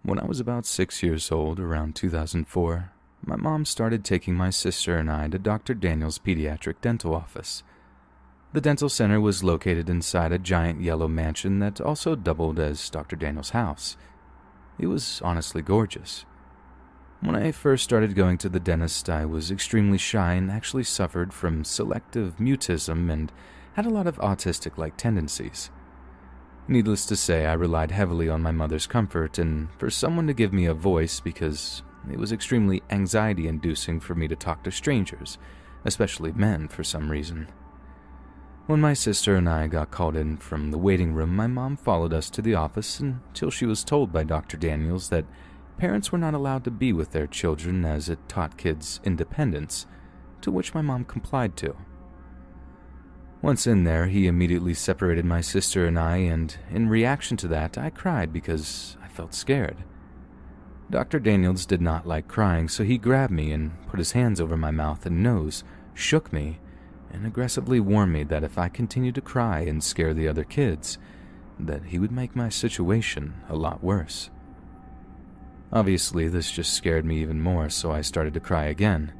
When I was about 6 years old, around 2004, my mom started taking my sister and I to Dr. Daniel's pediatric dental office. The dental center was located inside a giant yellow mansion that also doubled as Dr. Daniel's house. It was honestly gorgeous. When I first started going to the dentist, I was extremely shy and actually suffered from selective mutism and had a lot of autistic-like tendencies. Needless to say, I relied heavily on my mother's comfort and for someone to give me a voice because it was extremely anxiety-inducing for me to talk to strangers, especially men for some reason. When my sister and I got called in from the waiting room, my mom followed us to the office until she was told by Dr. Daniels that parents were not allowed to be with their children as it taught kids independence, to which my mom complied to. Once in there, he immediately separated my sister and I, and in reaction to that, I cried because I felt scared. Dr. Daniels did not like crying, so he grabbed me and put his hands over my mouth and nose, shook me, and aggressively warned me that if I continued to cry and scare the other kids, that he would make my situation a lot worse. Obviously, this just scared me even more, so I started to cry again.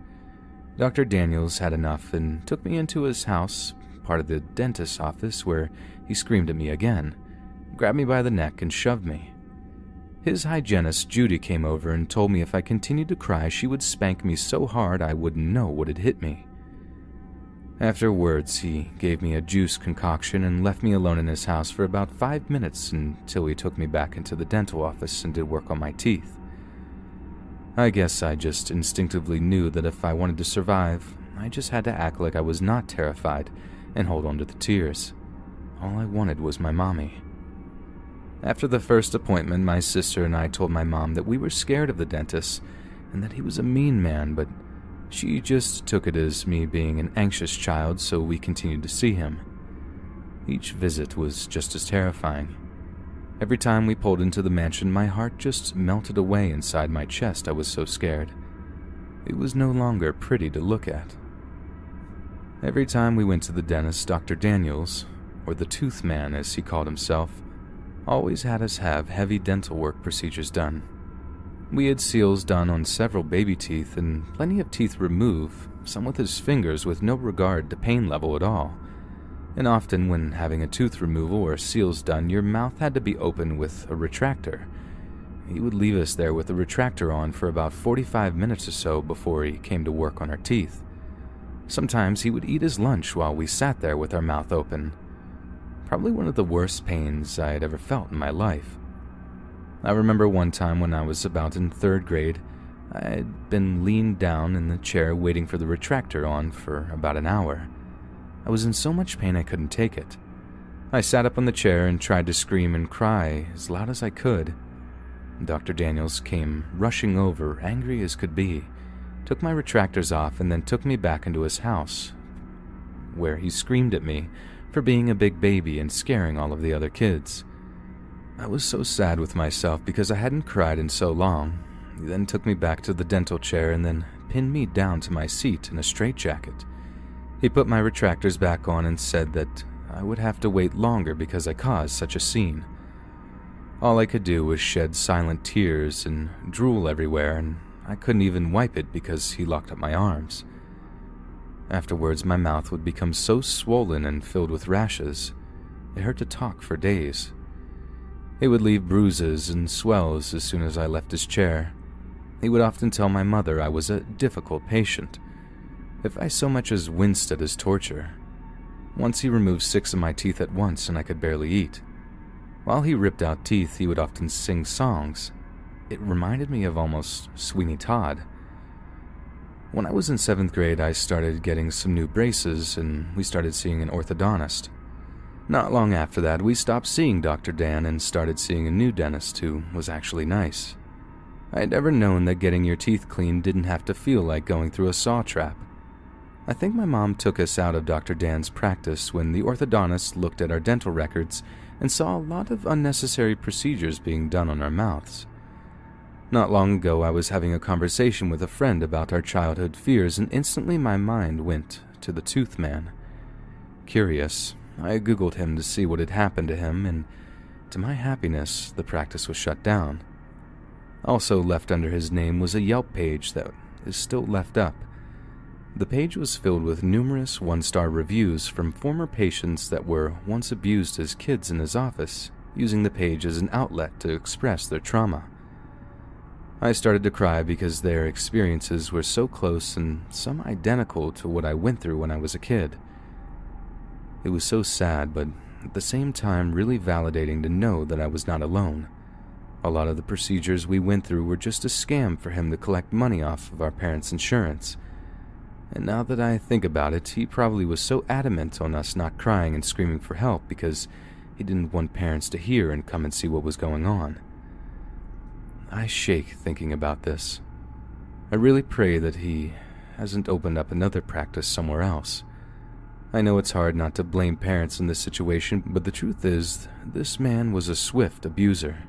Dr. Daniels had enough and took me into his house, part of the dentist's office, where he screamed at me again, grabbed me by the neck, and shoved me. His hygienist, Judy, came over and told me if I continued to cry, she would spank me so hard I wouldn't know what had hit me. Afterwards, he gave me a juice concoction and left me alone in his house for about 5 minutes until he took me back into the dental office and did work on my teeth. I guess I just instinctively knew that if I wanted to survive, I just had to act like I was not terrified and hold on to the tears. All I wanted was my mommy. After the first appointment, my sister and I told my mom that we were scared of the dentist and that he was a mean man, but she just took it as me being an anxious child, so we continued to see him. Each visit was just as terrifying. Every time we pulled into the mansion, my heart just melted away inside my chest. I was so scared. It was no longer pretty to look at. Every time we went to the dentist, Dr. Daniels, or the tooth man as he called himself, always had us have heavy dental work procedures done. We had seals done on several baby teeth and plenty of teeth removed, some with his fingers with no regard to pain level at all. And often when having a tooth removal or seals done, your mouth had to be open with a retractor. He would leave us there with the retractor on for about 45 minutes or so before he came to work on our teeth. Sometimes he would eat his lunch while we sat there with our mouth open. Probably one of the worst pains I had ever felt in my life. I remember one time when I was about in 3rd grade, I had been leaned down in the chair waiting for the retractor on for about an hour. I was in so much pain I couldn't take it. I sat up on the chair and tried to scream and cry as loud as I could. Dr. Daniels came rushing over, angry as could be, took my retractors off, and then took me back into his house, where he screamed at me for being a big baby and scaring all of the other kids. I was so sad with myself because I hadn't cried in so long. He then took me back to the dental chair and then pinned me down to my seat in a straitjacket. He put my retractors back on and said that I would have to wait longer because I caused such a scene. All I could do was shed silent tears and drool everywhere, and I couldn't even wipe it because he locked up my arms. Afterwards, my mouth would become so swollen and filled with rashes, it hurt to talk for days. It would leave bruises and swells as soon as I left his chair. He would often tell my mother I was a difficult patient, if I so much as winced at his torture. Once he removed 6 of my teeth at once and I could barely eat. While he ripped out teeth, he would often sing songs. It reminded me of almost Sweeney Todd. When I was in 7th grade, I started getting some new braces and we started seeing an orthodontist. Not long after that, we stopped seeing Dr. Dan and started seeing a new dentist who was actually nice. I had never known that getting your teeth cleaned didn't have to feel like going through a saw trap. I think my mom took us out of Dr. Dan's practice when the orthodontist looked at our dental records and saw a lot of unnecessary procedures being done on our mouths. Not long ago, I was having a conversation with a friend about our childhood fears, and instantly my mind went to the tooth man. Curious, I Googled him to see what had happened to him, and to my happiness, the practice was shut down. Also left under his name was a Yelp page that is still left up. The page was filled with numerous one-star reviews from former patients that were once abused as kids in his office, using the page as an outlet to express their trauma. I started to cry because their experiences were so close and some identical to what I went through when I was a kid. It was so sad, but at the same time really validating to know that I was not alone. A lot of the procedures we went through were just a scam for him to collect money off of our parents' insurance. And now that I think about it, he probably was so adamant on us not crying and screaming for help because he didn't want parents to hear and come and see what was going on. I shake thinking about this. I really pray that he hasn't opened up another practice somewhere else. I know it's hard not to blame parents in this situation, but the truth is, this man was a swift abuser.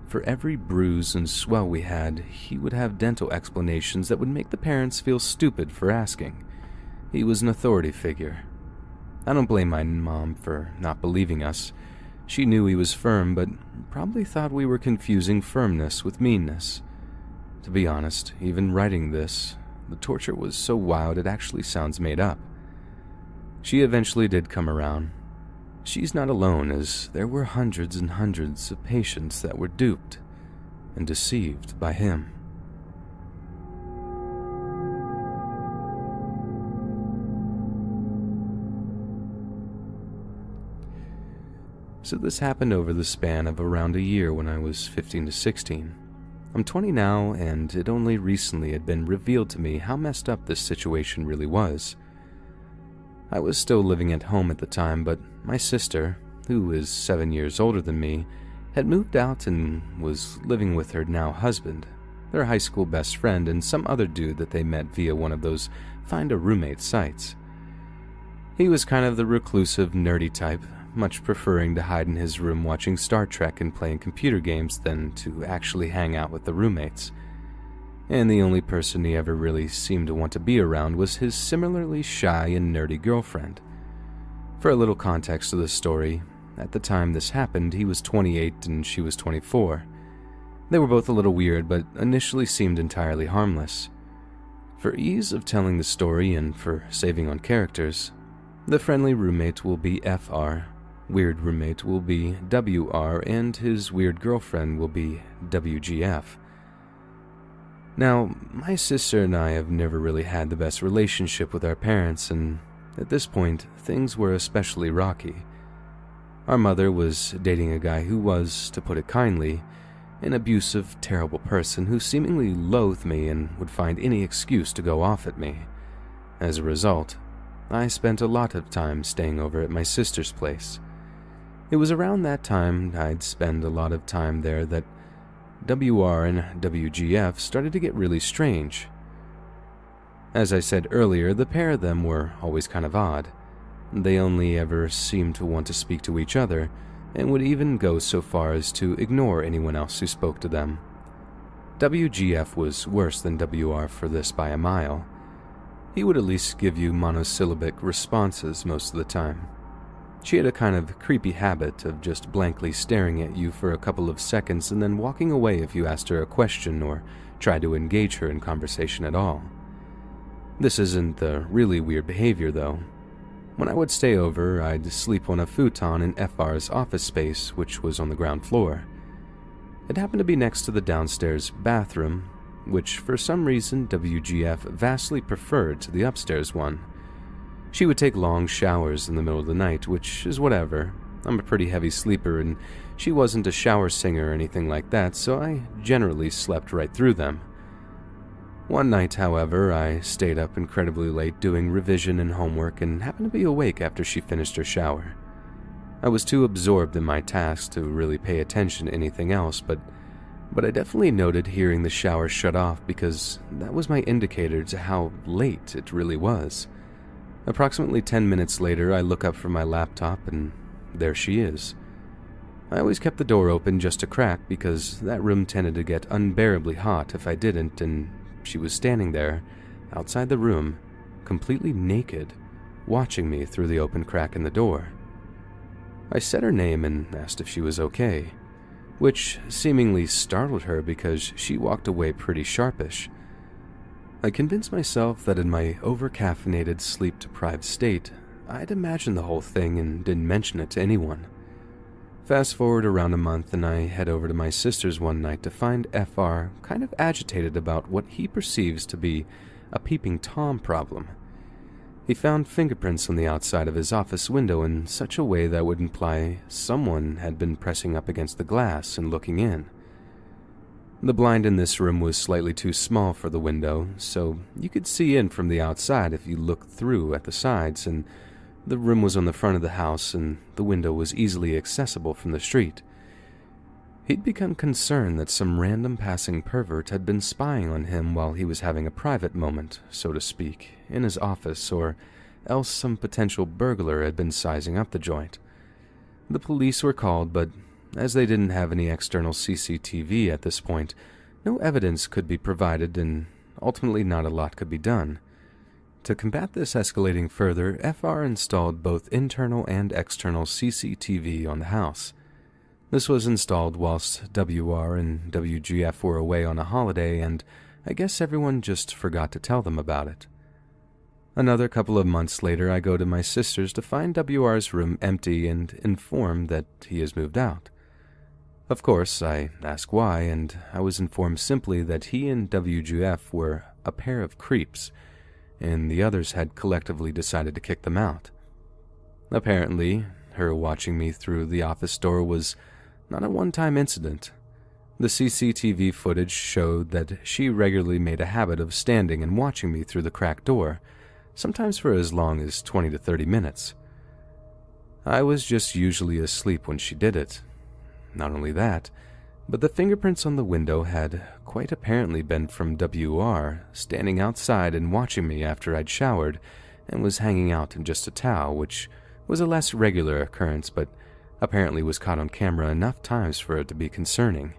For every bruise and swell we had, he would have dental explanations that would make the parents feel stupid for asking. He was an authority figure. I don't blame my mom for not believing us. She knew he was firm, but probably thought we were confusing firmness with meanness. To be honest, even writing this, the torture was so wild it actually sounds made up. She eventually did come around. She's not alone, as there were hundreds and hundreds of patients that were duped and deceived by him. So this happened over the span of around a year when I was 15 to 16. I'm 20 now, and it only recently had been revealed to me how messed up this situation really was. I was still living at home at the time, but my sister, who is 7 years older than me, had moved out and was living with her now husband, their high school best friend, and some other dude that they met via one of those find-a-roommate sites. He was kind of the reclusive, nerdy type, much preferring to hide in his room watching Star Trek and playing computer games than to actually hang out with the roommates. And the only person he ever really seemed to want to be around was his similarly shy and nerdy girlfriend. For a little context to the story, at the time this happened, he was 28 and she was 24. They were both a little weird, but initially seemed entirely harmless. For ease of telling the story and for saving on characters, the friendly roommate will be FR, weird roommate will be WR, and his weird girlfriend will be WGF. Now, my sister and I have never really had the best relationship with our parents, and at this point, things were especially rocky. Our mother was dating a guy who was, to put it kindly, an abusive, terrible person who seemingly loathed me and would find any excuse to go off at me. As a result, I spent a lot of time staying over at my sister's place. It was around that time I'd spend a lot of time there that WR and WGF started to get really strange. As I said earlier, the pair of them were always kind of odd. They only ever seemed to want to speak to each other, and would even go so far as to ignore anyone else who spoke to them. WGF was worse than WR for this by a mile. He would at least give you monosyllabic responses most of the time. She had a kind of creepy habit of just blankly staring at you for a couple of seconds and then walking away if you asked her a question or tried to engage her in conversation at all. This isn't the really weird behavior, though. When I would stay over, I'd sleep on a futon in FR's office space, which was on the ground floor. It happened to be next to the downstairs bathroom, which for some reason WGF vastly preferred to the upstairs one. She would take long showers in the middle of the night, which is whatever. I'm a pretty heavy sleeper, and she wasn't a shower singer or anything like that, so I generally slept right through them. One night, however, I stayed up incredibly late doing revision and homework and happened to be awake after she finished her shower. I was too absorbed in my task to really pay attention to anything else, but I definitely noted hearing the shower shut off because that was my indicator to how late it really was. Approximately 10 minutes later, I look up from my laptop and there she is. I always kept the door open just a crack because that room tended to get unbearably hot if I didn't, and she was standing there, outside the room, completely naked, watching me through the open crack in the door. I said her name and asked if she was okay. which seemingly startled her because she walked away pretty sharpish. I convinced myself that in my over-caffeinated, sleep-deprived state, I'd imagined the whole thing and didn't mention it to anyone. Fast forward around a month and I head over to my sister's one night to find FR kind of agitated about what he perceives to be a peeping Tom problem. He found fingerprints on the outside of his office window in such a way that would imply someone had been pressing up against the glass and looking in. The blind in this room was slightly too small for the window, so you could see in from the outside if you looked through at the sides, and the room was on the front of the house and the window was easily accessible from the street. He'd become concerned that some random passing pervert had been spying on him while he was having a private moment, so to speak, in his office, or else some potential burglar had been sizing up the joint. The police were called, but as they didn't have any external CCTV at this point, no evidence could be provided and ultimately not a lot could be done. To combat this escalating further, FR installed both internal and external CCTV on the house. This was installed whilst WR and WGF were away on a holiday, and I guess everyone just forgot to tell them about it. Another couple of months later, I go to my sister's to find WR's room empty and informed that he has moved out. Of course, I ask why, and I was informed simply that he and WGF were a pair of creeps, and the others had collectively decided to kick them out. Apparently, her watching me through the office door was not a one-time incident. The CCTV footage showed that she regularly made a habit of standing and watching me through the cracked door, sometimes for as long as 20 to 30 minutes. I was just usually asleep when she did it. Not only that, but the fingerprints on the window had quite apparently been from WR, standing outside and watching me after I'd showered and was hanging out in just a towel, which was a less regular occurrence, but apparently was caught on camera enough times for it to be concerning.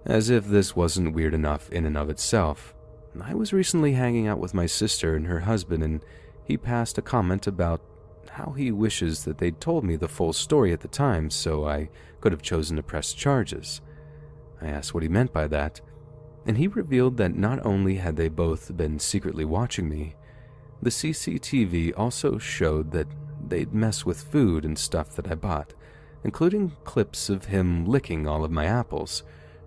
As if this wasn't weird enough in and of itself, I was recently hanging out with my sister and her husband, and he passed a comment about how he wishes that they'd told me the full story at the time so I could have chosen to press charges. I asked what he meant by that, and he revealed that not only had they both been secretly watching me, the CCTV also showed that they'd mess with food and stuff that I bought, including clips of him licking all of my apples,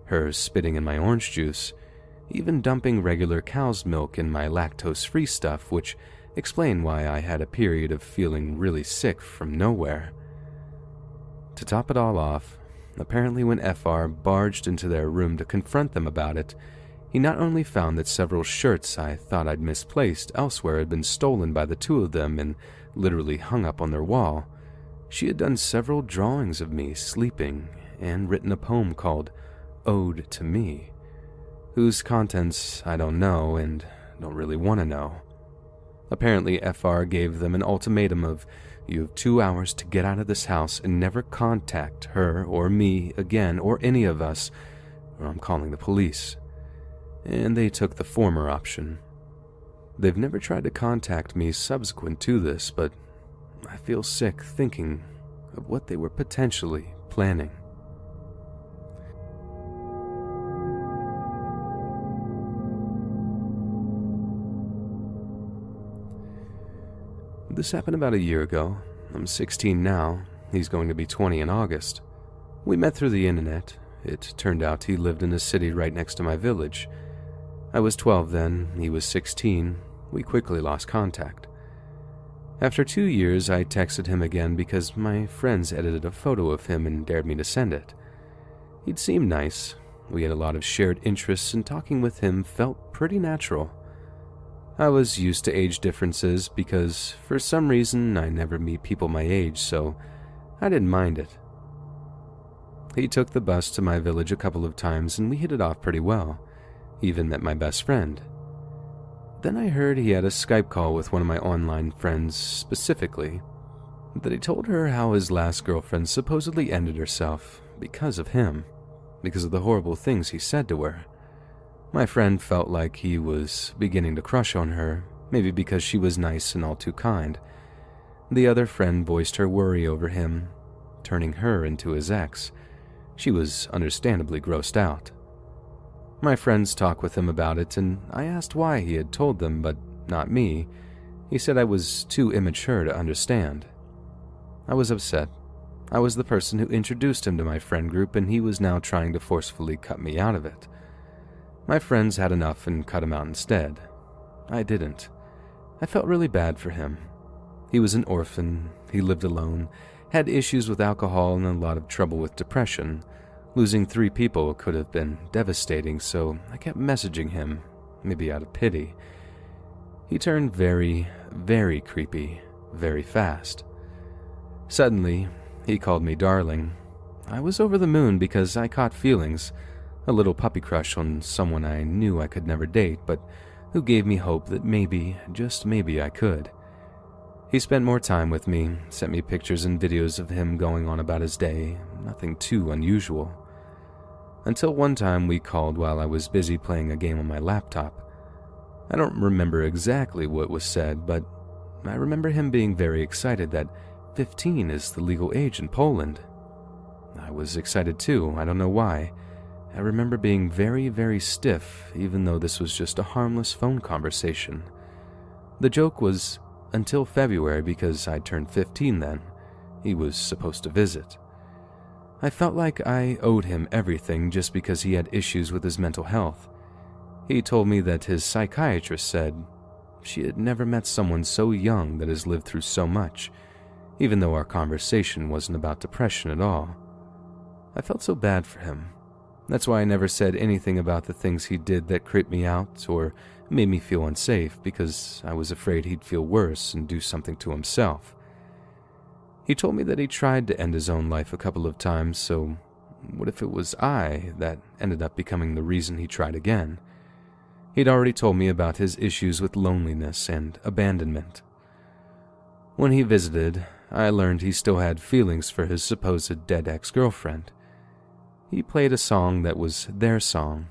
her spitting in my orange juice, even dumping regular cow's milk in my lactose-free stuff, which explained why I had a period of feeling really sick from nowhere. To top it all off, apparently when FR barged into their room to confront them about it, he not only found that several shirts I thought I'd misplaced elsewhere had been stolen by the two of them and literally hung up on their wall, she had done several drawings of me sleeping and written a poem called Ode to Me, whose contents I don't know and don't really want to know. Apparently, FR gave them an ultimatum of, "You have 2 hours to get out of this house and never contact her or me again or any of us, or I'm calling the police." And they took the former option. They've never tried to contact me subsequent to this, but I feel sick thinking of what they were potentially planning. This happened about a year ago. I'm 16 now. He's going to be 20 in August. We met through the internet. It turned out he lived in a city right next to my village. I was 12 then, he was 16. We quickly lost contact. After 2 years, I texted him again because my friends edited a photo of him and dared me to send it. He'd seemed nice. We had a lot of shared interests, and talking with him felt pretty natural. I was used to age differences because, for some reason, I never meet people my age, so I didn't mind it. He took the bus to my village a couple of times, and we hit it off pretty well. Even met my best friend. Then I heard he had a Skype call with one of my online friends specifically, that he told her how his last girlfriend supposedly ended herself because of him, because of the horrible things he said to her. My friend felt like he was beginning to crush on her, maybe because she was nice and all too kind. The other friend voiced her worry over him, turning her into his ex. She was understandably grossed out. My friends talked with him about it, and I asked why he had told them, but not me. He said I was too immature to understand. I was upset. I was the person who introduced him to my friend group, and he was now trying to forcefully cut me out of it. My friends had enough and cut him out instead. I didn't. I felt really bad for him. He was an orphan, he lived alone, had issues with alcohol and a lot of trouble with depression. Losing 3 people could have been devastating, so I kept messaging him, maybe out of pity. He turned very, very creepy, very fast. Suddenly, he called me darling. I was over the moon because I caught feelings, a little puppy crush on someone I knew I could never date, but who gave me hope that maybe, just maybe I could. He spent more time with me, sent me pictures and videos of him going on about his day, nothing too unusual. Until one time we called while I was busy playing a game on my laptop. I don't remember exactly what was said, but I remember him being very excited that 15 is the legal age in Poland. I was excited too, I don't know why. I remember being very, very stiff, even though this was just a harmless phone conversation. The joke was until February because I turned 15 then. He was supposed to visit. I felt like I owed him everything just because he had issues with his mental health. He told me that his psychiatrist said she had never met someone so young that has lived through so much, even though our conversation wasn't about depression at all. I felt so bad for him. That's why I never said anything about the things he did that creeped me out or made me feel unsafe, because I was afraid he'd feel worse and do something to himself. He told me that he tried to end his own life a couple of times, so what if it was I that ended up becoming the reason he tried again? He'd already told me about his issues with loneliness and abandonment. When he visited, I learned he still had feelings for his supposed dead ex-girlfriend. He played a song that was their song.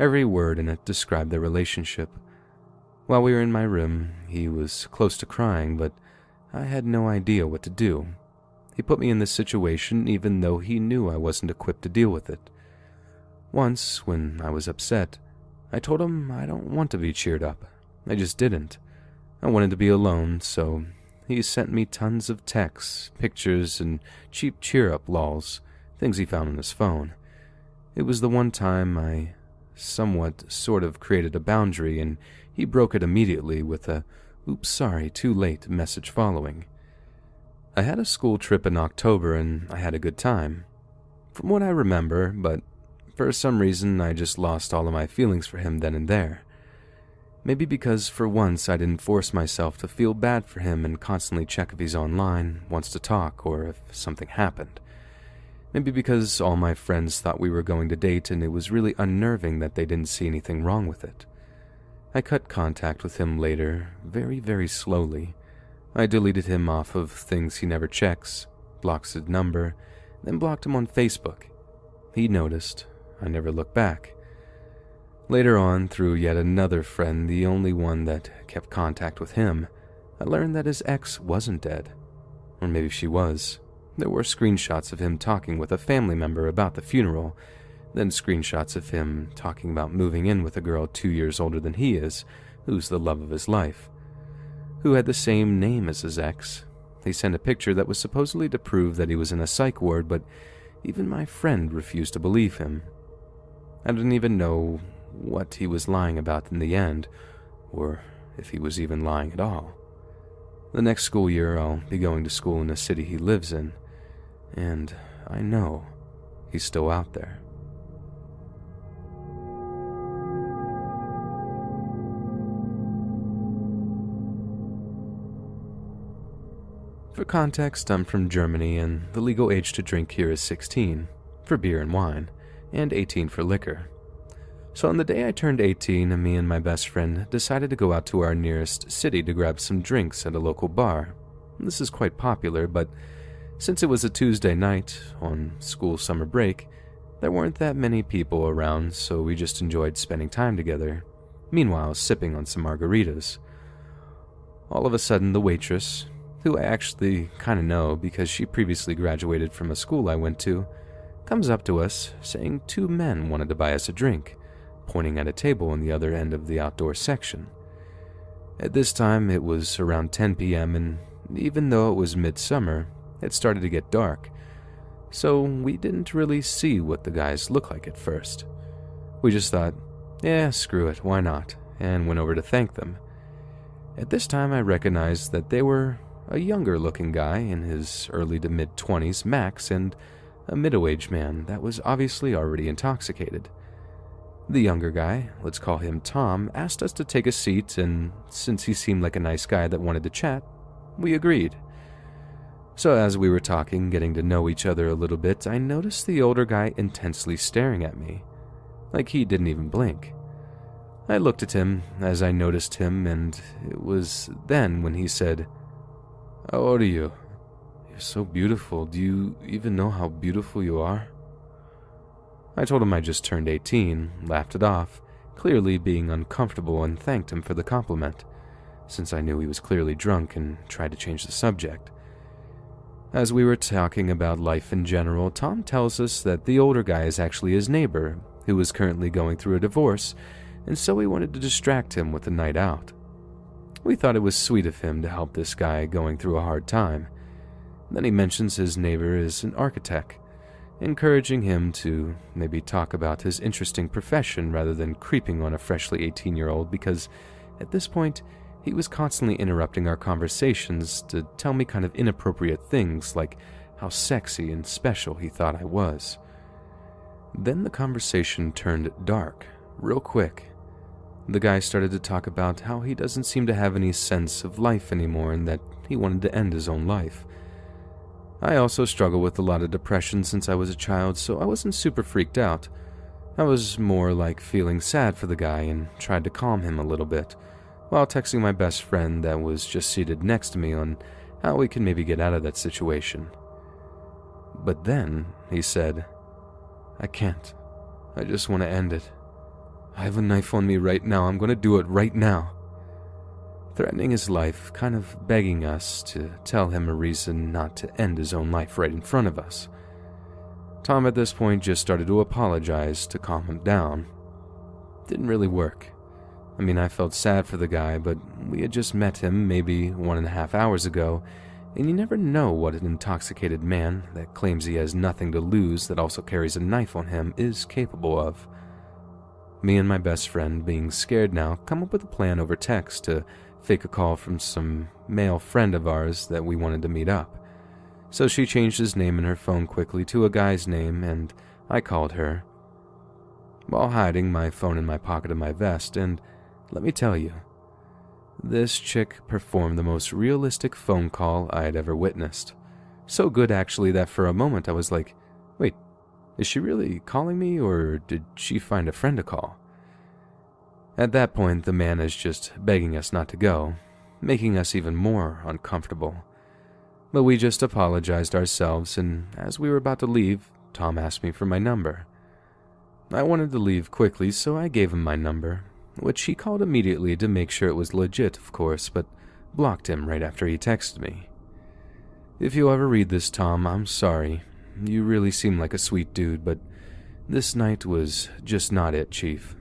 Every word in it described their relationship. While we were in my room, he was close to crying, but I had no idea what to do. He put me in this situation even though he knew I wasn't equipped to deal with it. Once, when I was upset, I told him I don't want to be cheered up. I just didn't. I wanted to be alone, so he sent me tons of texts, pictures, and cheap cheer-up lols, things he found on his phone. It was the one time I sort of created a boundary, and he broke it immediately with a "oops, sorry, too late" message following. I had a school trip in October, and I had a good time. From what I remember, but for some reason I just lost all of my feelings for him then and there. Maybe because for once I didn't force myself to feel bad for him and constantly check if he's online, wants to talk, or if something happened. Maybe because all my friends thought we were going to date and it was really unnerving that they didn't see anything wrong with it. I cut contact with him later, very, very slowly. I deleted him off of things he never checks, blocked his number, then blocked him on Facebook. He noticed. I never looked back. Later on, through yet another friend, the only one that kept contact with him, I learned that his ex wasn't dead. Or maybe she was. There were screenshots of him talking with a family member about the funeral, then screenshots of him talking about moving in with a girl 2 years older than he is, who's the love of his life, who had the same name as his ex. He sent a picture that was supposedly to prove that he was in a psych ward, but even my friend refused to believe him. I didn't even know what he was lying about in the end, or if he was even lying at all. The next school year, I'll be going to school in the city he lives in, and I know he's still out there. For context, I'm from Germany, and the legal age to drink here is 16, for beer and wine, and 18 for liquor. So on the day I turned 18, me and my best friend decided to go out to our nearest city to grab some drinks at a local bar. This is quite popular, but since it was a Tuesday night, on school summer break, there weren't that many people around, so we just enjoyed spending time together, meanwhile sipping on some margaritas. All of a sudden, the waitress, who I actually kind of know because she previously graduated from a school I went to, comes up to us saying 2 men wanted to buy us a drink, pointing at a table on the other end of the outdoor section. At this time, it was around 10 p.m., and even though it was midsummer, it started to get dark, so we didn't really see what the guys looked like at first. We just thought, yeah, screw it, why not, and went over to thank them. At this time, I recognized that they were a younger-looking guy in his early to mid-20s max and a middle-aged man that was obviously already intoxicated. The younger guy, let's call him Tom, asked us to take a seat, and since he seemed like a nice guy that wanted to chat, we agreed. So as we were talking, getting to know each other a little bit, I noticed the older guy intensely staring at me, like he didn't even blink. I looked at him as I noticed him, and it was then when he said, "How old are you? You're so beautiful. Do you even know how beautiful you are?" I told him I just turned 18, laughed it off, clearly being uncomfortable, and thanked him for the compliment, since I knew he was clearly drunk, and tried to change the subject. As we were talking about life in general, Tom tells us that the older guy is actually his neighbor, who was currently going through a divorce, and so we wanted to distract him with a night out. We thought it was sweet of him to help this guy going through a hard time. Then he mentions his neighbor is an architect, encouraging him to maybe talk about his interesting profession rather than creeping on a freshly 18-year-old, because at this point, he was constantly interrupting our conversations to tell me kind of inappropriate things like how sexy and special he thought I was. Then the conversation turned dark, real quick. The guy started to talk about how he doesn't seem to have any sense of life anymore and that he wanted to end his own life. I also struggle with a lot of depression since I was a child, so I wasn't super freaked out. I was more like feeling sad for the guy and tried to calm him a little bit, while texting my best friend that was just seated next to me on how we could maybe get out of that situation. But then he said, "I can't. I just want to end it. I have a knife on me right now. I'm going to do it right now." Threatening his life, kind of begging us to tell him a reason not to end his own life right in front of us. Tom at this point just started to apologize to calm him down. Didn't really work. I mean, I felt sad for the guy, but we had just met him maybe 1.5 hours ago, and you never know what an intoxicated man that claims he has nothing to lose that also carries a knife on him is capable of. Me and my best friend, being scared now, come up with a plan over text to fake a call from some male friend of ours that we wanted to meet up. So she changed his name in her phone quickly to a guy's name, and I called her, while hiding my phone in my pocket of my vest, and let me tell you, this chick performed the most realistic phone call I had ever witnessed. So good, actually, that for a moment I was like, wait, is she really calling me, or did she find a friend to call? At that point, the man is just begging us not to go, making us even more uncomfortable. But we just apologized ourselves, and as we were about to leave, Tom asked me for my number. I wanted to leave quickly, so I gave him my number, which he called immediately to make sure it was legit, of course, but blocked him right after he texted me. If you ever read this, Tom, I'm sorry. You really seem like a sweet dude, but this night was just not it, Chief.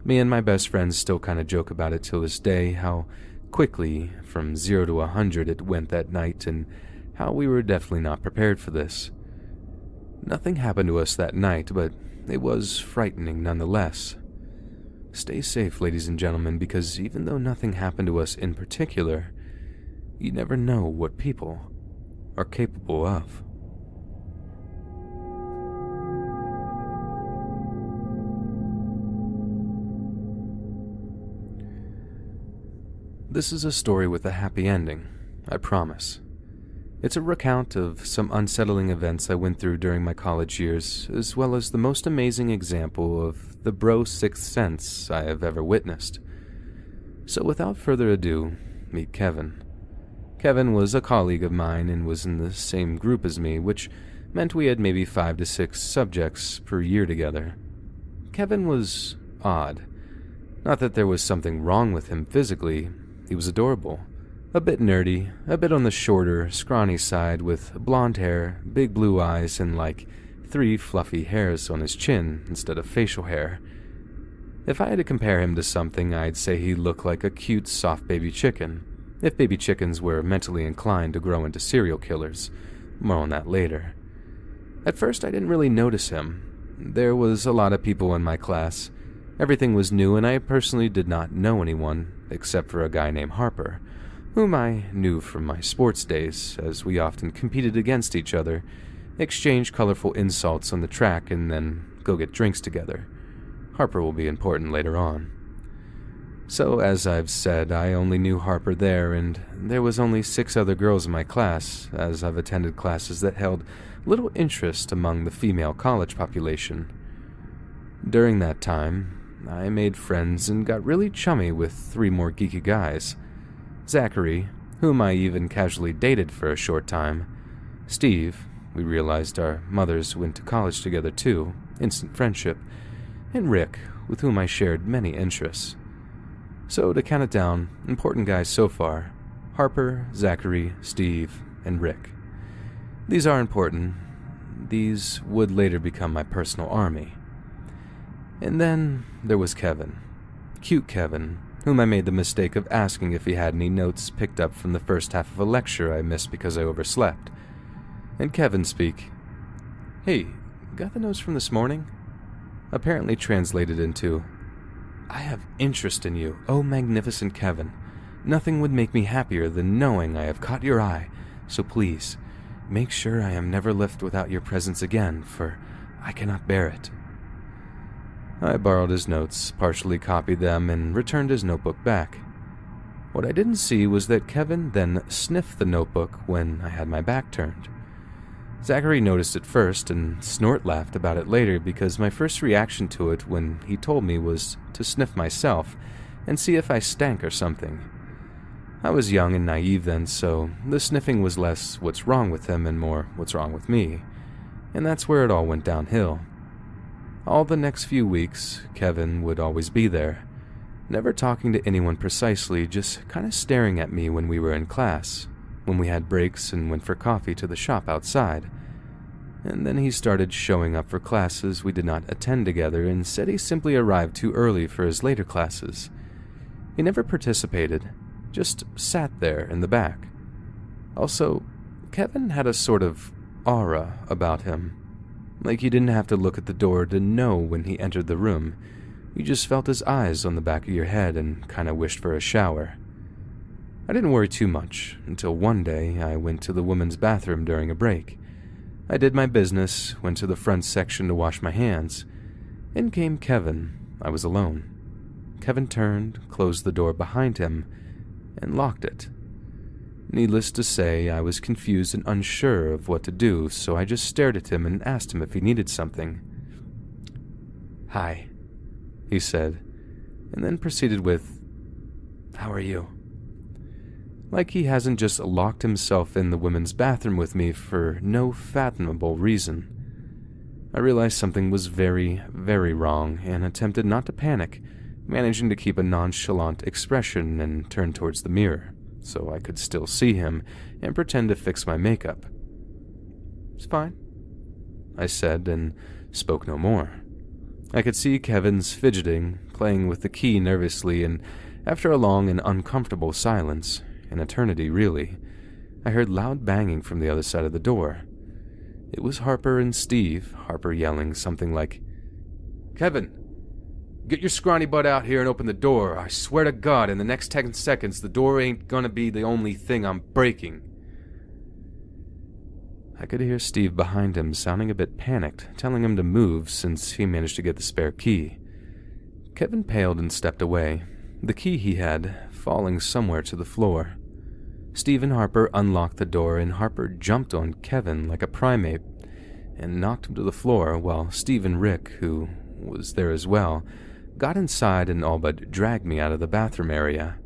Me and my best friends still kind of joke about it till this day, how quickly, from 0 to 100 it went that night, and how we were definitely not prepared for this. Nothing happened to us that night, but it was frightening nonetheless. Stay safe, ladies and gentlemen, because even though nothing happened to us in particular, you never know what people are capable of. This is a story with a happy ending, I promise. It's a recount of some unsettling events I went through during my college years, as well as the most amazing example of the bro sixth sense I have ever witnessed. So without further ado, meet Kevin. Kevin was a colleague of mine and was in the same group as me, which meant we had maybe 5 to 6 subjects per year together. Kevin was odd. Not that there was something wrong with him physically. He was adorable. A bit nerdy, a bit on the shorter, scrawny side with blonde hair, big blue eyes, and like 3 fluffy hairs on his chin instead of facial hair. If I had to compare him to something, I'd say he looked like a cute, soft baby chicken, if baby chickens were mentally inclined to grow into serial killers. More on that later. At first, I didn't really notice him. There was a lot of people in my class. Everything was new, and I personally did not know anyone, except for a guy named Harper, whom I knew from my sports days, as we often competed against each other, exchanged colorful insults on the track, and then go get drinks together. Harper will be important later on. So, as I've said, I only knew Harper there, and there was only 6 other girls in my class, as I've attended classes that held little interest among the female college population. During that time, I made friends and got really chummy with 3 more geeky guys. Zachary, whom I even casually dated for a short time. Steve, we realized our mothers went to college together too, instant friendship. And Rick, with whom I shared many interests. So to count it down, important guys so far: Harper, Zachary, Steve, and Rick. These are important. These would later become my personal army. And then there was Kevin. Cute Kevin, whom I made the mistake of asking if he had any notes picked up from the first half of a lecture I missed because I overslept. And Kevin speak, "Hey, got the notes from this morning?" Apparently translated into, "I have interest in you, oh magnificent Kevin. Nothing would make me happier than knowing I have caught your eye, so please, make sure I am never left without your presence again, for I cannot bear it." I borrowed his notes, partially copied them, and returned his notebook back. What I didn't see was that Kevin then sniffed the notebook when I had my back turned. Zachary noticed it first and snort-laughed about it later because my first reaction to it when he told me was to sniff myself and see if I stank or something. I was young and naive then, so the sniffing was less what's wrong with him and more what's wrong with me, and that's where it all went downhill. All the next few weeks, Kevin would always be there, never talking to anyone precisely, just kind of staring at me when we were in class, when we had breaks and went for coffee to the shop outside. And then he started showing up for classes we did not attend together and said he simply arrived too early for his later classes. He never participated, just sat there in the back. Also, Kevin had a sort of aura about him. Like you didn't have to look at the door to know when he entered the room. You just felt his eyes on the back of your head and kind of wished for a shower. I didn't worry too much until one day I went to the women's bathroom during a break. I did my business, went to the front section to wash my hands. In came Kevin. I was alone. Kevin turned, closed the door behind him, and locked it. Needless to say, I was confused and unsure of what to do, so I just stared at him and asked him if he needed something. "Hi," he said, and then proceeded with, "How are you?" Like he hasn't just locked himself in the women's bathroom with me for no fathomable reason. I realized something was very, very wrong and attempted not to panic, managing to keep a nonchalant expression and turn towards the mirror, so I could still see him and pretend to fix my makeup. "It's fine," I said, and spoke no more. I could see Kevin's fidgeting, playing with the key nervously, and after a long and uncomfortable silence, an eternity really, I heard loud banging from the other side of the door. It was Harper and Steve, Harper yelling something like, "Kevin, get your scrawny butt out here and open the door. I swear to God, in the next 10 seconds, the door ain't gonna be the only thing I'm breaking." I could hear Steve behind him sounding a bit panicked, telling him to move since he managed to get the spare key. Kevin paled and stepped away, the key he had falling somewhere to the floor. Steve and Harper unlocked the door, and Harper jumped on Kevin like a primate and knocked him to the floor, while Steve and Rick, who was there as well, got inside and all but dragged me out of the bathroom area.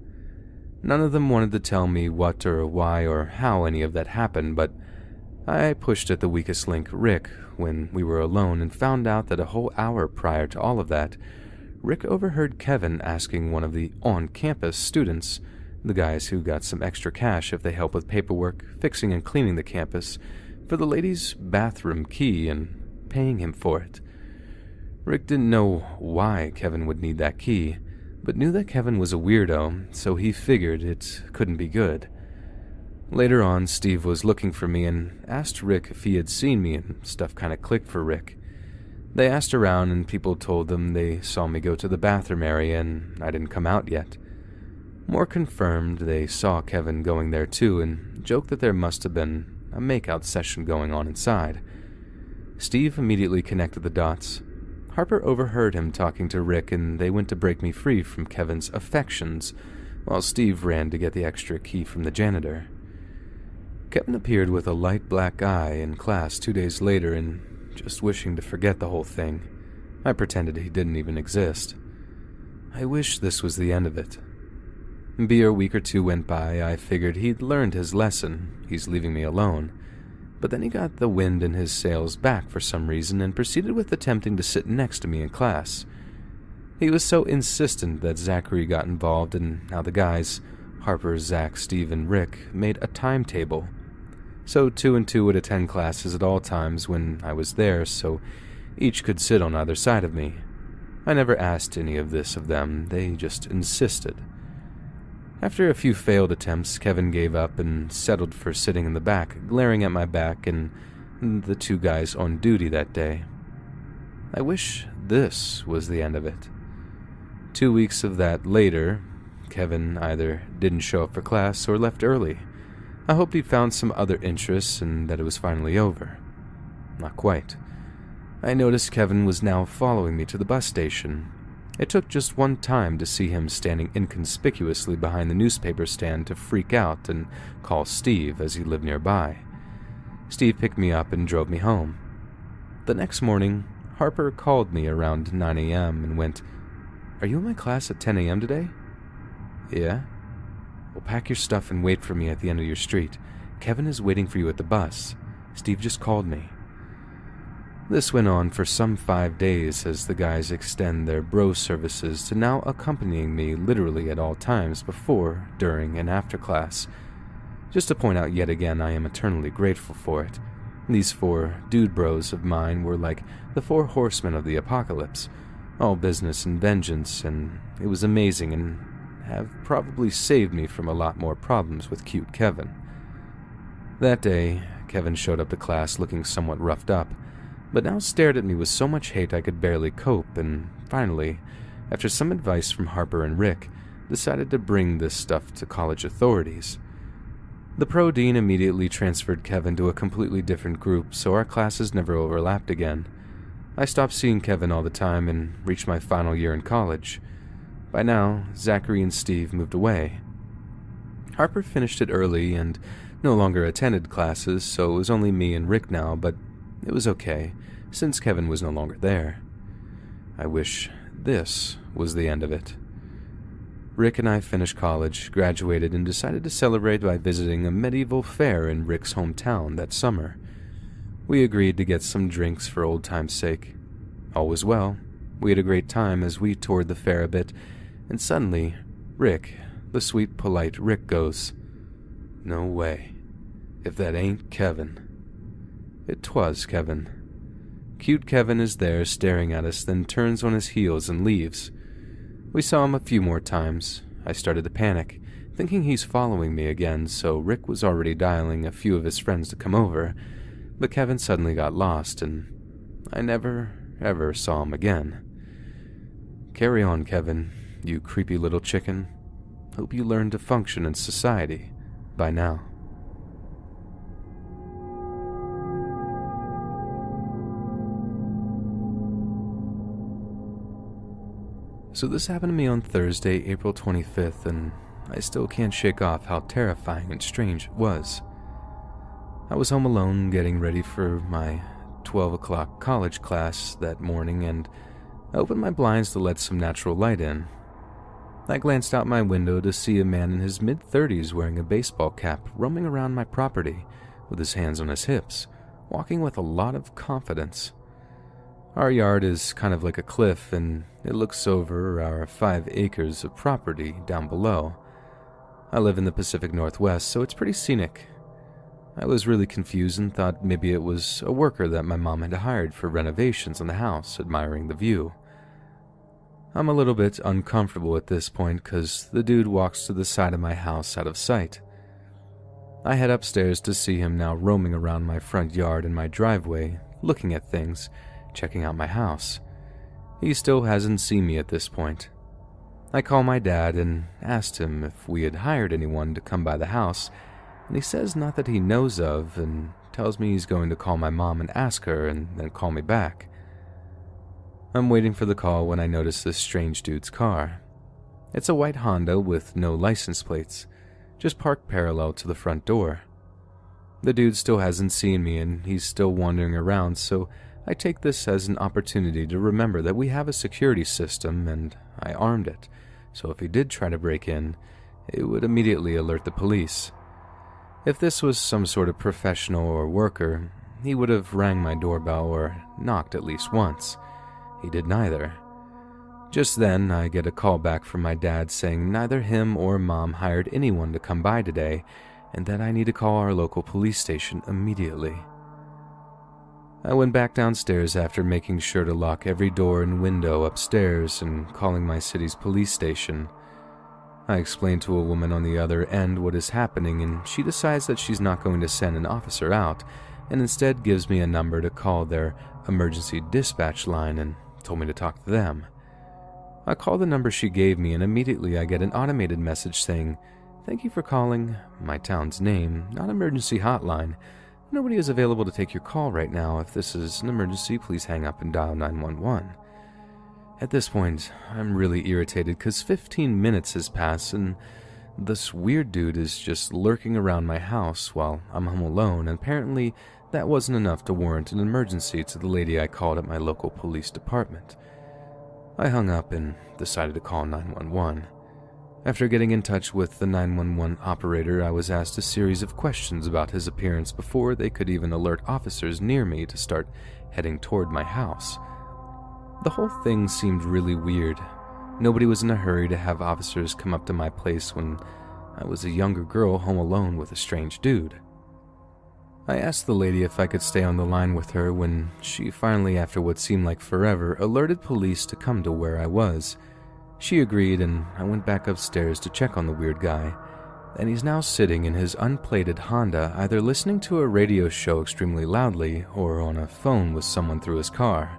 None of them wanted to tell me what or why or how any of that happened, but I pushed at the weakest link, Rick, when we were alone, and found out that a whole hour prior to all of that, Rick overheard Kevin asking one of the on-campus students, the guys who got some extra cash if they help with paperwork, fixing and cleaning the campus, for the ladies' bathroom key, and paying him for it. Rick didn't know why Kevin would need that key, but knew that Kevin was a weirdo, so he figured it couldn't be good. Later on, Steve was looking for me and asked Rick if he had seen me, and stuff kinda clicked for Rick. They asked around and people told them they saw me go to the bathroom area and I didn't come out yet. More confirmed, they saw Kevin going there too and joked that there must have been a makeout session going on inside. Steve immediately connected the dots. Harper overheard him talking to Rick and they went to break me free from Kevin's affections, while Steve ran to get the extra key from the janitor. Kevin appeared with a light black eye in class 2 days later and just wishing to forget the whole thing. I pretended he didn't even exist. I wish this was the end of it. Be a week or two went by, I figured he'd learned his lesson, he's leaving me alone. But then he got the wind in his sails back for some reason and proceeded with attempting to sit next to me in class. He was so insistent that Zachary got involved and now the guys, Harper, Zach, Steve, and Rick, made a timetable. So 2 and 2 would attend classes at all times when I was there, so each could sit on either side of me. I never asked any of this of them, they just insisted. After a few failed attempts, Kevin gave up and settled for sitting in the back, glaring at my back and the 2 guys on duty that day. I wish this was the end of it. 2 weeks of that later, Kevin either didn't show up for class or left early. I hoped he found some other interests and that it was finally over. Not quite. I noticed Kevin was now following me to the bus station. It took just one time to see him standing inconspicuously behind the newspaper stand to freak out and call Steve as he lived nearby. Steve picked me up and drove me home. The next morning, Harper called me around 9 a.m. and went, "Are you in my class at 10 a.m. today?" "Yeah." "Well, pack your stuff and wait for me at the end of your street. Kevin is waiting for you at the bus. Steve just called me." This went on for some 5 days as the guys extend their bro services to now accompanying me literally at all times before, during, and after class. Just to point out yet again, I am eternally grateful for it. These 4 dude bros of mine were like the 4 horsemen of the apocalypse, all business and vengeance, and it was amazing and have probably saved me from a lot more problems with cute Kevin. That day, Kevin showed up to class looking somewhat roughed up, but now stared at me with so much hate I could barely cope, and finally, after some advice from Harper and Rick, decided to bring this stuff to college authorities. The pro dean immediately transferred Kevin to a completely different group, so our classes never overlapped again. I stopped seeing Kevin all the time and reached my final year in college. By now, Zachary and Steve moved away. Harper finished it early and no longer attended classes, so it was only me and Rick now, but it was okay, since Kevin was no longer there. I wish this was the end of it. Rick and I finished college, graduated, and decided to celebrate by visiting a medieval fair in Rick's hometown that summer. We agreed to get some drinks for old time's sake. All was well. We had a great time as we toured the fair a bit, and suddenly, Rick, the sweet, polite Rick, goes, "No way. If that ain't Kevin." It 'twas Kevin. Cute Kevin is there staring at us, then turns on his heels and leaves. We saw him a few more times. I started to panic, thinking he's following me again, so Rick was already dialing a few of his friends to come over, but Kevin suddenly got lost, and I never, ever saw him again. Carry on, Kevin, you creepy little chicken. Hope you learn to function in society by now. So this happened to me on Thursday, April 25th, and I still can't shake off how terrifying and strange it was. I was home alone getting ready for my 12 o'clock college class that morning, and I opened my blinds to let some natural light in. I glanced out my window to see a man in his mid-30s wearing a baseball cap roaming around my property with his hands on his hips, walking with a lot of confidence. Our yard is kind of like a cliff, and it looks over our 5 acres of property down below. I live in the Pacific Northwest, so it's pretty scenic. I was really confused and thought maybe it was a worker that my mom had hired for renovations on the house, admiring the view. I'm a little bit uncomfortable at this point because the dude walks to the side of my house out of sight. I head upstairs to see him now roaming around my front yard and my driveway, looking at things, checking out my house. He still hasn't seen me at this point. I call my dad and asked him if we had hired anyone to come by the house, and he says not that he knows of and tells me he's going to call my mom and ask her and then call me back. I'm waiting for the call when I notice this strange dude's car. It's a white Honda with no license plates, just parked parallel to the front door. The dude still hasn't seen me and he's still wandering around, so I take this as an opportunity to remember that we have a security system and I armed it, so if he did try to break in, it would immediately alert the police. If this was some sort of professional or worker, he would have rang my doorbell or knocked at least once. He did neither. Just then, I get a call back from my dad saying neither him or mom hired anyone to come by today and that I need to call our local police station immediately. I went back downstairs after making sure to lock every door and window upstairs and calling my city's police station. I explained to a woman on the other end what is happening and she decides that she's not going to send an officer out and instead gives me a number to call their emergency dispatch line and told me to talk to them. I call the number she gave me and immediately I get an automated message saying, "Thank you for calling my town's name, not emergency hotline. Nobody is available to take your call right now. If this is an emergency, please hang up and dial 911. At this point, I'm really irritated because 15 minutes has passed and this weird dude is just lurking around my house while I'm home alone, and apparently that wasn't enough to warrant an emergency to the lady I called at my local police department. I hung up and decided to call 911. After getting in touch with the 911 operator, I was asked a series of questions about his appearance before they could even alert officers near me to start heading toward my house. The whole thing seemed really weird. Nobody was in a hurry to have officers come up to my place when I was a younger girl home alone with a strange dude. I asked the lady if I could stay on the line with her when she finally, after what seemed like forever, alerted police to come to where I was. She agreed and I went back upstairs to check on the weird guy, and he's now sitting in his unplated Honda either listening to a radio show extremely loudly or on a phone with someone through his car.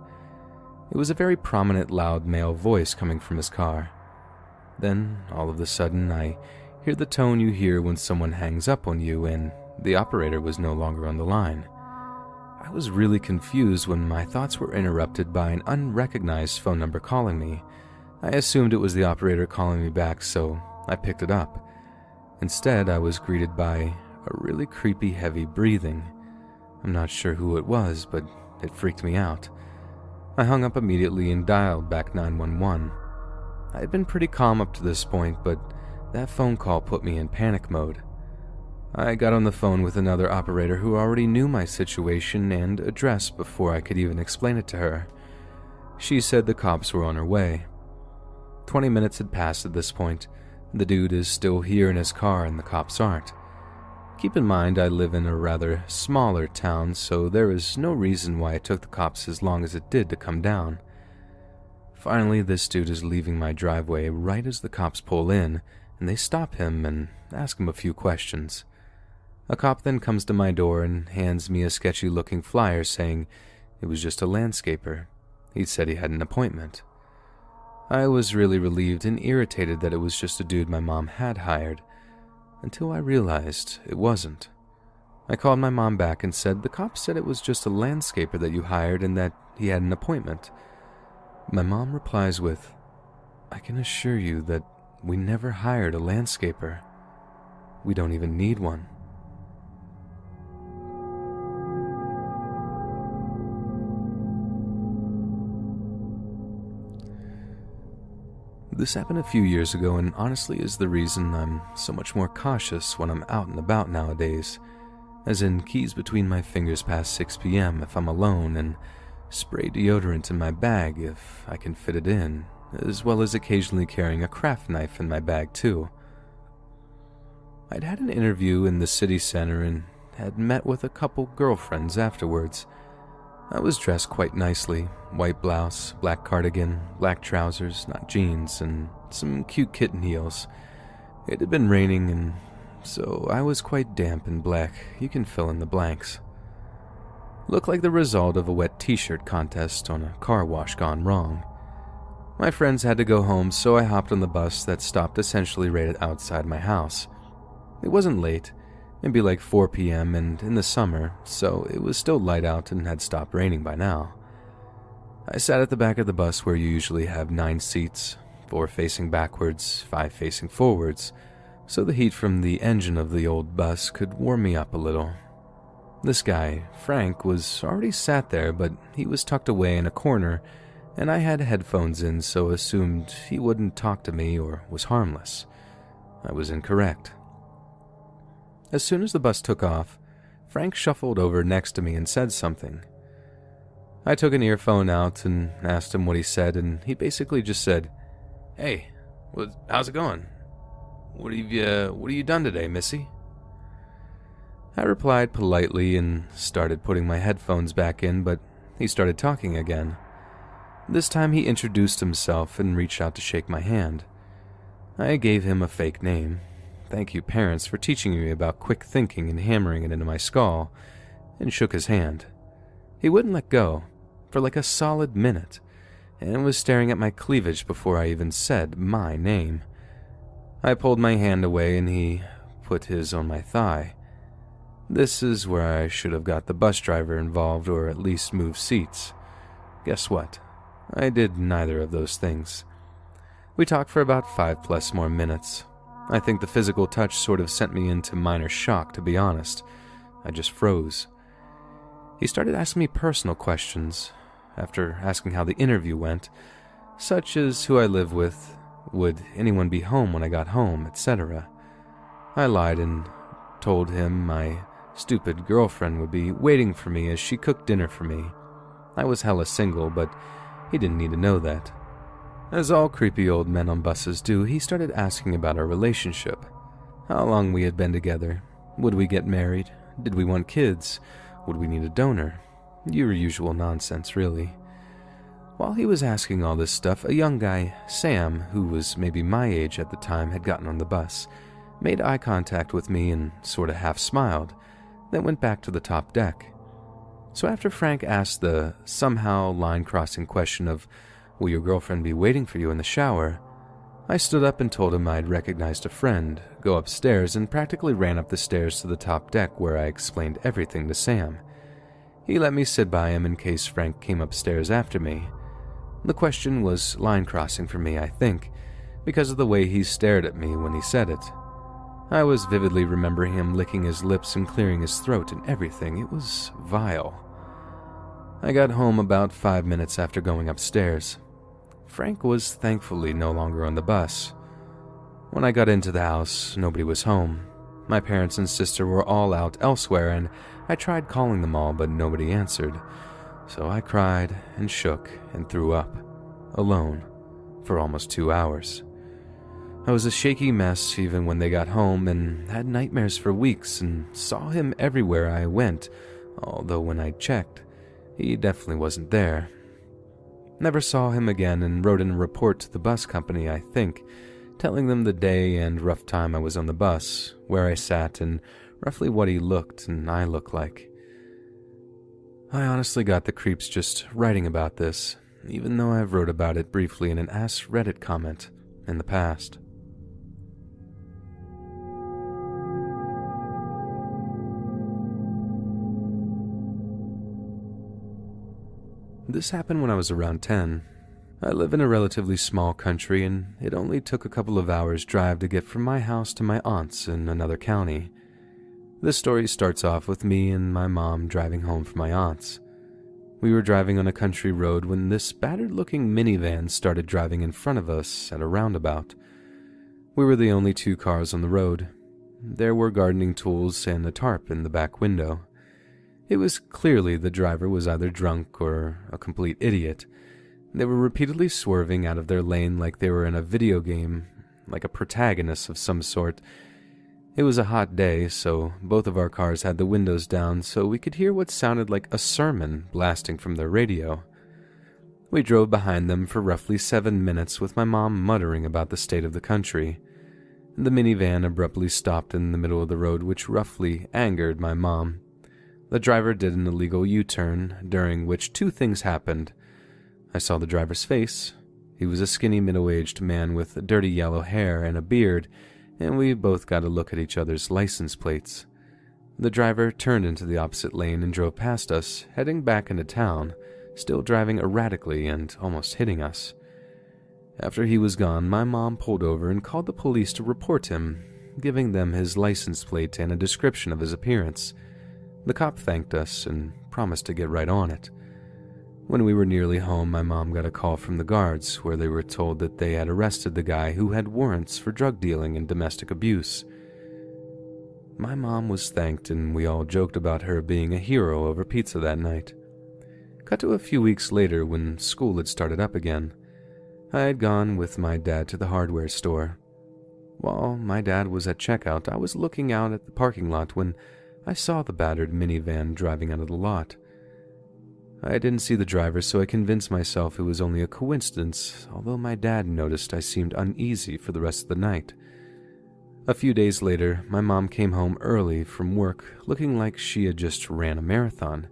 It was a very prominent loud male voice coming from his car. Then, all of a sudden, I hear the tone you hear when someone hangs up on you and the operator was no longer on the line. I was really confused when my thoughts were interrupted by an unrecognized phone number calling me. I assumed it was the operator calling me back, so I picked it up. Instead, I was greeted by a really creepy, heavy breathing. I'm not sure who it was, but it freaked me out. I hung up immediately and dialed back 911. I had been pretty calm up to this point, but that phone call put me in panic mode. I got on the phone with another operator who already knew my situation and address before I could even explain it to her. She said the cops were on her way. 20 minutes had passed at this point. The dude is still here in his car and the cops aren't. Keep in mind I live in a rather smaller town, so there is no reason why it took the cops as long as it did to come down. Finally, this dude is leaving my driveway right as the cops pull in, and they stop him and ask him a few questions. A cop then comes to my door and hands me a sketchy-looking flyer saying it was just a landscaper. He'd said he had an appointment. I was really relieved and irritated that it was just a dude my mom had hired, until I realized it wasn't. I called my mom back and said the cop said it was just a landscaper that you hired and that he had an appointment. My mom replies with, "I can assure you that we never hired a landscaper. We don't even need one." This happened a few years ago and honestly is the reason I'm so much more cautious when I'm out and about nowadays, as in keys between my fingers past 6 p.m. if I'm alone and spray deodorant in my bag if I can fit it in, as well as occasionally carrying a craft knife in my bag too. I'd had an interview in the city center and had met with a couple girlfriends afterwards. I was dressed quite nicely, white blouse, black cardigan, black trousers, not jeans, and some cute kitten heels. It had been raining, and so I was quite damp and black. You can fill in the blanks. Looked like the result of a wet t-shirt contest on a car wash gone wrong. My friends had to go home, so I hopped on the bus that stopped essentially right outside my house. It wasn't late, maybe like 4 p.m. and in the summer, so it was still light out and had stopped raining by now. I sat at the back of the bus where you usually have 9 seats, 4 facing backwards, 5 facing forwards, so the heat from the engine of the old bus could warm me up a little. This guy, Frank, was already sat there, but he was tucked away in a corner, and I had headphones in, so assumed he wouldn't talk to me or was harmless. I was incorrect. As soon as the bus took off, Frank shuffled over next to me and said something. I took an earphone out and asked him what he said, and he basically just said, "Hey, how's it going? What have you done today, Missy?" I replied politely and started putting my headphones back in, but he started talking again. This time he introduced himself and reached out to shake my hand. I gave him a fake name. Thank you, parents, for teaching me about quick thinking and hammering it into my skull, and shook his hand. He wouldn't let go for like a solid minute, and was staring at my cleavage before I even said my name. I pulled my hand away and he put his on my thigh. This is where I should have got the bus driver involved or at least moved seats. Guess what? I did neither of those things. We talked for about 5+ more minutes. I think the physical touch sort of sent me into minor shock, to be honest. I just froze. He started asking me personal questions, after asking how the interview went, such as who I live with, would anyone be home when I got home, etc. I lied and told him my stupid girlfriend would be waiting for me as she cooked dinner for me. I was hella single, but he didn't need to know that. As all creepy old men on buses do, he started asking about our relationship. How long we had been together. Would we get married? Did we want kids? Would we need a donor? Your usual nonsense, really. While he was asking all this stuff, a young guy, Sam, who was maybe my age at the time, had gotten on the bus, made eye contact with me and sort of half smiled, then went back to the top deck. So after Frank asked the somehow line-crossing question of, "Will your girlfriend be waiting for you in the shower?" I stood up and told him I'd recognized a friend, go upstairs, and practically ran up the stairs to the top deck where I explained everything to Sam. He let me sit by him in case Frank came upstairs after me. The question was line-crossing for me, I think, because of the way he stared at me when he said it. I was vividly remembering him licking his lips and clearing his throat and everything. It was vile. I got home about 5 minutes after going upstairs. Frank was thankfully no longer on the bus. When I got into the house, nobody was home. My parents and sister were all out elsewhere, and I tried calling them all, but nobody answered. So I cried and shook and threw up, alone, for almost 2 hours. I was a shaky mess even when they got home, and had nightmares for weeks and saw him everywhere I went, although when I checked, he definitely wasn't there. Never saw him again and wrote in a report to the bus company, I think, telling them the day and rough time I was on the bus, where I sat, and roughly what he looked and I looked like. I honestly got the creeps just writing about this, even though I've wrote about it briefly in an Ask Reddit comment in the past. This happened when I was around 10. I live in a relatively small country, and it only took a couple of hours' drive to get from my house to my aunt's in another county. This story starts off with me and my mom driving home from my aunt's. We were driving on a country road when this battered-looking minivan started driving in front of us at a roundabout. We were the only 2 cars on the road. There were gardening tools and a tarp in the back window. It was clearly the driver was either drunk or a complete idiot. They were repeatedly swerving out of their lane like they were in a video game, like a protagonist of some sort. It was a hot day, so both of our cars had the windows down so we could hear what sounded like a sermon blasting from their radio. We drove behind them for roughly 7 minutes with my mom muttering about the state of the country. The minivan abruptly stopped in the middle of the road, which roughly angered my mom. The driver did an illegal U-turn, during which 2 things happened. I saw the driver's face. He was a skinny middle-aged man with dirty yellow hair and a beard, and we both got a look at each other's license plates. The driver turned into the opposite lane and drove past us, heading back into town, still driving erratically and almost hitting us. After he was gone, my mom pulled over and called the police to report him, giving them his license plate and a description of his appearance. The cop thanked us and promised to get right on it. When we were nearly home, my mom got a call from the guards where they were told that they had arrested the guy who had warrants for drug dealing and domestic abuse. My mom was thanked, and we all joked about her being a hero over pizza that night. Cut to a few weeks later when school had started up again. I had gone with my dad to the hardware store. While my dad was at checkout, I was looking out at the parking lot when I saw the battered minivan driving out of the lot. I didn't see the driver, so I convinced myself it was only a coincidence, although my dad noticed I seemed uneasy for the rest of the night. A few days later, my mom came home early from work, looking like she had just ran a marathon.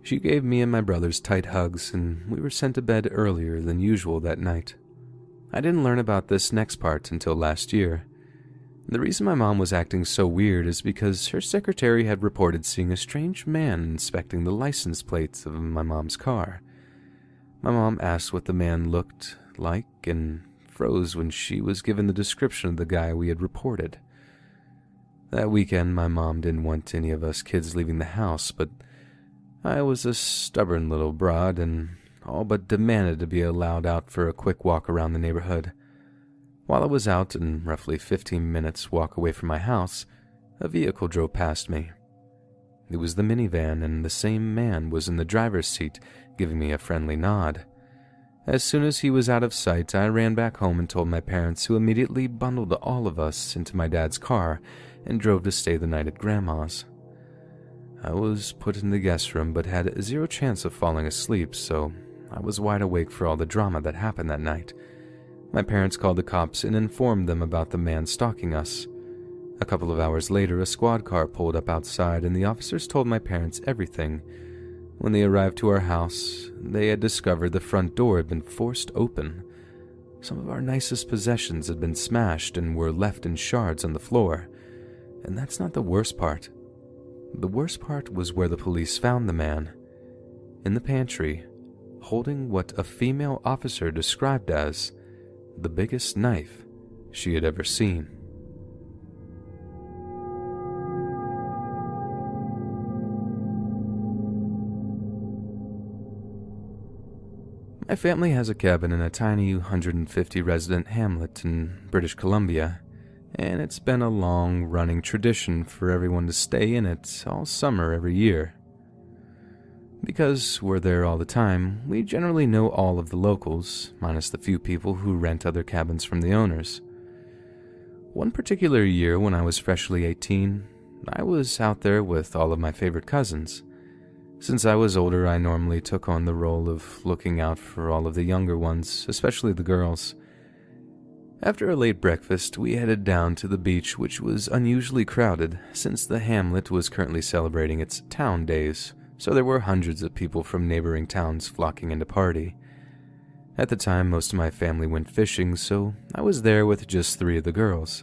She gave me and my brothers tight hugs, and we were sent to bed earlier than usual that night. I didn't learn about this next part until last year. The reason my mom was acting so weird is because her secretary had reported seeing a strange man inspecting the license plates of my mom's car. My mom asked what the man looked like and froze when she was given the description of the guy we had reported. That weekend, my mom didn't want any of us kids leaving the house, but I was a stubborn little broad and all but demanded to be allowed out for a quick walk around the neighborhood. While I was out and roughly 15 minutes walk away from my house, a vehicle drove past me. It was the minivan, and the same man was in the driver's seat, giving me a friendly nod. As soon as he was out of sight, I ran back home and told my parents, who immediately bundled all of us into my dad's car and drove to stay the night at Grandma's. I was put in the guest room but had 0 chance of falling asleep, so I was wide awake for all the drama that happened that night. My parents called the cops and informed them about the man stalking us. A couple of hours later, a squad car pulled up outside and the officers told my parents everything. When they arrived to our house, they had discovered the front door had been forced open. Some of our nicest possessions had been smashed and were left in shards on the floor. And that's not the worst part. The worst part was where the police found the man. In the pantry, holding what a female officer described as the biggest knife she had ever seen. My family has a cabin in a tiny 150-resident hamlet in British Columbia, and it's been a long-running tradition for everyone to stay in it all summer every year. Because we're there all the time, we generally know all of the locals, minus the few people who rent other cabins from the owners. One particular year when I was freshly 18, I was out there with all of my favorite cousins. Since I was older, I normally took on the role of looking out for all of the younger ones, especially the girls. After a late breakfast, we headed down to the beach, which was unusually crowded since the hamlet was currently celebrating its town days, so there were hundreds of people from neighboring towns flocking in to party. At the time, most of my family went fishing, so I was there with just 3 of the girls.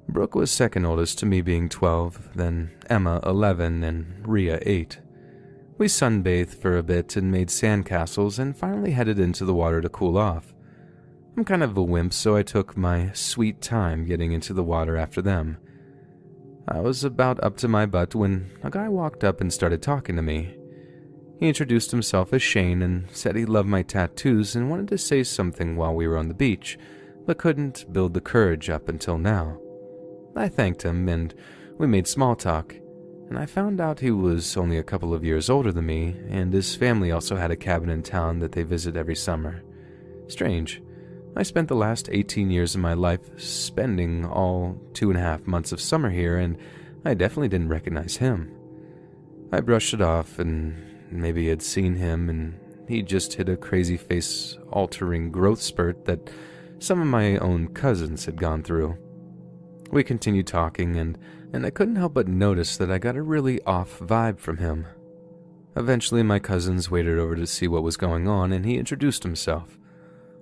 Brooke was second oldest to me, being 12, then Emma 11, and Rhea 8. We sunbathed for a bit and made sandcastles and finally headed into the water to cool off. I'm kind of a wimp, so I took my sweet time getting into the water after them. I was about up to my butt when a guy walked up and started talking to me. He introduced himself as Shane and said he loved my tattoos and wanted to say something while we were on the beach, but couldn't build the courage up until now. I thanked him and we made small talk, and I found out he was only a couple of years older than me, and his family also had a cabin in town that they visit every summer. Strange. I spent the last 18 years of my life spending all 2.5 months of summer here, and I definitely didn't recognize him. I brushed it off, and maybe I'd seen him, and he just hit a crazy face-altering growth spurt that some of my own cousins had gone through. We continued talking, and I couldn't help but notice that I got a really off vibe from him. Eventually, my cousins waited over to see what was going on, and he introduced himself.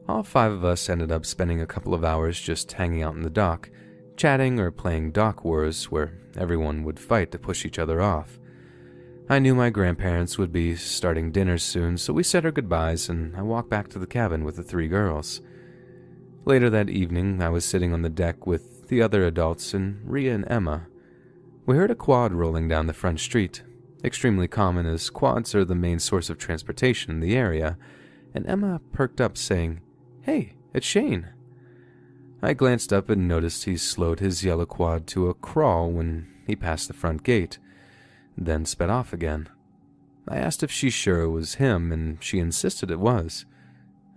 All 5 of us ended up spending a couple of hours just hanging out in the dock, chatting or playing dock wars where everyone would fight to push each other off. I knew my grandparents would be starting dinner soon, so we said our goodbyes and I walked back to the cabin with the 3 girls. Later that evening, I was sitting on the deck with the other adults and Rhea and Emma. We heard a quad rolling down the front street, extremely common as quads are the main source of transportation in the area, and Emma perked up saying, "Hey, it's Shane." I glanced up and noticed he slowed his yellow quad to a crawl when he passed the front gate, then sped off again. I asked if she's sure it was him, and she insisted it was.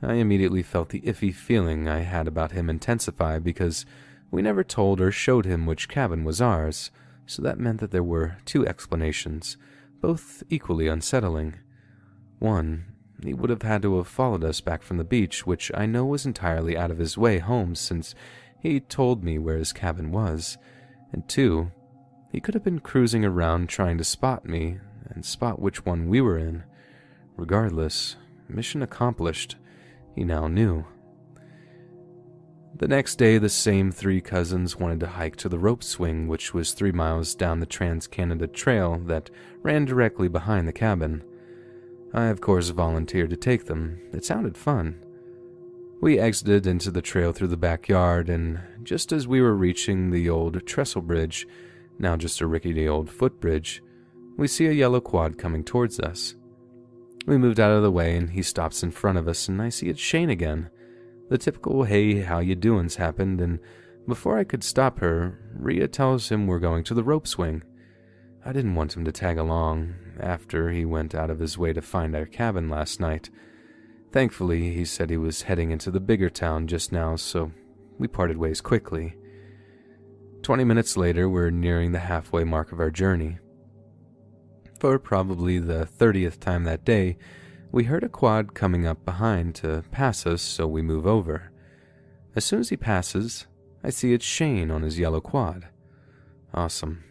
I immediately felt the iffy feeling I had about him intensify because we never told or showed him which cabin was ours, so that meant that there were 2 explanations, both equally unsettling. One, he would have had to have followed us back from the beach, which I know was entirely out of his way home since he told me where his cabin was. And 2, he could have been cruising around trying to spot me and spot which one we were in. Regardless, mission accomplished, he now knew. The next day, the same 3 cousins wanted to hike to the rope swing, which was 3 miles down the Trans-Canada Trail that ran directly behind the cabin. I, of course, volunteered to take them. It sounded fun. We exited into the trail through the backyard, and just as we were reaching the old trestle bridge, now just a rickety old footbridge, we see a yellow quad coming towards us. We moved out of the way, and he stops in front of us, and I see it's Shane again. The typical "hey, how you doin's" happened, and before I could stop her, Rhea tells him we're going to the rope swing. I didn't want him to tag along after he went out of his way to find our cabin last night. Thankfully, he said he was heading into the bigger town just now, so we parted ways quickly. 20 minutes later, we're nearing the halfway mark of our journey. For probably the 30th time that day, we heard a quad coming up behind to pass us, so we move over. As soon as he passes, I see it's Shane on his yellow quad. Awesome.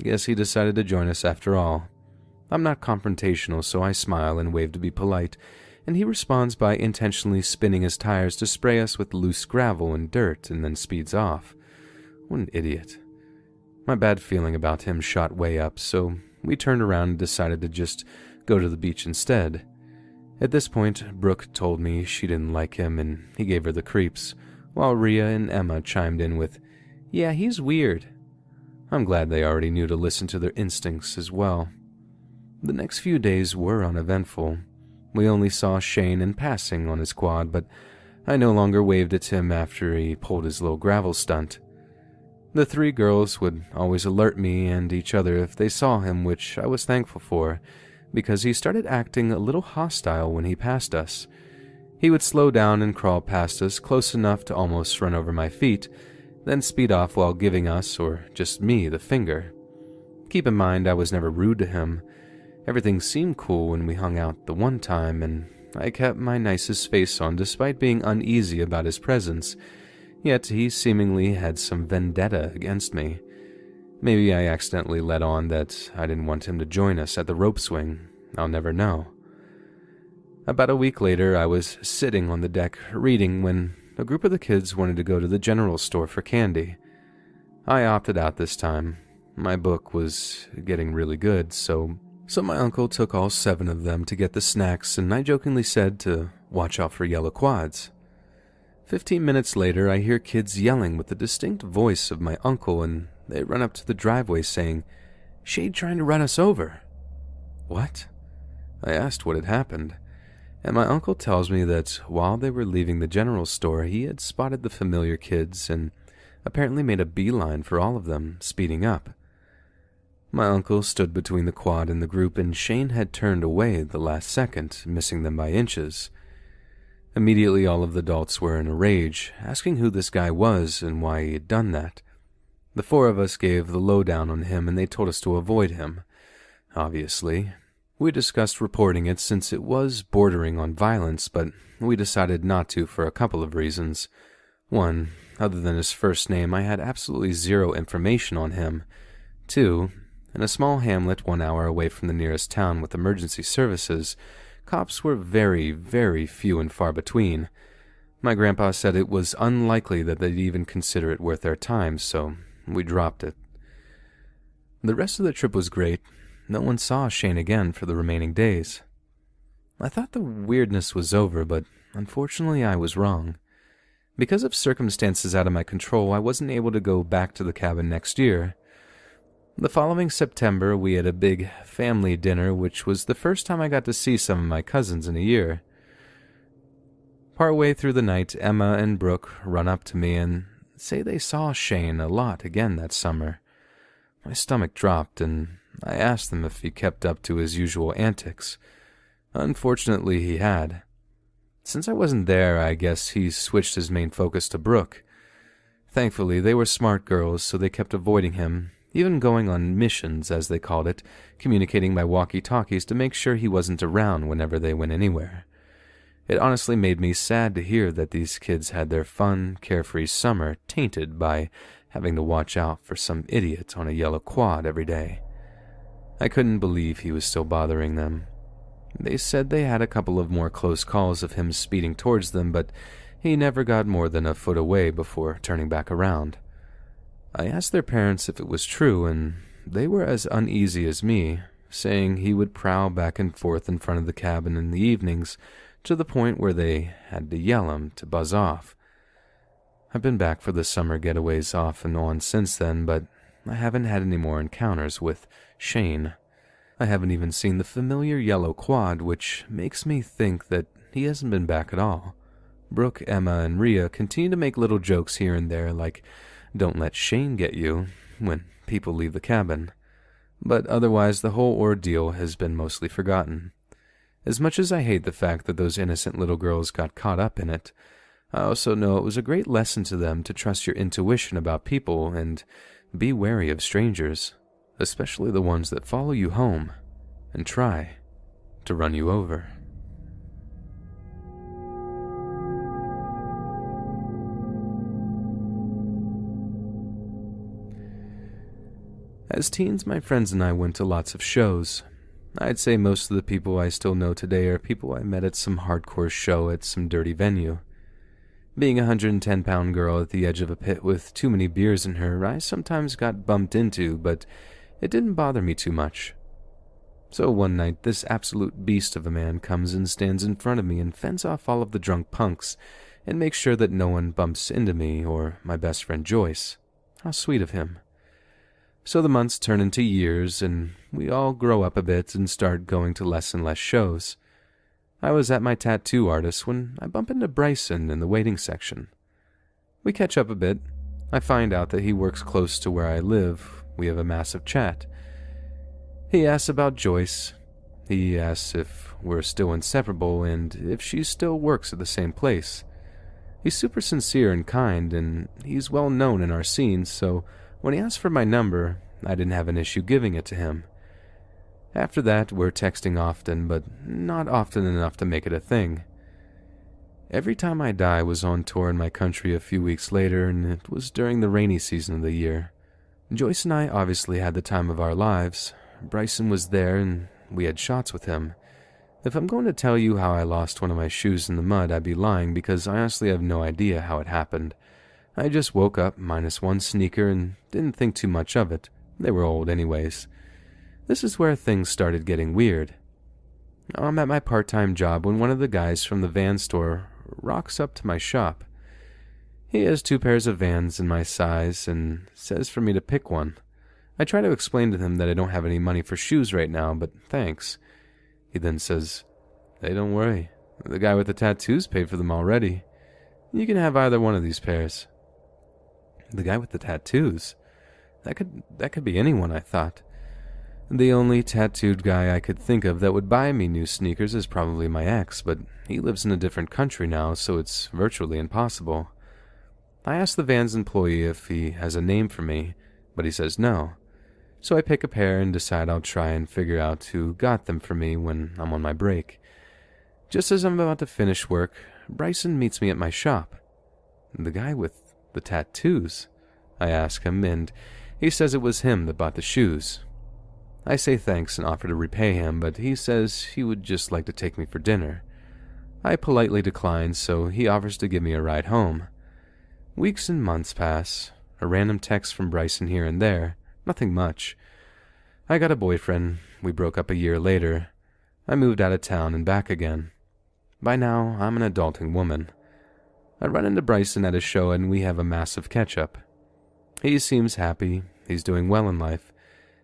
Guess he decided to join us after all. I'm not confrontational, so I smile and wave to be polite, and he responds by intentionally spinning his tires to spray us with loose gravel and dirt and then speeds off. What an idiot. My bad feeling about him shot way up, so we turned around and decided to just go to the beach instead. At this point, Brooke told me she didn't like him and he gave her the creeps, while Rhea and Emma chimed in with, "Yeah, he's weird." I'm glad they already knew to listen to their instincts as well. The next few days were uneventful. We only saw Shane in passing on his quad, but I no longer waved at him after he pulled his little gravel stunt. The 3 girls would always alert me and each other if they saw him, which I was thankful for, because he started acting a little hostile when he passed us. He would slow down and crawl past us close enough to almost run over my feet, then speed off while giving us, or just me, the finger. Keep in mind, I was never rude to him. Everything seemed cool when we hung out the one time, and I kept my nicest face on despite being uneasy about his presence, yet he seemingly had some vendetta against me. Maybe I accidentally let on that I didn't want him to join us at the rope swing. I'll never know. About a week later, I was sitting on the deck reading when a group of the kids wanted to go to the general store for candy. I opted out this time. My book was getting really good, so my uncle took all 7 of them to get the snacks, and I jokingly said to watch out for yellow quads. 15 minutes later, I hear kids yelling with the distinct voice of my uncle, and they run up to the driveway saying, "Shade trying to run us over." What? I asked what had happened, and my uncle tells me that while they were leaving the general store, he had spotted the familiar kids and apparently made a beeline for all of them, speeding up. My uncle stood between the quad and the group, and Shane had turned away the last second, missing them by inches. Immediately, all of the adults were in a rage, asking who this guy was and why he had done that. The four of us gave the lowdown on him and they told us to avoid him. Obviously. We discussed reporting it since it was bordering on violence, but we decided not to for a couple of reasons. One, other than his first name, I had absolutely zero information on him. Two, in a small hamlet 1 hour away from the nearest town with emergency services, cops were very, very few and far between. My grandpa said it was unlikely that they'd even consider it worth their time, so we dropped it. The rest of the trip was great. No one saw Shane again for the remaining days. I thought the weirdness was over, but unfortunately I was wrong. Because of circumstances out of my control, I wasn't able to go back to the cabin next year. The following September, we had a big family dinner, which was the first time I got to see some of my cousins in a year. Partway through the night, Emma and Brooke run up to me and say they saw Shane a lot again that summer. My stomach dropped, and I asked them if he kept up to his usual antics. Unfortunately, he had. Since I wasn't there, I guess he switched his main focus to Brooke. Thankfully, they were smart girls, so they kept avoiding him, even going on missions, as they called it, communicating by walkie-talkies to make sure he wasn't around whenever they went anywhere. It honestly made me sad to hear that these kids had their fun, carefree summer tainted by having to watch out for some idiot on a yellow quad every day. I couldn't believe he was still bothering them. They said they had a couple of more close calls of him speeding towards them, but he never got more than a foot away before turning back around. I asked their parents if it was true, and they were as uneasy as me, saying he would prowl back and forth in front of the cabin in the evenings, to the point where they had to yell him to buzz off. I've been back for the summer getaways off and on since then, but I haven't had any more encounters with Shane. I haven't even seen the familiar yellow quad, which makes me think that he hasn't been back at all. Brooke, Emma, and Rhea continue to make little jokes here and there, like, "Don't let Shane get you," when people leave the cabin. But otherwise, the whole ordeal has been mostly forgotten. As much as I hate the fact that those innocent little girls got caught up in it, I also know it was a great lesson to them to trust your intuition about people and be wary of strangers, especially the ones that follow you home and try to run you over. As teens, my friends and I went to lots of shows. I'd say most of the people I still know today are people I met at some hardcore show at some dirty venue. Being a 110-pound girl at the edge of a pit with too many beers in her, I sometimes got bumped into, but it didn't bother me too much. So one night, this absolute beast of a man comes and stands in front of me and fends off all of the drunk punks and makes sure that no one bumps into me or my best friend Joyce. How sweet of him. So the months turn into years, and we all grow up a bit and start going to less and less shows. I was at my tattoo artist when I bump into Bryson in the waiting section. We catch up a bit. I find out that he works close to where I live. We have a massive chat. He asks about Joyce. He asks if we're still inseparable and if she still works at the same place. He's super sincere and kind, and he's well known in our scene, so when he asked for my number, I didn't have an issue giving it to him. After that, we're texting often, but not often enough to make it a thing. Every Time I Die was on tour in my country a few weeks later, and it was during the rainy season of the year. Joyce and I obviously had the time of our lives. Bryson was there, and we had shots with him. If I'm going to tell you how I lost one of my shoes in the mud, I'd be lying, because I honestly have no idea how it happened. I just woke up minus one sneaker and didn't think too much of it. They were old anyways. This is where things started getting weird. I'm at my part-time job when one of the guys from the van store rocks up to my shop. He has 2 pairs of Vans in my size and says for me to pick one. I try to explain to him that I don't have any money for shoes right now, but thanks. He then says, "Hey, don't worry. The guy with the tattoos paid for them already. You can have either one of these pairs." The guy with the tattoos? That could be anyone, I thought. The only tattooed guy I could think of that would buy me new sneakers is probably my ex, but he lives in a different country now, so it's virtually impossible. I asked the van's employee if he has a name for me, but he says no. So I pick a pair and decide I'll try and figure out who got them for me when I'm on my break. Just as I'm about to finish work, Bryson meets me at my shop. The guy with the tattoos, I ask him, and he says it was him that bought the shoes. I say thanks and offer to repay him, but he says he would just like to take me for dinner. I politely decline, so he offers to give me a ride home. Weeks and months pass, a random text from Bryson here and there, nothing much. I got a boyfriend, we broke up a year later. I moved out of town and back again. By now, I'm an adulting woman. I run into Bryson at a show and we have a massive catch-up. He seems happy, he's doing well in life.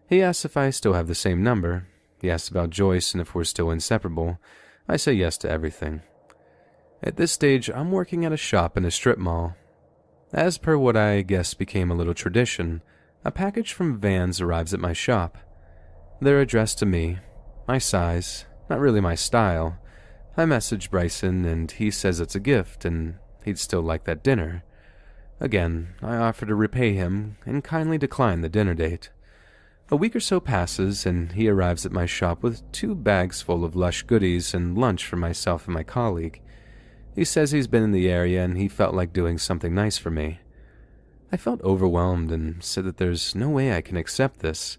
He asks if I still have the same number. He asks about Joyce and if we're still inseparable. I say yes to everything. At this stage, I'm working at a shop in a strip mall. As per what I guess became a little tradition, a package from Vans arrives at my shop. They're addressed to me. My size, not really my style. I message Bryson and he says it's a gift and he'd still like that dinner. Again, I offer to repay him and kindly decline the dinner date. A week or so passes, and he arrives at my shop with 2 bags full of Lush goodies and lunch for myself and my colleague. He says he's been in the area and he felt like doing something nice for me. I felt overwhelmed and said that there's no way I can accept this.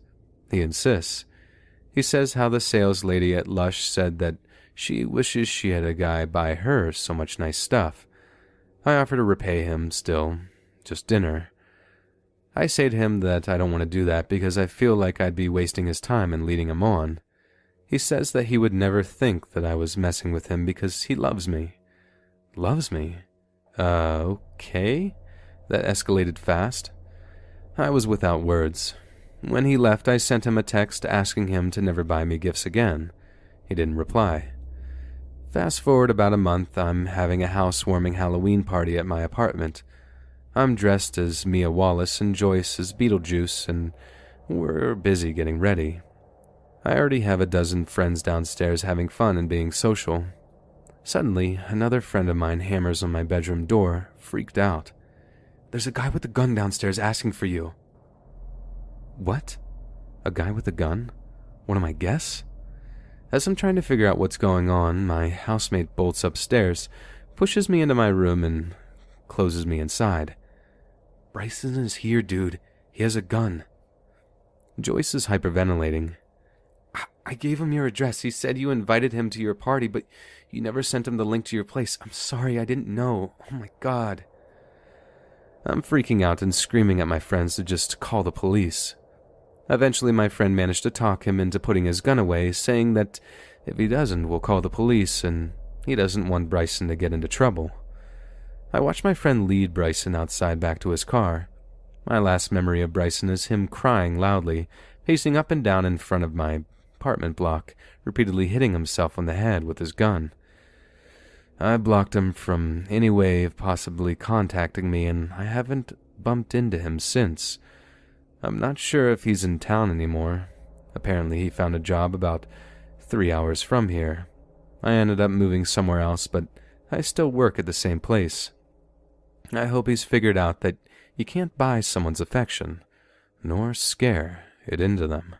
He insists. He says how the sales lady at Lush said that she wishes she had a guy buy her so much nice stuff. I offer to repay him still, just dinner. I say to him that I don't want to do that because I feel like I'd be wasting his time and leading him on. He says that he would never think that I was messing with him because he loves me. Loves me? Okay? That escalated fast. I was without words. When he left, I sent him a text asking him to never buy me gifts again. He didn't reply. Fast forward about a month, I'm having a housewarming Halloween party at my apartment. I'm dressed as Mia Wallace and Joyce as Beetlejuice, and we're busy getting ready. I already have a dozen friends downstairs having fun and being social. Suddenly, another friend of mine hammers on my bedroom door, freaked out. "There's a guy with a gun downstairs asking for you." What? A guy with a gun? One of my guests? As I'm trying to figure out what's going on, my housemate bolts upstairs, pushes me into my room, and closes me inside. "Bryson is here, dude. He has a gun." Joyce is hyperventilating. I gave him your address. He said you invited him to your party, but you never sent him the link to your place. I'm sorry, I didn't know. Oh my God." I'm freaking out and screaming at my friends to just call the police. Eventually, my friend managed to talk him into putting his gun away, saying that if he doesn't, we'll call the police, and he doesn't want Bryson to get into trouble. I watched my friend lead Bryson outside back to his car. My last memory of Bryson is him crying loudly, pacing up and down in front of my apartment block, repeatedly hitting himself on the head with his gun. I blocked him from any way of possibly contacting me, and I haven't bumped into him since. I'm not sure if he's in town anymore. Apparently he found a job about 3 hours from here. I ended up moving somewhere else, but I still work at the same place. I hope he's figured out that you can't buy someone's affection, nor scare it into them.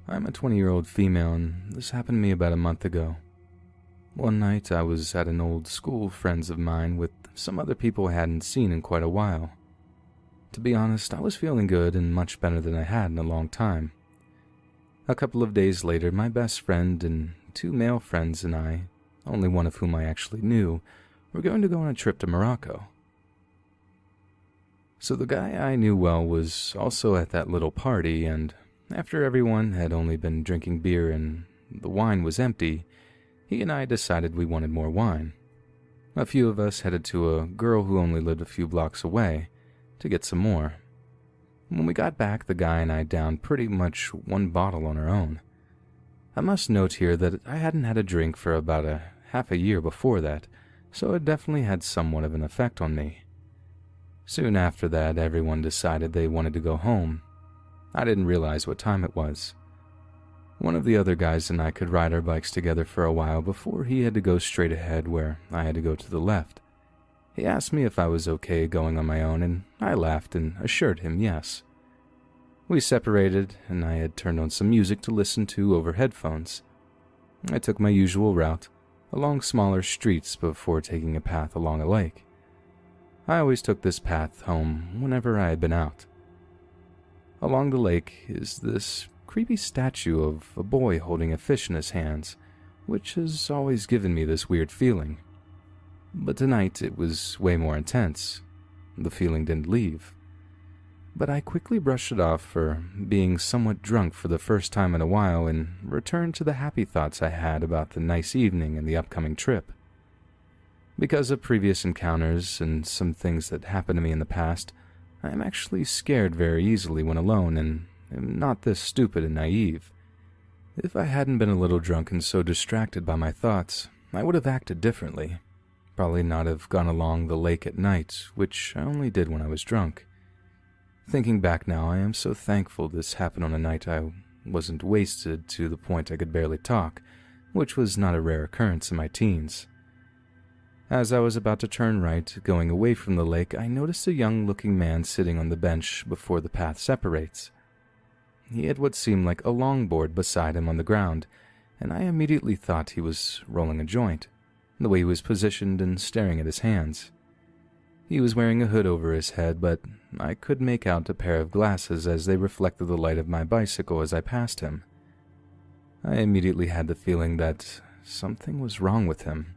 I'm a 20-year-old female, and this happened to me about a month ago. One night, I was at an old school friends of mine with some other people I hadn't seen in quite a while. To be honest, I was feeling good and much better than I had in a long time. A couple of days later, my best friend and 2 male friends and I, only one of whom I actually knew, were going to go on a trip to Morocco. So the guy I knew well was also at that little party, and after everyone had only been drinking beer and the wine was empty, he and I decided we wanted more wine. A few of us headed to a girl who only lived a few blocks away to get some more. When we got back, the guy and I downed pretty much one bottle on our own. I must note here that I hadn't had a drink for about half a year before that, so it definitely had somewhat of an effect on me. Soon after that, everyone decided they wanted to go home. I didn't realize what time it was. One of the other guys and I could ride our bikes together for a while before he had to go straight ahead where I had to go to the left. He asked me if I was okay going on my own, and I laughed and assured him yes. We separated, and I had turned on some music to listen to over headphones. I took my usual route, along smaller streets before taking a path along a lake. I always took this path home whenever I had been out. Along the lake is this creepy statue of a boy holding a fish in his hands, which has always given me this weird feeling. But tonight it was way more intense. The feeling didn't leave. But I quickly brushed it off for being somewhat drunk for the first time in a while and returned to the happy thoughts I had about the nice evening and the upcoming trip. Because of previous encounters and some things that happened to me in the past, I am actually scared very easily when alone and am not this stupid and naive. If I hadn't been a little drunk and so distracted by my thoughts, I would have acted differently. Probably not have gone along the lake at night, which I only did when I was drunk. Thinking back now, I am so thankful this happened on a night I wasn't wasted to the point I could barely talk, which was not a rare occurrence in my teens. As I was about to turn right, going away from the lake, I noticed a young-looking man sitting on the bench before the path separates. He had what seemed like a longboard beside him on the ground, and I immediately thought he was rolling a joint, the way he was positioned and staring at his hands. He was wearing a hood over his head, but I could make out a pair of glasses as they reflected the light of my bicycle as I passed him. I immediately had the feeling that something was wrong with him.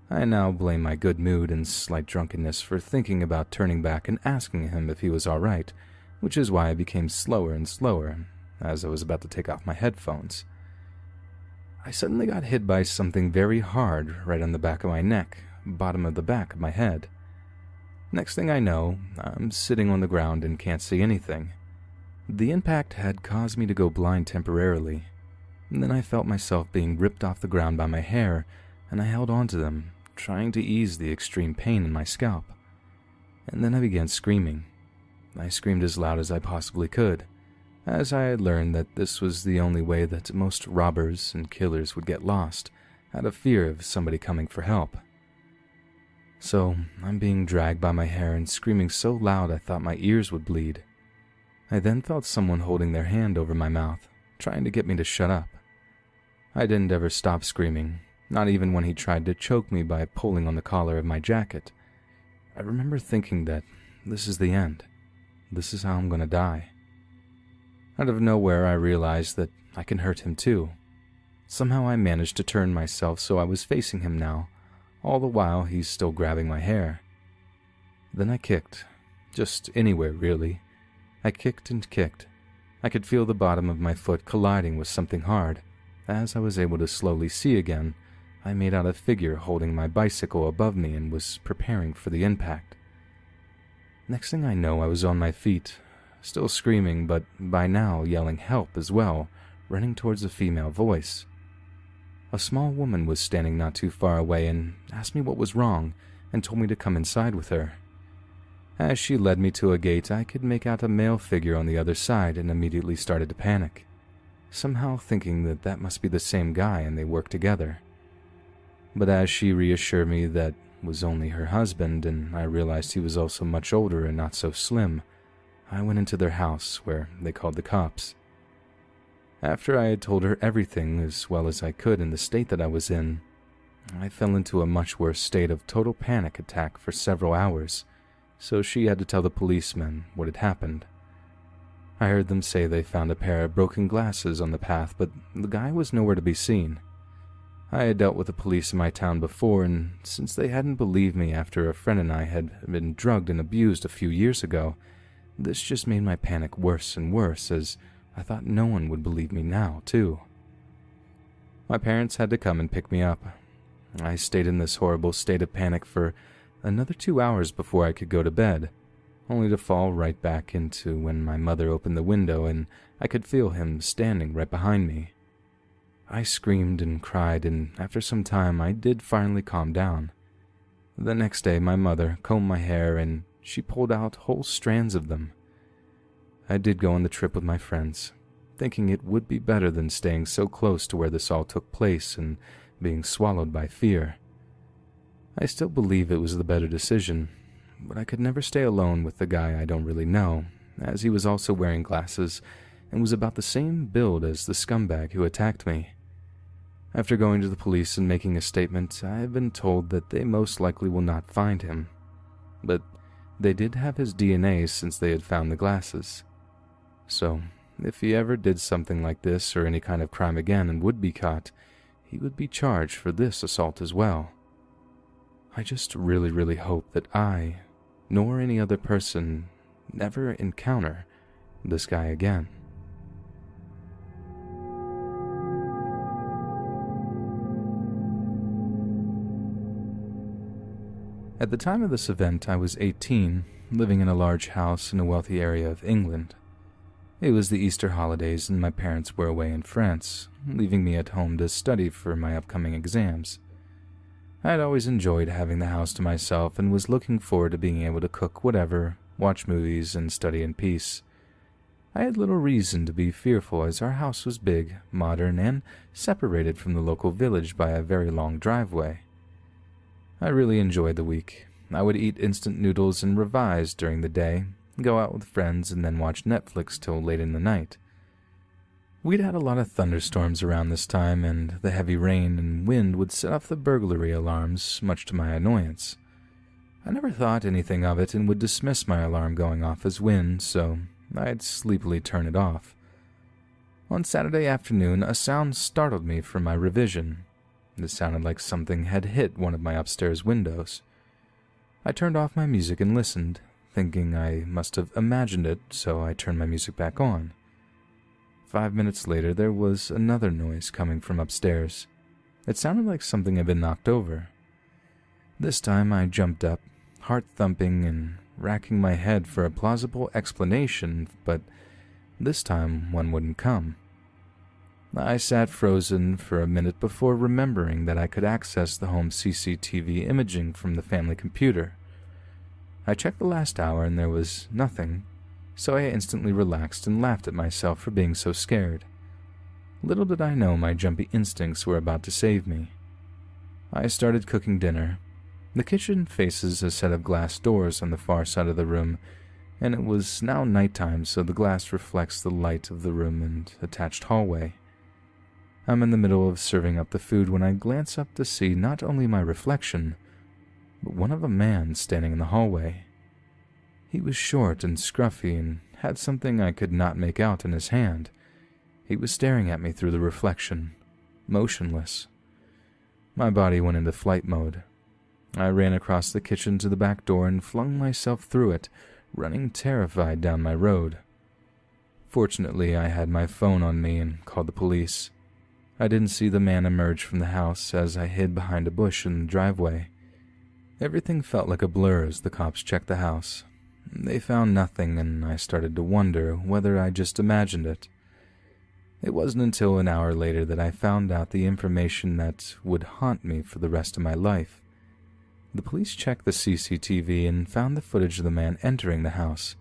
I now blame my good mood and slight drunkenness for thinking about turning back and asking him if he was all right, which is why I became slower and slower as I was about to take off my headphones. I suddenly got hit by something very hard right on the back of my neck, bottom of the back of my head. Next thing I know, I'm sitting on the ground and can't see anything. The impact had caused me to go blind temporarily. And then I felt myself being ripped off the ground by my hair, and I held on to them, trying to ease the extreme pain in my scalp. And then I began screaming. I screamed as loud as I possibly could, as I had learned that this was the only way that most robbers and killers would get lost, out of fear of somebody coming for help. So, I'm being dragged by my hair and screaming so loud I thought my ears would bleed. I then felt someone holding their hand over my mouth, trying to get me to shut up. I didn't ever stop screaming, not even when he tried to choke me by pulling on the collar of my jacket. I remember thinking that this is the end. This is how I'm gonna die. Out of nowhere, I realized that I can hurt him too. Somehow I managed to turn myself so I was facing him now, all the while he's still grabbing my hair. Then I kicked. Just anywhere, really. I kicked and kicked. I could feel the bottom of my foot colliding with something hard. As I was able to slowly see again, I made out a figure holding my bicycle above me and was preparing for the impact. Next thing I know, I was on my feet, still screaming, but by now yelling help as well, running towards a female voice. A small woman was standing not too far away and asked me what was wrong and told me to come inside with her. As she led me to a gate, I could make out a male figure on the other side and immediately started to panic, somehow thinking that that must be the same guy and they work together. But as she reassured me that was only her husband and I realized he was also much older and not so slim, I went into their house where they called the cops. After I had told her everything as well as I could in the state that I was in, I fell into a much worse state of total panic attack for several hours, so she had to tell the policemen what had happened. I heard them say they found a pair of broken glasses on the path, but the guy was nowhere to be seen. I had dealt with the police in my town before, and since they hadn't believed me after a friend and I had been drugged and abused a few years ago, this just made my panic worse and worse, as I thought no one would believe me now, too. My parents had to come and pick me up. I stayed in this horrible state of panic for another 2 hours before I could go to bed. only to fall right back into when my mother opened the window and I could feel him standing right behind me. I screamed and cried, and after some time I did finally calm down. The next day my mother combed my hair and she pulled out whole strands of them. I did go on the trip with my friends, thinking it would be better than staying so close to where this all took place and being swallowed by fear. I still believe it was the better decision, but I could never stay alone with the guy I don't really know, as he was also wearing glasses and was about the same build as the scumbag who attacked me. After going to the police and making a statement, I have been told that they most likely will not find him, but they did have his DNA since they had found the glasses. So, if he ever did something like this or any kind of crime again and would be caught, he would be charged for this assault as well. I just really hope that I, nor any other person, never encounter this guy again. At the time of this event, I was 18, living in a large house in a wealthy area of England. It was the Easter holidays and my parents were away in France, leaving me at home to study for my upcoming exams. I had always enjoyed having the house to myself and was looking forward to being able to cook whatever, watch movies, and study in peace. I had little reason to be fearful as our house was big, modern, and separated from the local village by a very long driveway. I really enjoyed the week. I would eat instant noodles and revise during the day, go out with friends, and then watch Netflix till late in the night. We'd had a lot of thunderstorms around this time, and the heavy rain and wind would set off the burglary alarms, much to my annoyance. I never thought anything of it and would dismiss my alarm going off as wind, so I'd sleepily turn it off. On Saturday afternoon, a sound startled me from my revision. It sounded like something had hit one of my upstairs windows. I turned off my music and listened, thinking I must have imagined it, so I turned my music back on. 5 minutes later, there was another noise coming from upstairs. It sounded like something had been knocked over. This time I jumped up, heart thumping and racking my head for a plausible explanation, but this time one wouldn't come. I sat frozen for a minute before remembering that I could access the home CCTV imaging from the family computer. I checked the last hour and there was nothing, so I instantly relaxed and laughed at myself for being so scared. Little did I know my jumpy instincts were about to save me. I started cooking dinner. The kitchen faces a set of glass doors on the far side of the room, and it was now nighttime, so the glass reflects the light of the room and attached hallway. I'm in the middle of serving up the food when I glance up to see not only my reflection, but one of a man standing in the hallway. He was short and scruffy and had something I could not make out in his hand. He was staring at me through the reflection, motionless. My body went into flight mode. I ran across the kitchen to the back door and flung myself through it, running terrified down my road. Fortunately, I had my phone on me and called the police. I didn't see the man emerge from the house as I hid behind a bush in the driveway. Everything felt like a blur as the cops checked the house. They found nothing, and I started to wonder whether I just imagined it. It wasn't until an hour later that I found out the information that would haunt me for the rest of my life. The police checked the CCTV and found the footage of the man entering the house.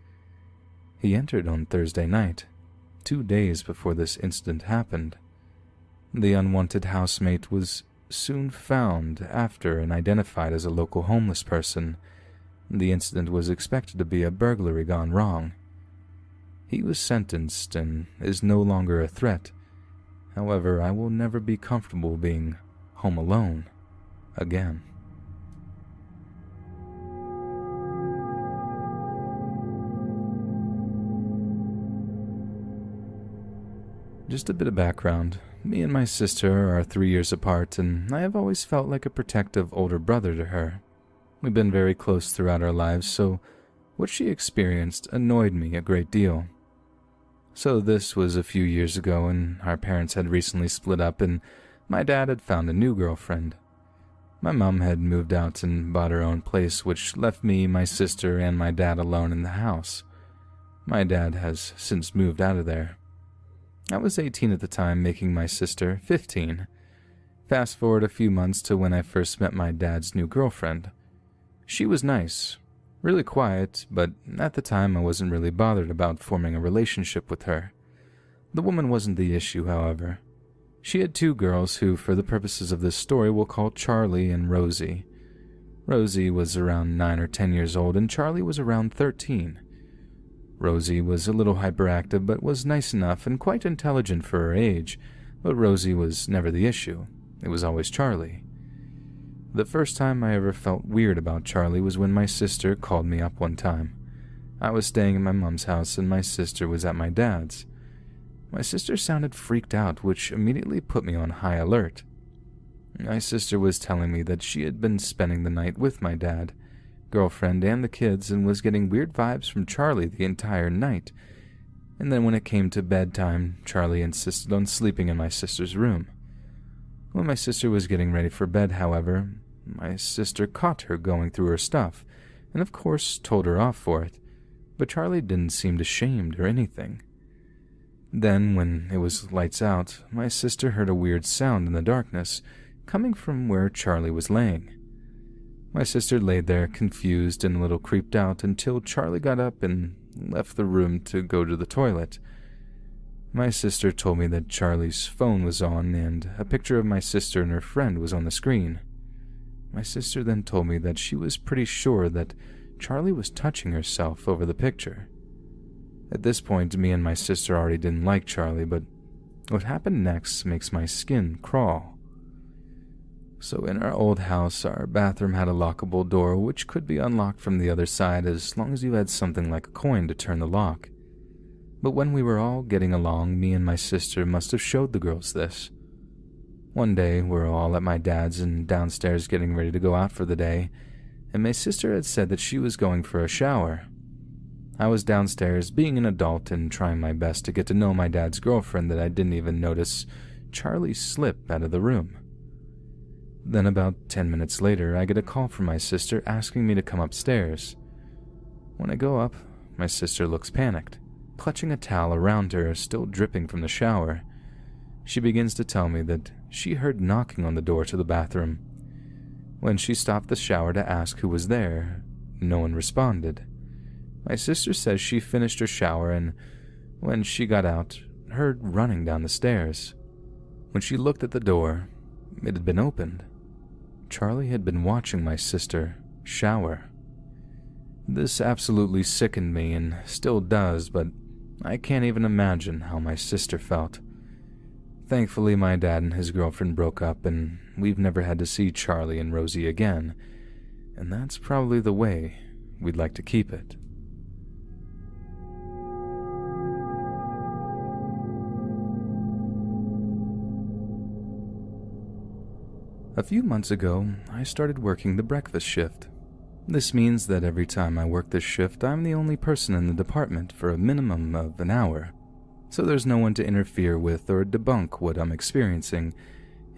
He entered on Thursday night, 2 days before this incident happened. The unwanted housemate was soon found after and identified as a local homeless person. The incident was expected to be a burglary gone wrong. He was sentenced and is no longer a threat. However, I will never be comfortable being home alone again. Just a bit of background. Me and my sister are 3 years apart, and I have always felt like a protective older brother to her. We've been very close throughout our lives, so what she experienced annoyed me a great deal. So this was a few years ago, and our parents had recently split up, and my dad had found a new girlfriend. My mom had moved out and bought her own place, which left me, my sister, and my dad alone in the house. My dad has since moved out of there. I was 18 at the time, making my sister 15. Fast forward a few months to when I first met my dad's new girlfriend. She was nice, really quiet, but at the time I wasn't really bothered about forming a relationship with her. The woman wasn't the issue, however. She had two girls who, for the purposes of this story, we'll call Charlie and Rosie. Rosie was around 9 or 10 years old, and Charlie was around 13. Rosie was a little hyperactive, but was nice enough and quite intelligent for her age, but Rosie was never the issue. It was always Charlie. The first time I ever felt weird about Charlie was when my sister called me up one time. I was staying in my mom's house and my sister was at my dad's. My sister sounded freaked out, which immediately put me on high alert. My sister was telling me that she had been spending the night with my dad, girlfriend, and the kids and was getting weird vibes from Charlie the entire night. And then when it came to bedtime, Charlie insisted on sleeping in my sister's room. When my sister was getting ready for bed, however, my sister caught her going through her stuff, and of course told her off for it, but Charlie didn't seem ashamed or anything. Then, when it was lights out, my sister heard a weird sound in the darkness, coming from where Charlie was laying. My sister laid there, confused and a little creeped out, until Charlie got up and left the room to go to the toilet. My sister told me that Charlie's phone was on and a picture of my sister and her friend was on the screen. My sister then told me that she was pretty sure that Charlie was touching herself over the picture. At this point, me and my sister already didn't like Charlie, but what happened next makes my skin crawl. So in our old house, our bathroom had a lockable door which could be unlocked from the other side as long as you had something like a coin to turn the lock. But when we were all getting along, me and my sister must have showed the girls this. One day, we're all at my dad's and downstairs getting ready to go out for the day, and my sister had said that she was going for a shower. I was downstairs being an adult and trying my best to get to know my dad's girlfriend that I didn't even notice Charlie slip out of the room. Then about 10 minutes later, I get a call from my sister asking me to come upstairs. When I go up, my sister looks panicked, clutching a towel around her, still dripping from the shower. She begins to tell me that she heard knocking on the door to the bathroom. When she stopped the shower to ask who was there, no one responded. My sister says she finished her shower and, when she got out, heard running down the stairs. When she looked at the door, it had been opened. Charlie had been watching my sister shower. This absolutely sickened me and still does, but I can't even imagine how my sister felt. Thankfully, my dad and his girlfriend broke up, and we've never had to see Charlie and Rosie again, and that's probably the way we'd like to keep it. A few months ago, I started working the breakfast shift. This means that every time I work this shift, I'm the only person in the department for a minimum of an hour. So there's no one to interfere with or debunk what I'm experiencing,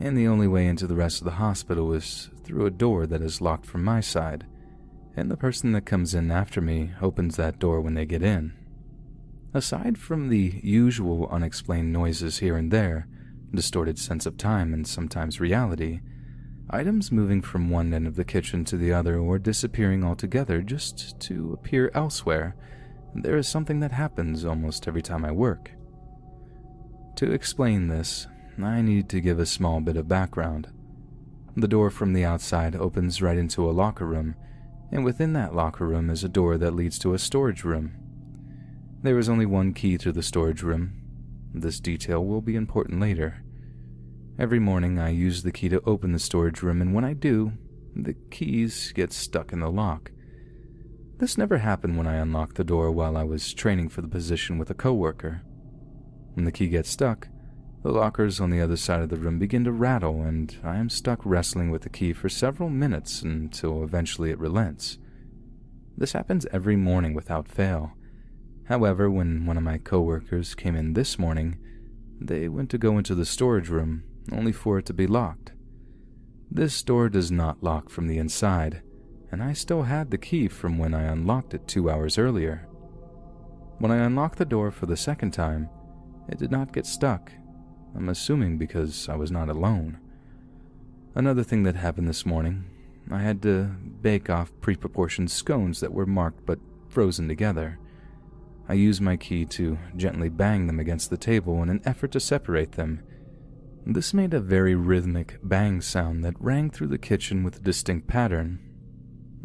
and the only way into the rest of the hospital is through a door that is locked from my side, and the person that comes in after me opens that door when they get in. Aside from the usual unexplained noises here and there, distorted sense of time and sometimes reality, items moving from one end of the kitchen to the other or disappearing altogether just to appear elsewhere, there is something that happens almost every time I work. To explain this, I need to give a small bit of background. The door from the outside opens right into a locker room, and within that locker room is a door that leads to a storage room. There is only one key to the storage room. This detail will be important later. Every morning I use the key to open the storage room, and when I do, the keys get stuck in the lock. This never happened when I unlocked the door while I was training for the position with a coworker. When the key gets stuck, the lockers on the other side of the room begin to rattle, and I am stuck wrestling with the key for several minutes until eventually it relents. This happens every morning without fail. However, when one of my coworkers came in this morning, they went to go into the storage room, only for it to be locked. This door does not lock from the inside, and I still had the key from when I unlocked it 2 hours earlier. When I unlocked the door for the second time, it did not get stuck. I'm assuming because I was not alone. Another thing that happened this morning, I had to bake off pre-proportioned scones that were marked but frozen together. I used my key to gently bang them against the table in an effort to separate them. This made a very rhythmic bang sound that rang through the kitchen with a distinct pattern.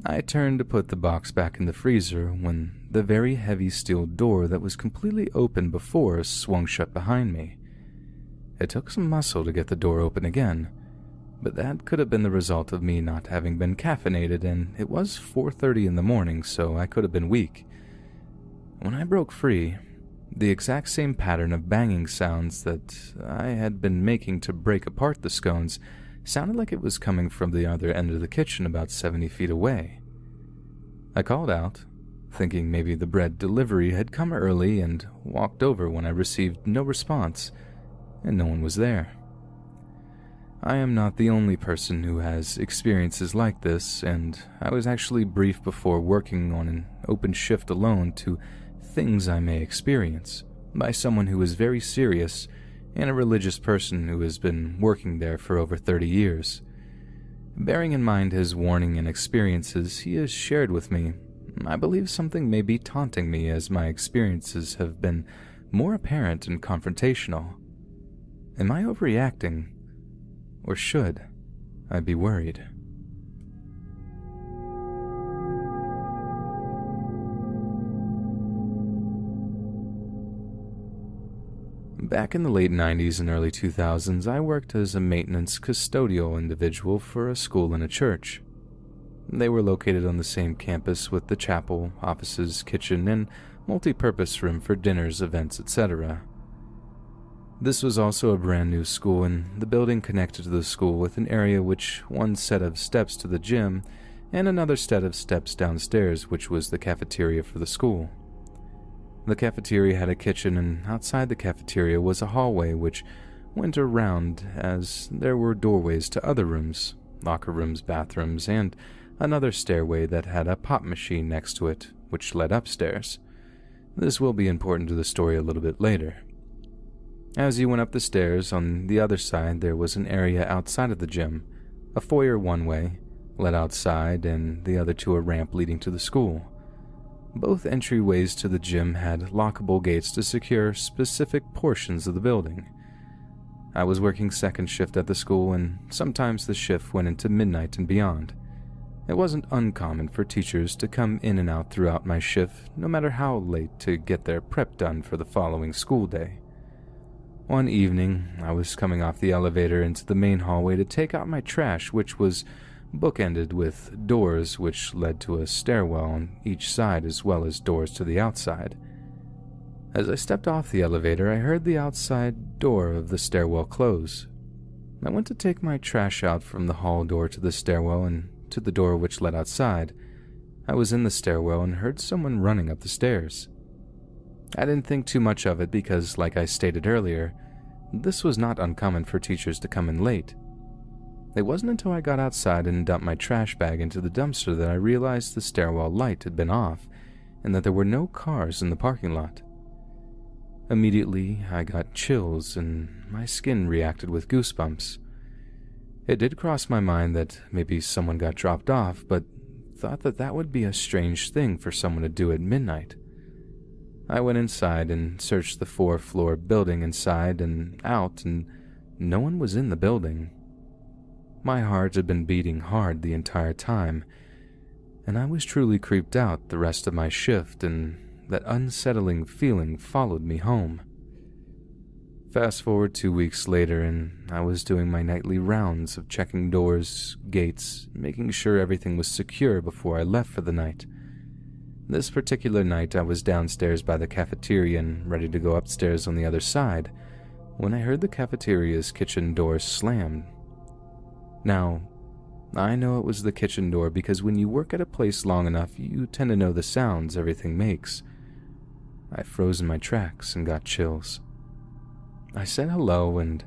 I turned to put the box back in the freezer when the very heavy steel door that was completely open before swung shut behind me. It took some muscle to get the door open again, but that could have been the result of me not having been caffeinated, and it was 4:30 in the morning, so I could have been weak. When I broke free, the exact same pattern of banging sounds that I had been making to break apart the scones sounded like it was coming from the other end of the kitchen about 70 feet away. I called out, thinking maybe the bread delivery had come early, and walked over when I received no response, and no one was there. I am not the only person who has experiences like this, and I was actually briefed before working on an open shift alone to things I may experience by someone who is very serious and a religious person who has been working there for over 30 years. Bearing in mind his warning and experiences he has shared with me, I believe something may be taunting me as my experiences have been more apparent and confrontational. Am I overreacting? Or should I be worried? Back in the late 90s and early 2000s, I worked as a maintenance custodial individual for a school and a church. They were located on the same campus with the chapel, offices, kitchen, and multi-purpose room for dinners, events, etc. This was also a brand new school, and the building connected to the school with an area which one set of steps to the gym and another set of steps downstairs, which was the cafeteria for the school. The cafeteria had a kitchen, and outside the cafeteria was a hallway which went around, as there were doorways to other rooms, locker rooms, bathrooms, and another stairway that had a pop machine next to it, which led upstairs. This will be important to the story a little bit later. As you went up the stairs, on the other side there was an area outside of the gym, a foyer one way, led outside, and the other to a ramp leading to the school. Both entryways to the gym had lockable gates to secure specific portions of the building. I was working second shift at the school, and sometimes the shift went into midnight and beyond. It wasn't uncommon for teachers to come in and out throughout my shift, no matter how late, to get their prep done for the following school day. One evening, I was coming off the elevator into the main hallway to take out my trash, which was bookended with doors which led to a stairwell on each side, as well as doors to the outside. As I stepped off the elevator, I heard the outside door of the stairwell close. I went to take my trash out from the hall door to the stairwell and to the door which led outside. I was in the stairwell and heard someone running up the stairs. I didn't think too much of it because, like I stated earlier, this was not uncommon for teachers to come in late. It wasn't until I got outside and dumped my trash bag into the dumpster that I realized the stairwell light had been off and that there were no cars in the parking lot. Immediately, I got chills and my skin reacted with goosebumps. It did cross my mind that maybe someone got dropped off, but thought that that would be a strange thing for someone to do at midnight. I went inside and searched the 4-floor building inside and out, and no one was in the building. My heart had been beating hard the entire time, and I was truly creeped out the rest of my shift, and that unsettling feeling followed me home. Fast forward 2 weeks later, and I was doing my nightly rounds of checking doors, gates, making sure everything was secure before I left for the night. This particular night, I was downstairs by the cafeteria and ready to go upstairs on the other side, when I heard the cafeteria's kitchen door slam. Now, I know it was the kitchen door because when you work at a place long enough, you tend to know the sounds everything makes. I froze in my tracks and got chills. I said hello and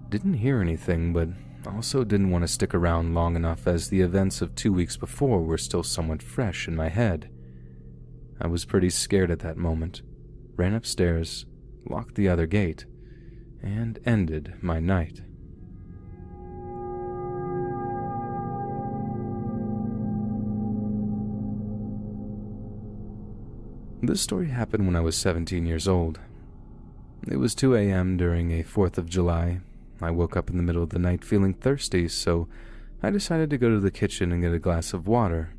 didn't hear anything, but also didn't want to stick around long enough as the events of 2 weeks before were still somewhat fresh in my head. I was pretty scared at that moment, ran upstairs, locked the other gate, and ended my night. This story happened when I was 17 years old. It was 2 a.m. during a 4th of July. I woke up in the middle of the night feeling thirsty, so I decided to go to the kitchen and get a glass of water.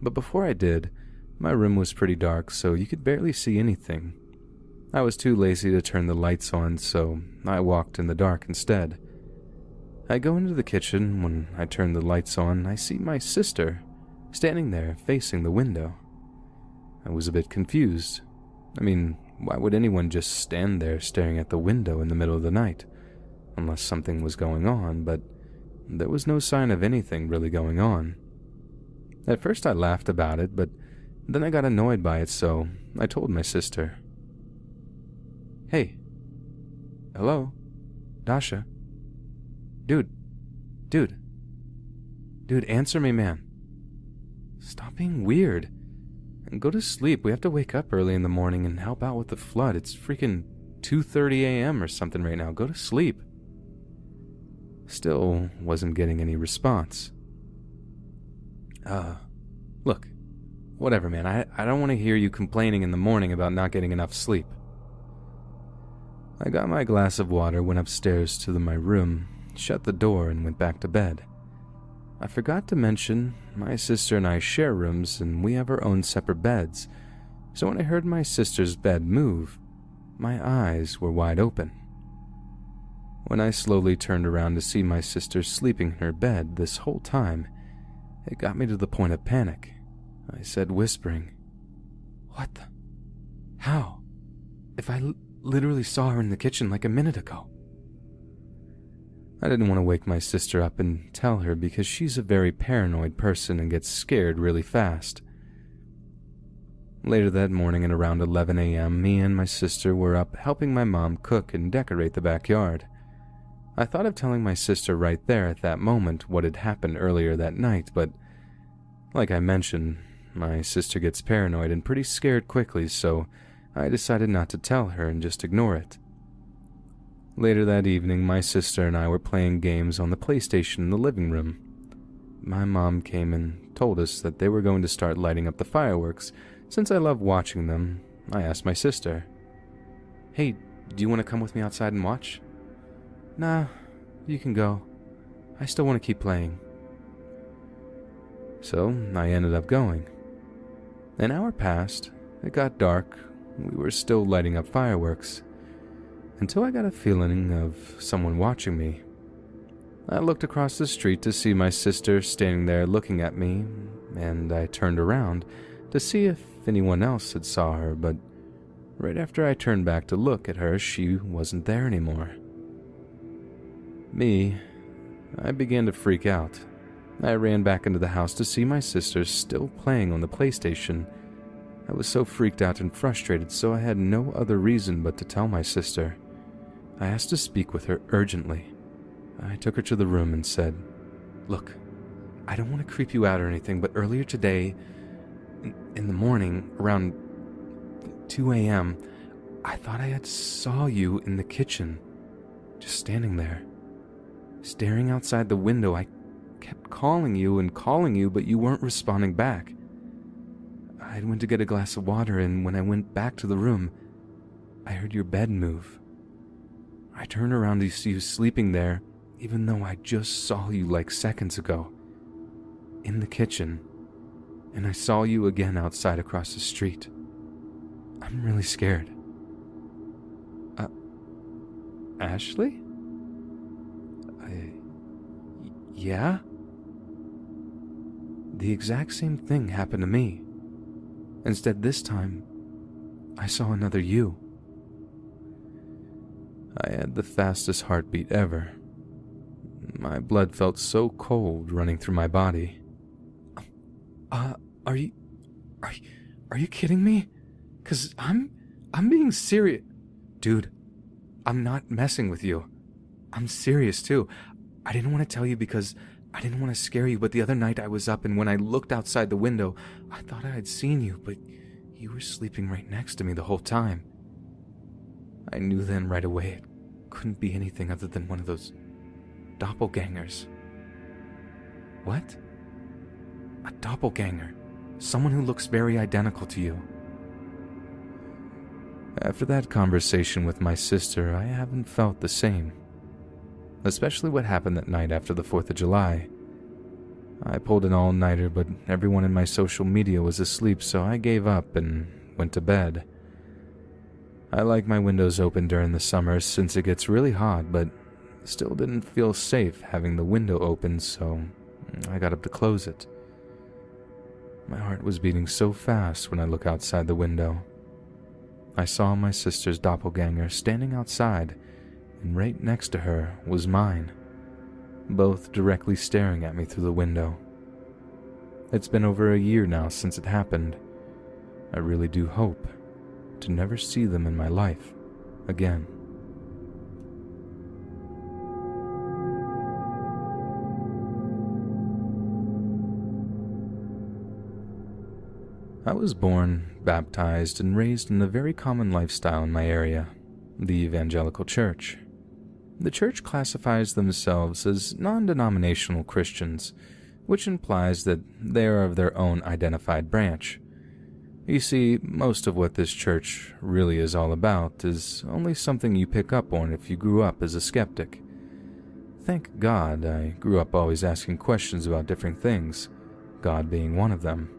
But before I did, my room was pretty dark, so you could barely see anything. I was too lazy to turn the lights on, so I walked in the dark instead. I go into the kitchen. When I turn the lights on, I see my sister standing there facing the window. I was a bit confused. I mean, why would anyone just stand there staring at the window in the middle of the night? Unless something was going on, but there was no sign of anything really going on. At first I laughed about it, but then I got annoyed by it, so I told my sister. "Hey. Hello? Dasha? Dude, answer me, man. Stop being weird. And go to sleep. We have to wake up early in the morning and help out with the flood. It's freaking 2:30 a.m. or something right now. Go to sleep." Still wasn't getting any response. Look, whatever, man. I don't want to hear you complaining in the morning about not getting enough sleep. I got my glass of water, went upstairs to my room, shut the door, and went back to bed. I forgot to mention, my sister and I share rooms, and we have our own separate beds, so when I heard my sister's bed move, my eyes were wide open. When I slowly turned around to see my sister sleeping in her bed this whole time, it got me to the point of panic. I said, whispering, "What the? How? If I literally saw her in the kitchen like a minute ago." I didn't want to wake my sister up and tell her because she's a very paranoid person and gets scared really fast. Later that morning at around 11 a.m., me and my sister were up helping my mom cook and decorate the backyard. I thought of telling my sister right there at that moment what had happened earlier that night, but like I mentioned, my sister gets paranoid and pretty scared quickly, so I decided not to tell her and just ignore it. Later that evening, my sister and I were playing games on the PlayStation in the living room. My mom came and told us that they were going to start lighting up the fireworks. Since I love watching them, I asked my sister, "Hey, do you want to come with me outside and watch?" "Nah, you can go. I still want to keep playing." So I ended up going. An hour passed, it got dark, we were still lighting up fireworks, until I got a feeling of someone watching me. I looked across the street to see my sister standing there looking at me, and I turned around to see if anyone else had saw her, but right after I turned back to look at her, she wasn't there anymore. I began to freak out. I ran back into the house to see my sister still playing on the PlayStation. I was so freaked out and frustrated, so I had no other reason but to tell my sister. I asked to speak with her urgently. I took her to the room and said, "Look, I don't want to creep you out or anything, but earlier today, in the morning, around 2 a.m., I thought I had saw you in the kitchen, just standing there, staring outside the window. I kept calling you, but you weren't responding back. I went to get a glass of water, and when I went back to the room, I heard your bed move. I turned around to see you sleeping there, even though I just saw you like seconds ago, in the kitchen, and I saw you again outside across the street. I'm really scared." Ashley? Yeah? The exact same thing happened to me. Instead, this time, I saw another you. I had the fastest heartbeat ever. My blood felt so cold running through my body. Are you kidding me? 'Cause I'm being serious. Dude, I'm not messing with you. I'm serious too. I didn't want to tell you because I didn't want to scare you, but the other night I was up and when I looked outside the window, I thought I had seen you, but you were sleeping right next to me the whole time. I knew then right away it couldn't be anything other than one of those doppelgangers. What? A doppelganger. Someone who looks very identical to you. After that conversation with my sister, I haven't felt the same. Especially what happened that night after the 4th of July. I pulled an all-nighter, but everyone in my social media was asleep, so I gave up and went to bed. I like my windows open during the summer since it gets really hot, but still didn't feel safe having the window open, so I got up to close it. My heart was beating so fast when I look outside the window. I saw my sister's doppelganger standing outside, and right next to her was mine, both directly staring at me through the window. It's been over a year now since it happened. I really do hope to never see them in my life again. I was born, baptized, and raised in a very common lifestyle in my area, the evangelical church. The church classifies themselves as non-denominational Christians, which implies that they are of their own identified branch. You see, most of what this church really is all about is only something you pick up on if you grew up as a skeptic. Thank God I grew up always asking questions about different things, God being one of them.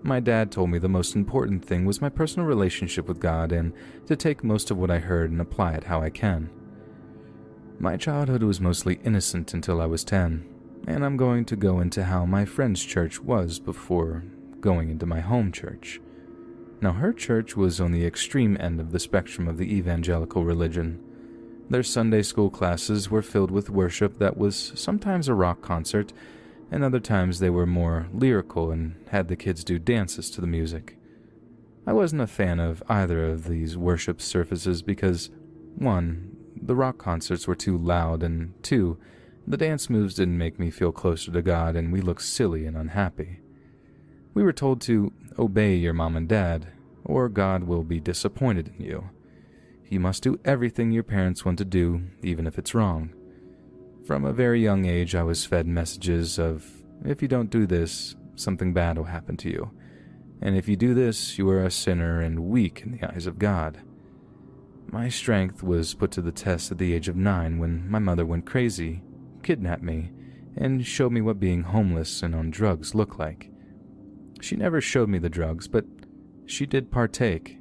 My dad told me the most important thing was my personal relationship with God and to take most of what I heard and apply it how I can. My childhood was mostly innocent until I was 10, and I'm going to go into how my friend's church was before going into my home church. Now, her church was on the extreme end of the spectrum of the evangelical religion. Their Sunday school classes were filled with worship that was sometimes a rock concert, and other times they were more lyrical and had the kids do dances to the music. I wasn't a fan of either of these worship services because, 1, the rock concerts were too loud, and 2, the dance moves didn't make me feel closer to God and we looked silly and unhappy. We were told to obey your mom and dad, or God will be disappointed in you. You must do everything your parents want to do, even if it's wrong. From a very young age, I was fed messages of, if you don't do this, something bad will happen to you. And if you do this, you are a sinner and weak in the eyes of God. My strength was put to the test at the age of 9 when my mother went crazy, kidnapped me, and showed me what being homeless and on drugs looked like. She never showed me the drugs, but she did partake.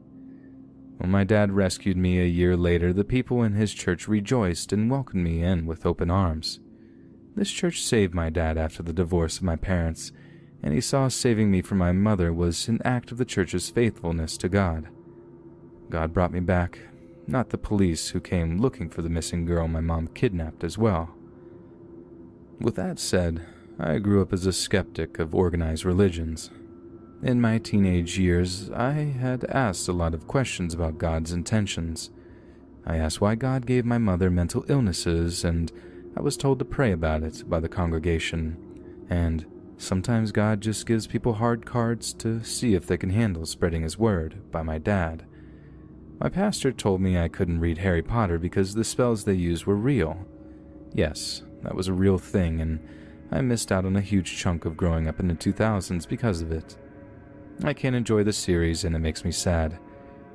When my dad rescued me a year later, the people in his church rejoiced and welcomed me in with open arms. This church saved my dad after the divorce of my parents, and he saw saving me from my mother was an act of the church's faithfulness to God. God brought me back, not the police who came looking for the missing girl my mom kidnapped as well. With that said, I grew up as a skeptic of organized religions. In my teenage years, I had asked a lot of questions about God's intentions. I asked why God gave my mother mental illnesses, and I was told to pray about it by the congregation. And sometimes God just gives people hard cards to see if they can handle spreading His word by my dad. My pastor told me I couldn't read Harry Potter because the spells they used were real. Yes, that was a real thing, and I missed out on a huge chunk of growing up in the 2000s because of it. I can't enjoy the series and it makes me sad.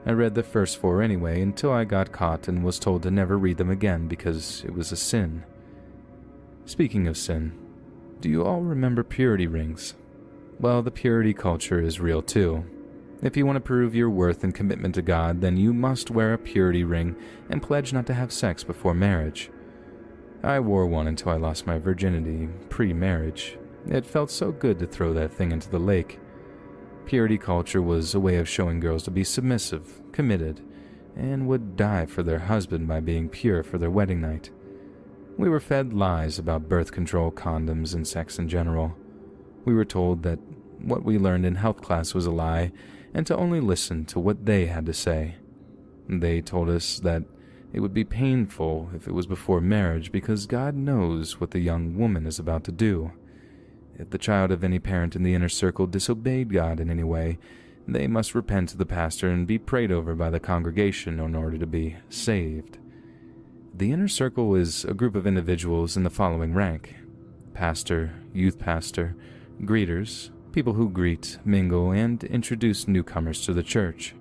I read the first 4 anyway until I got caught and was told to never read them again because it was a sin. Speaking of sin, do you all remember purity rings? Well, the purity culture is real too. If you want to prove your worth and commitment to God, then you must wear a purity ring and pledge not to have sex before marriage. I wore one until I lost my virginity pre-marriage. It felt so good to throw that thing into the lake. Purity culture was a way of showing girls to be submissive, committed, and would die for their husband by being pure for their wedding night. We were fed lies about birth control, condoms, and sex in general. We were told that what we learned in health class was a lie, and to only listen to what they had to say. They told us that It would be painful if it was before marriage because God knows what the young woman is about to do. If the child of any parent in the inner circle disobeyed God in any way, they must repent to the pastor and be prayed over by the congregation in order to be saved. The inner circle is a group of individuals in the following rank: pastor, youth pastor, greeters, people who greet, mingle, and introduce newcomers to the church,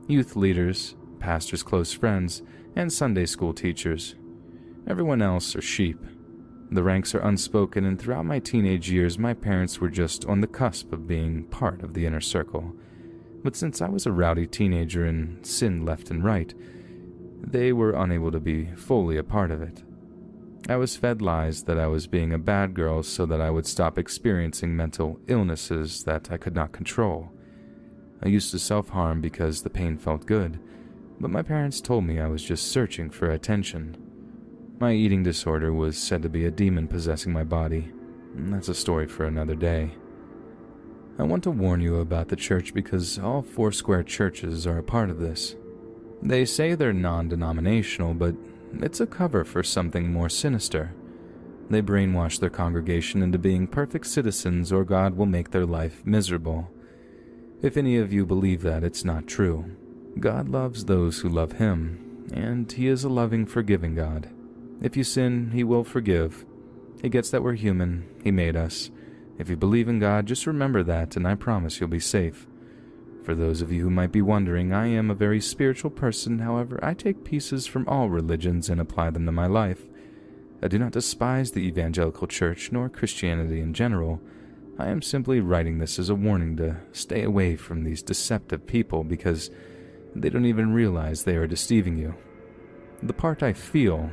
youth leaders, pastor's close friends, and Sunday school teachers. Everyone else are sheep. The ranks are unspoken, and throughout my teenage years, my parents were just on the cusp of being part of the inner circle. But since I was a rowdy teenager and sinned left and right, they were unable to be fully a part of it. I was fed lies that I was being a bad girl so that I would stop experiencing mental illnesses that I could not control. I used to self-harm because the pain felt good, but my parents told me I was just searching for attention. My eating disorder was said to be a demon possessing my body, and that's a story for another day. I want to warn you about the church because all Foursquare churches are a part of this. They say they're non-denominational, but it's a cover for something more sinister. They brainwash their congregation into being perfect citizens or God will make their life miserable. If any of you believe that, it's not true. God loves those who love Him, and He is a loving, forgiving God. If you sin, He will forgive. He gets that we're human. He made us. If you believe in God, just remember that, and I promise you'll be safe. For those of you who might be wondering, I am a very spiritual person. However, I take pieces from all religions and apply them to my life. I do not despise the evangelical church, nor Christianity in general. I am simply writing this as a warning to stay away from these deceptive people because they don't even realize they are deceiving you. The part I feel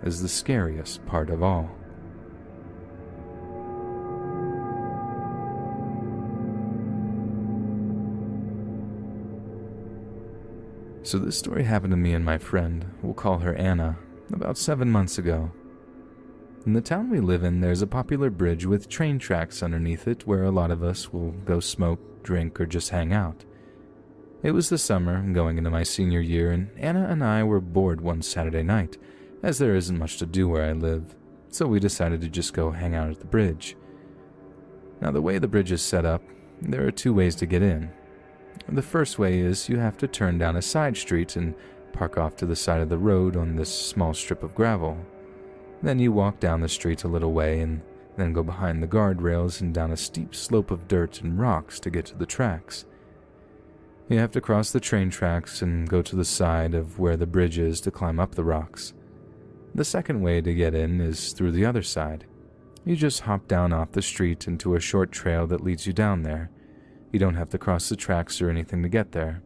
is the scariest part of all. So this story happened to me and my friend, we'll call her Anna, about 7 months ago. In the town we live in, there's a popular bridge with train tracks underneath it where a lot of us will go smoke, drink, or just hang out. It was the summer, going into my senior year, and Anna and I were bored one Saturday night, as there isn't much to do where I live, so we decided to just go hang out at the bridge. Now, the way the bridge is set up, there are 2 ways to get in. The first way is you have to turn down a side street and park off to the side of the road on this small strip of gravel. Then you walk down the street a little way and then go behind the guardrails and down a steep slope of dirt and rocks to get to the tracks. You have to cross the train tracks and go to the side of where the bridge is to climb up the rocks. The second way to get in is through the other side. You just hop down off the street into a short trail that leads you down there. You don't have to cross the tracks or anything to get there.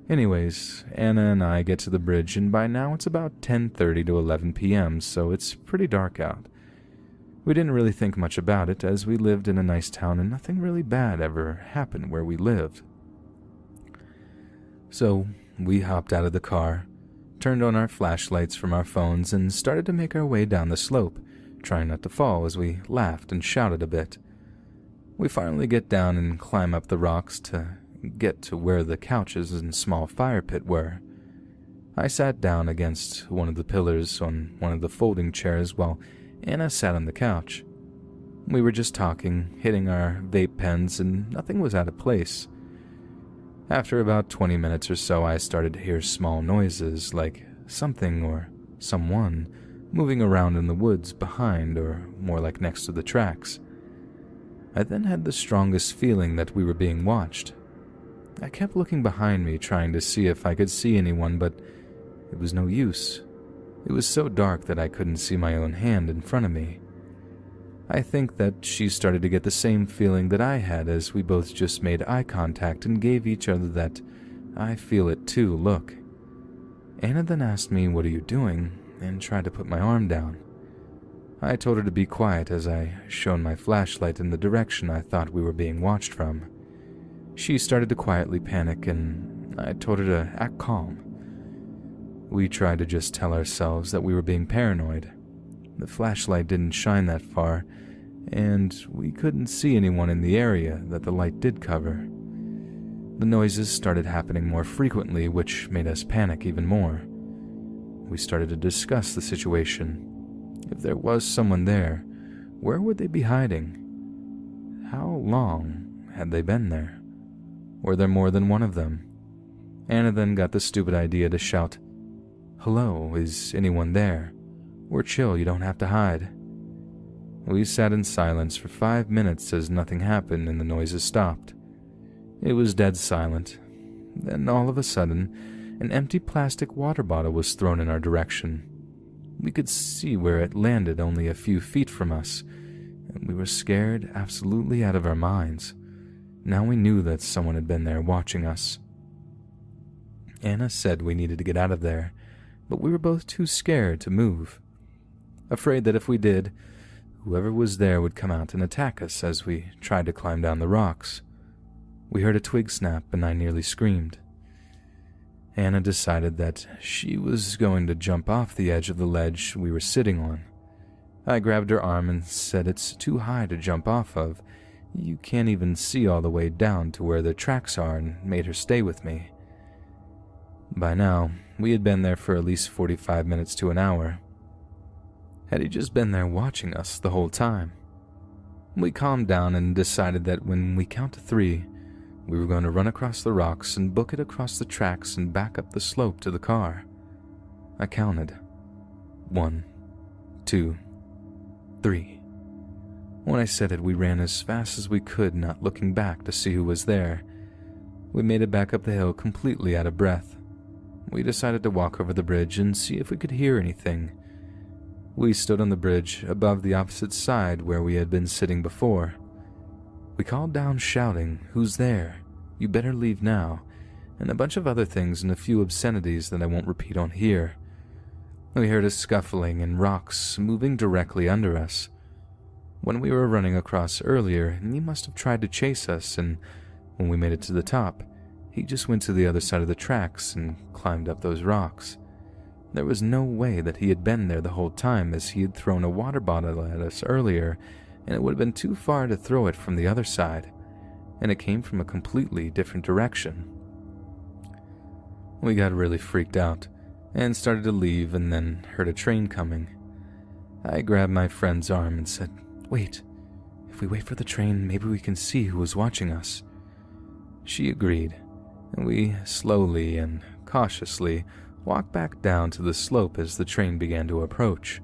Anyways, Anna and I get to the bridge, and by now it's about 10:30 to 11 p.m., so it's pretty dark out. We didn't really think much about it, as we lived in a nice town and nothing really bad ever happened where we lived. So, we hopped out of the car, turned on our flashlights from our phones, and started to make our way down the slope, trying not to fall as we laughed and shouted a bit. We finally get down and climb up the rocks to get to where the couches and small fire pit were. I sat down against one of the pillars on one of the folding chairs while Anna sat on the couch. We were just talking, hitting our vape pens, and nothing was out of place. After about 20 minutes or so, I started to hear small noises like something or someone moving around in the woods behind, or more like next to the tracks. I then had the strongest feeling that we were being watched. I kept looking behind me, trying to see if I could see anyone, but it was no use. It was so dark that I couldn't see my own hand in front of me. I think that she started to get the same feeling that I had as we both just made eye contact and gave each other that "I feel it too" look. Anna then asked me, "What are you doing?" and tried to put my arm down. I told her to be quiet as I shone my flashlight in the direction I thought we were being watched from. She started to quietly panic, and I told her to act calm. We tried to just tell ourselves that we were being paranoid. The flashlight didn't shine that far, and we couldn't see anyone in the area that the light did cover. The noises started happening more frequently, which made us panic even more. We started to discuss the situation. If there was someone there, where would they be hiding? How long had they been there? Were there more than one of them? Anna then got the stupid idea to shout, "Hello, is anyone there? We're chill, you don't have to hide." We sat in silence for 5 minutes as nothing happened and the noises stopped. It was dead silent. Then all of a sudden, an empty plastic water bottle was thrown in our direction. We could see where it landed only a few feet from us, and we were scared absolutely out of our minds. Now we knew that someone had been there watching us. Anna said we needed to get out of there, but we were both too scared to move. Afraid that if we did, whoever was there would come out and attack us as we tried to climb down the rocks. We heard a twig snap and I nearly screamed. Anna decided that she was going to jump off the edge of the ledge we were sitting on. I grabbed her arm and said it's too high to jump off of. You can't even see all the way down to where the tracks are, and made her stay with me. By now, we had been there for at least 45 minutes to an hour. Had he just been there watching us the whole time? We calmed down and decided that when we count to 3, we were going to run across the rocks and book it across the tracks and back up the slope to the car. I counted. 1, 2, 3. When I said it, we ran as fast as we could, not looking back to see who was there. We made it back up the hill completely out of breath. We decided to walk over the bridge and see if we could hear anything. We stood on the bridge above the opposite side where we had been sitting before. We called down shouting, "Who's there? You better leave now," and a bunch of other things and a few obscenities that I won't repeat on here. We heard a scuffling and rocks moving directly under us. When we were running across earlier, he must have tried to chase us, and when we made it to the top, he just went to the other side of the tracks and climbed up those rocks. There was no way that he had been there the whole time, as he had thrown a water bottle at us earlier, and it would have been too far to throw it from the other side, and it came from a completely different direction. We got really freaked out and started to leave, and then heard a train coming. I grabbed my friend's arm and said, "Wait, if we wait for the train, maybe we can see who was watching us." She agreed, and we slowly and cautiously walked back down to the slope as the train began to approach.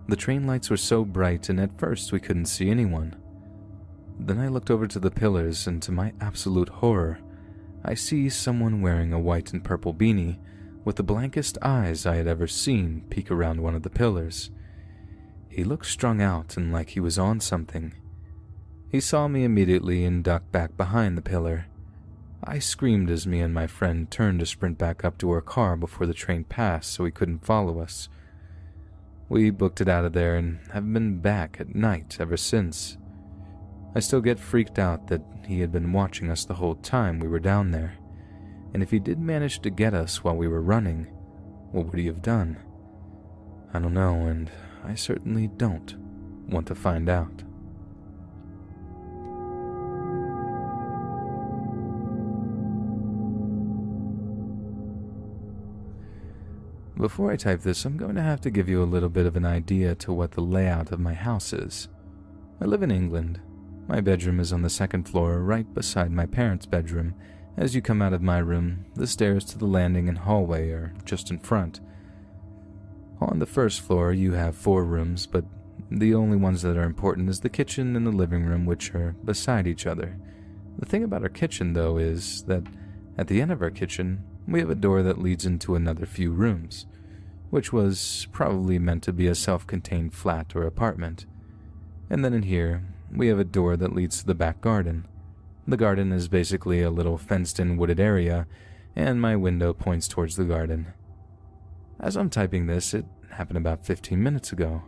The train lights were so bright, and at first we couldn't see anyone. Then I looked over to the pillars, and to my absolute horror, I see someone wearing a white and purple beanie with the blankest eyes I had ever seen peek around one of the pillars. He looked strung out and like he was on something. He saw me immediately and ducked back behind the pillar. I screamed as me and my friend turned to sprint back up to our car before the train passed so he couldn't follow us. We booked it out of there and have been back at night ever since. I still get freaked out that he had been watching us the whole time we were down there, and if he did manage to get us while we were running, what would he have done? I don't know, and I certainly don't want to find out. Before I type this, I'm going to have to give you a little bit of an idea to what the layout of my house is. I live in England. My bedroom is on the second floor, right beside my parents' bedroom. As you come out of my room, the stairs to the landing and hallway are just in front. On the first floor, you have 4 rooms, but the only ones that are important is the kitchen and the living room, which are beside each other. The thing about our kitchen, though, is that at the end of our kitchen, we have a door that leads into another few rooms, which was probably meant to be a self-contained flat or apartment. And then in here, we have a door that leads to the back garden. The garden is basically a little fenced-in wooded area, and my window points towards the garden. As I'm typing this, it happened about 15 minutes ago.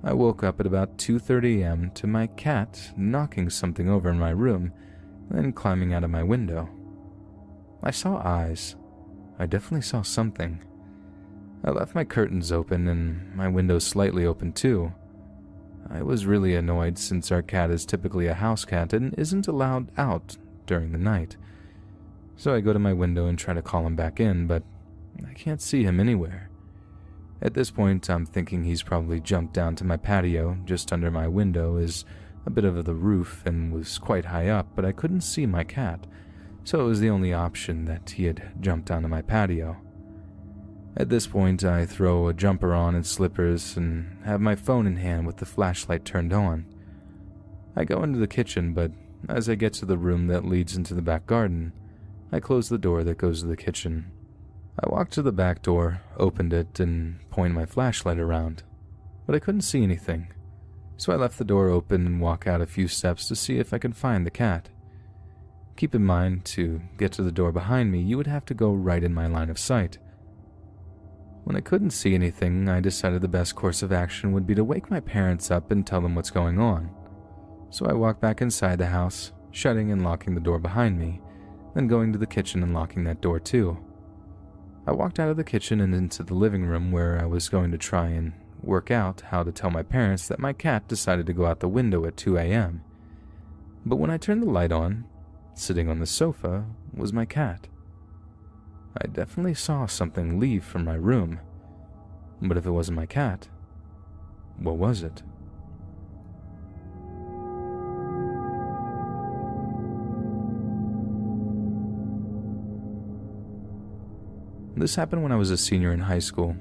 I woke up at about 2:30 a.m. to my cat knocking something over in my room, then climbing out of my window. I saw eyes. I definitely saw something. I left my curtains open and my window slightly open too. I was really annoyed since our cat is typically a house cat and isn't allowed out during the night. So I go to my window and try to call him back in, but I can't see him anywhere. At this point, I'm thinking he's probably jumped down to my patio. Just under my window is a bit of the roof and was quite high up, but I couldn't see my cat, so it was the only option that he had jumped down to my patio. At this point, I throw a jumper on and slippers and have my phone in hand with the flashlight turned on. I go into the kitchen, but as I get to the room that leads into the back garden, I close the door that goes to the kitchen. I walked to the back door, opened it, and pointed my flashlight around, but I couldn't see anything, so I left the door open and walked out a few steps to see if I could find the cat. Keep in mind, to get to the door behind me, you would have to go right in my line of sight. When I couldn't see anything, I decided the best course of action would be to wake my parents up and tell them what's going on. So I walked back inside the house, shutting and locking the door behind me, then going to the kitchen and locking that door too. I walked out of the kitchen and into the living room where I was going to try and work out how to tell my parents that my cat decided to go out the window at 2 a.m. But when I turned the light on, sitting on the sofa was my cat. I definitely saw something leave from my room, but if it wasn't my cat, what was it? This happened when I was a senior in high school.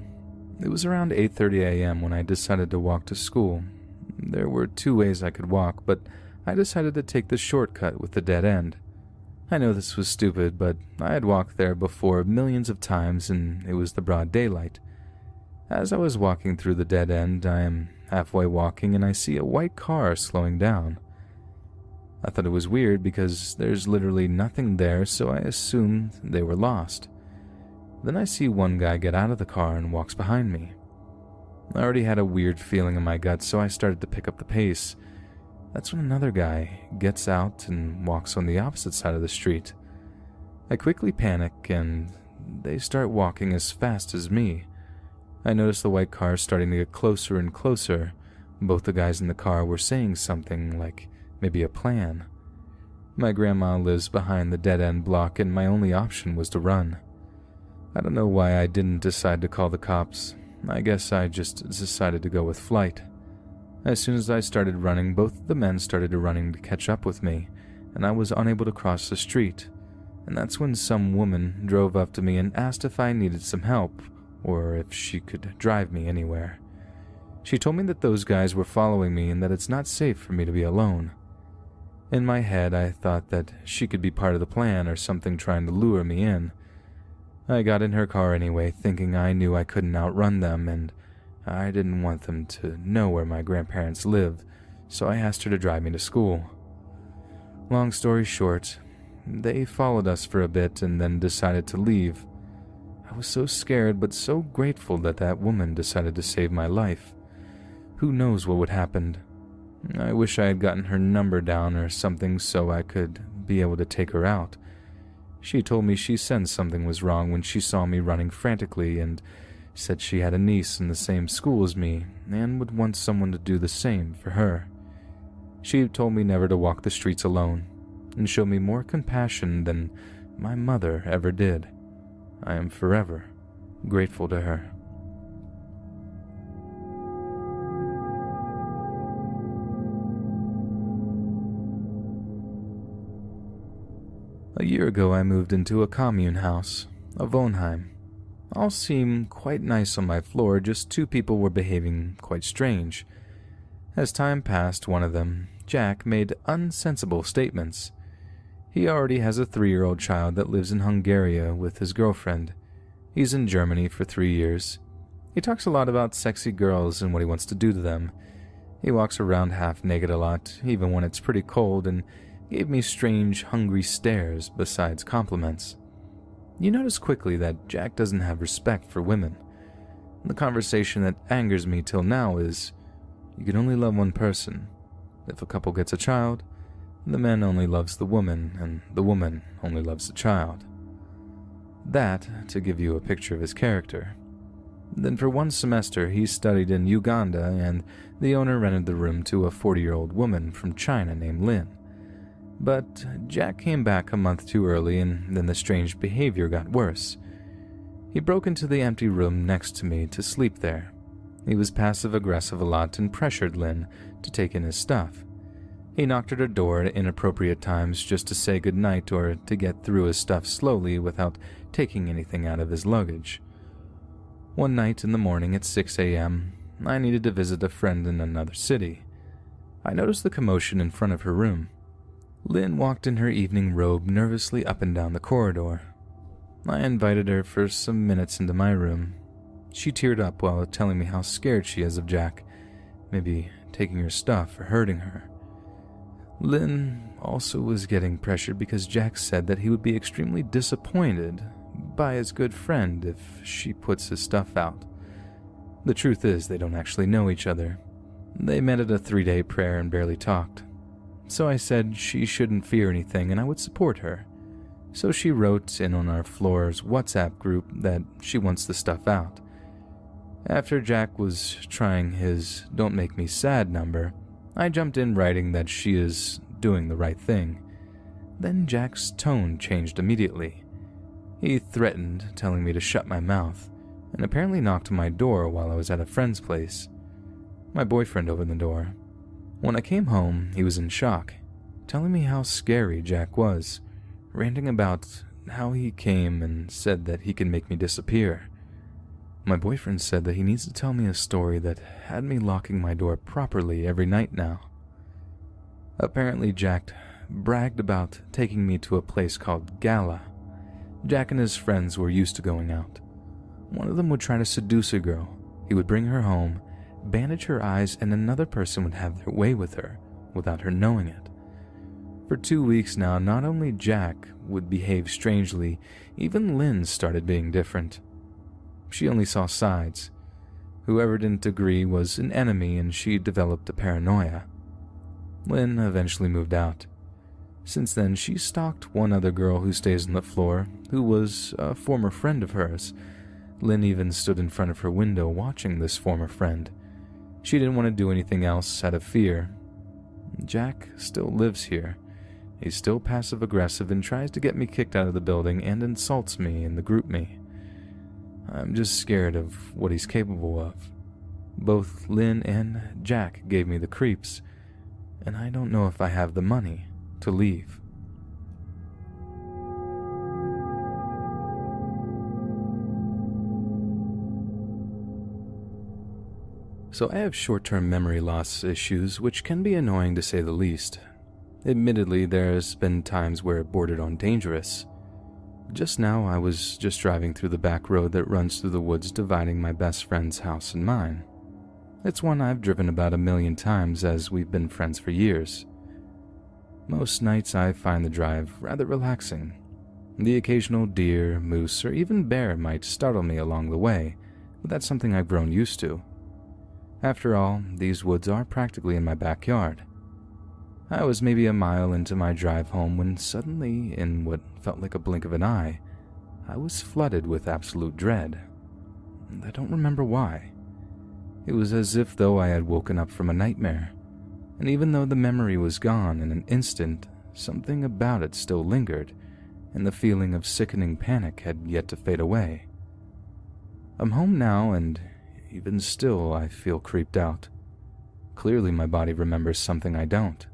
It was around 8:30 a.m. when I decided to walk to school. There were 2 ways I could walk, but I decided to take the shortcut with the dead end. I know this was stupid, but I had walked there before millions of times and it was the broad daylight. As I was walking through the dead end, I am halfway walking and I see a white car slowing down. I thought it was weird because there's literally nothing there, so I assumed they were lost. Then I see one guy get out of the car and walks behind me. I already had a weird feeling in my gut, so I started to pick up the pace. That's when another guy gets out and walks on the opposite side of the street. I quickly panic and they start walking as fast as me. I notice the white car starting to get closer and closer. Both the guys in the car were saying something like maybe a plan. My grandma lives behind the dead-end block and my only option was to run. I don't know why I didn't decide to call the cops. I guess I just decided to go with flight. As soon as I started running, both of the men started running to catch up with me, and I was unable to cross the street. And that's when some woman drove up to me and asked if I needed some help, or if she could drive me anywhere. She told me that those guys were following me and that it's not safe for me to be alone. In my head, I thought that she could be part of the plan or something trying to lure me in. I got in her car anyway, thinking I knew I couldn't outrun them, and I didn't want them to know where my grandparents lived, so I asked her to drive me to school. Long story short, they followed us for a bit and then decided to leave. I was so scared but so grateful that that woman decided to save my life. Who knows what would happen? I wish I had gotten her number down or something so I could be able to take her out. She told me she sensed something was wrong when she saw me running frantically and said she had a niece in the same school as me and would want someone to do the same for her. She told me never to walk the streets alone and showed me more compassion than my mother ever did. I am forever grateful to her. A year ago I moved into a commune house, a Wohnheim. All seemed quite nice on my floor, just 2 people were behaving quite strange. As time passed, one of them, Jack, made unsensible statements. He already has a 3-year-old child that lives in Hungary with his girlfriend. He's in Germany for 3 years. He talks a lot about sexy girls and what he wants to do to them. He walks around half naked a lot, even when it's pretty cold, and gave me strange, hungry stares besides compliments. You notice quickly that Jack doesn't have respect for women. The conversation that angers me till now is, you can only love one person. If a couple gets a child, the man only loves the woman, and the woman only loves the child. That, to give you a picture of his character. Then for 1 semester he studied in Uganda, and the owner rented the room to a 40-year-old woman from China named Lynn. But Jack came back a month too early, and then the strange behavior got worse. He broke into the empty room next to me to sleep there. He was passive-aggressive a lot and pressured Lynn to take in his stuff. He knocked at her door at inappropriate times just to say goodnight or to get through his stuff slowly without taking anything out of his luggage. One night in the morning at 6 a.m., I needed to visit a friend in another city. I noticed the commotion in front of her room. Lynn walked in her evening robe nervously up and down the corridor. I invited her for some minutes into my room. She teared up while telling me how scared she is of Jack, maybe taking her stuff or hurting her. Lynn also was getting pressured because Jack said that he would be extremely disappointed by his good friend if she puts his stuff out. The truth is, they don't actually know each other. They met at a 3-day prayer and barely talked. So I said she shouldn't fear anything and I would support her. So she wrote in on our floor's WhatsApp group that she wants the stuff out. After Jack was trying his "Don't Make Me Sad" number, I jumped in writing that she is doing the right thing. Then Jack's tone changed immediately. He threatened, telling me to shut my mouth, and apparently knocked on my door while I was at a friend's place. My boyfriend opened the door. When I came home, he was in shock, telling me how scary Jack was, ranting about how he came and said that he can make me disappear. My boyfriend said that he needs to tell me a story that had me locking my door properly every night now. Apparently, Jack bragged about taking me to a place called Gala. Jack and his friends were used to going out. One of them would try to seduce a girl. He would bring her home, bandage her eyes, and another person would have their way with her without her knowing it. For 2 weeks now, not only Jack would behave strangely, even Lynn started being different. She only saw sides. Whoever didn't agree was an enemy and she developed a paranoia. Lynn eventually moved out. Since then, she stalked one other girl who stays on the floor, who was a former friend of hers. Lynn even stood in front of her window watching this former friend. She didn't want to do anything else out of fear. Jack still lives here. He's still passive-aggressive and tries to get me kicked out of the building and insults me in the group me. I'm just scared of what he's capable of. Both Lynn and Jack gave me the creeps, and I don't know if I have the money to leave. So I have short-term memory loss issues, which can be annoying to say the least. Admittedly, there's been times where it bordered on dangerous. Just now, I was just driving through the back road that runs through the woods dividing my best friend's house and mine. It's one I've driven about 1,000,000 times as we've been friends for years. Most nights I find the drive rather relaxing. The occasional deer, moose, or even bear might startle me along the way, but that's something I've grown used to. After all, these woods are practically in my backyard. I was maybe a mile into my drive home when suddenly, in what felt like a blink of an eye, I was flooded with absolute dread. I don't remember why. It was as if though I had woken up from a nightmare, and even though the memory was gone in an instant, something about it still lingered, and the feeling of sickening panic had yet to fade away. I'm home now, and even still I feel creeped out. Clearly my body remembers something I don't.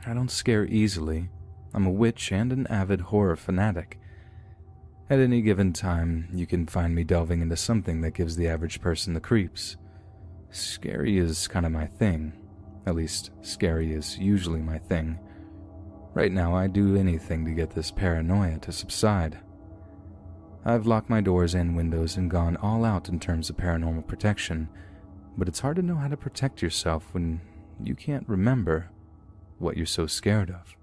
I don't scare easily. I'm a witch and an avid horror fanatic. At any given time, you can find me delving into something that gives the average person the creeps. Scary is kind of my thing. At least, scary is usually my thing. Right now, I'd do anything to get this paranoia to subside. I've locked my doors and windows and gone all out in terms of paranormal protection, but it's hard to know how to protect yourself when you can't remember what you're so scared of.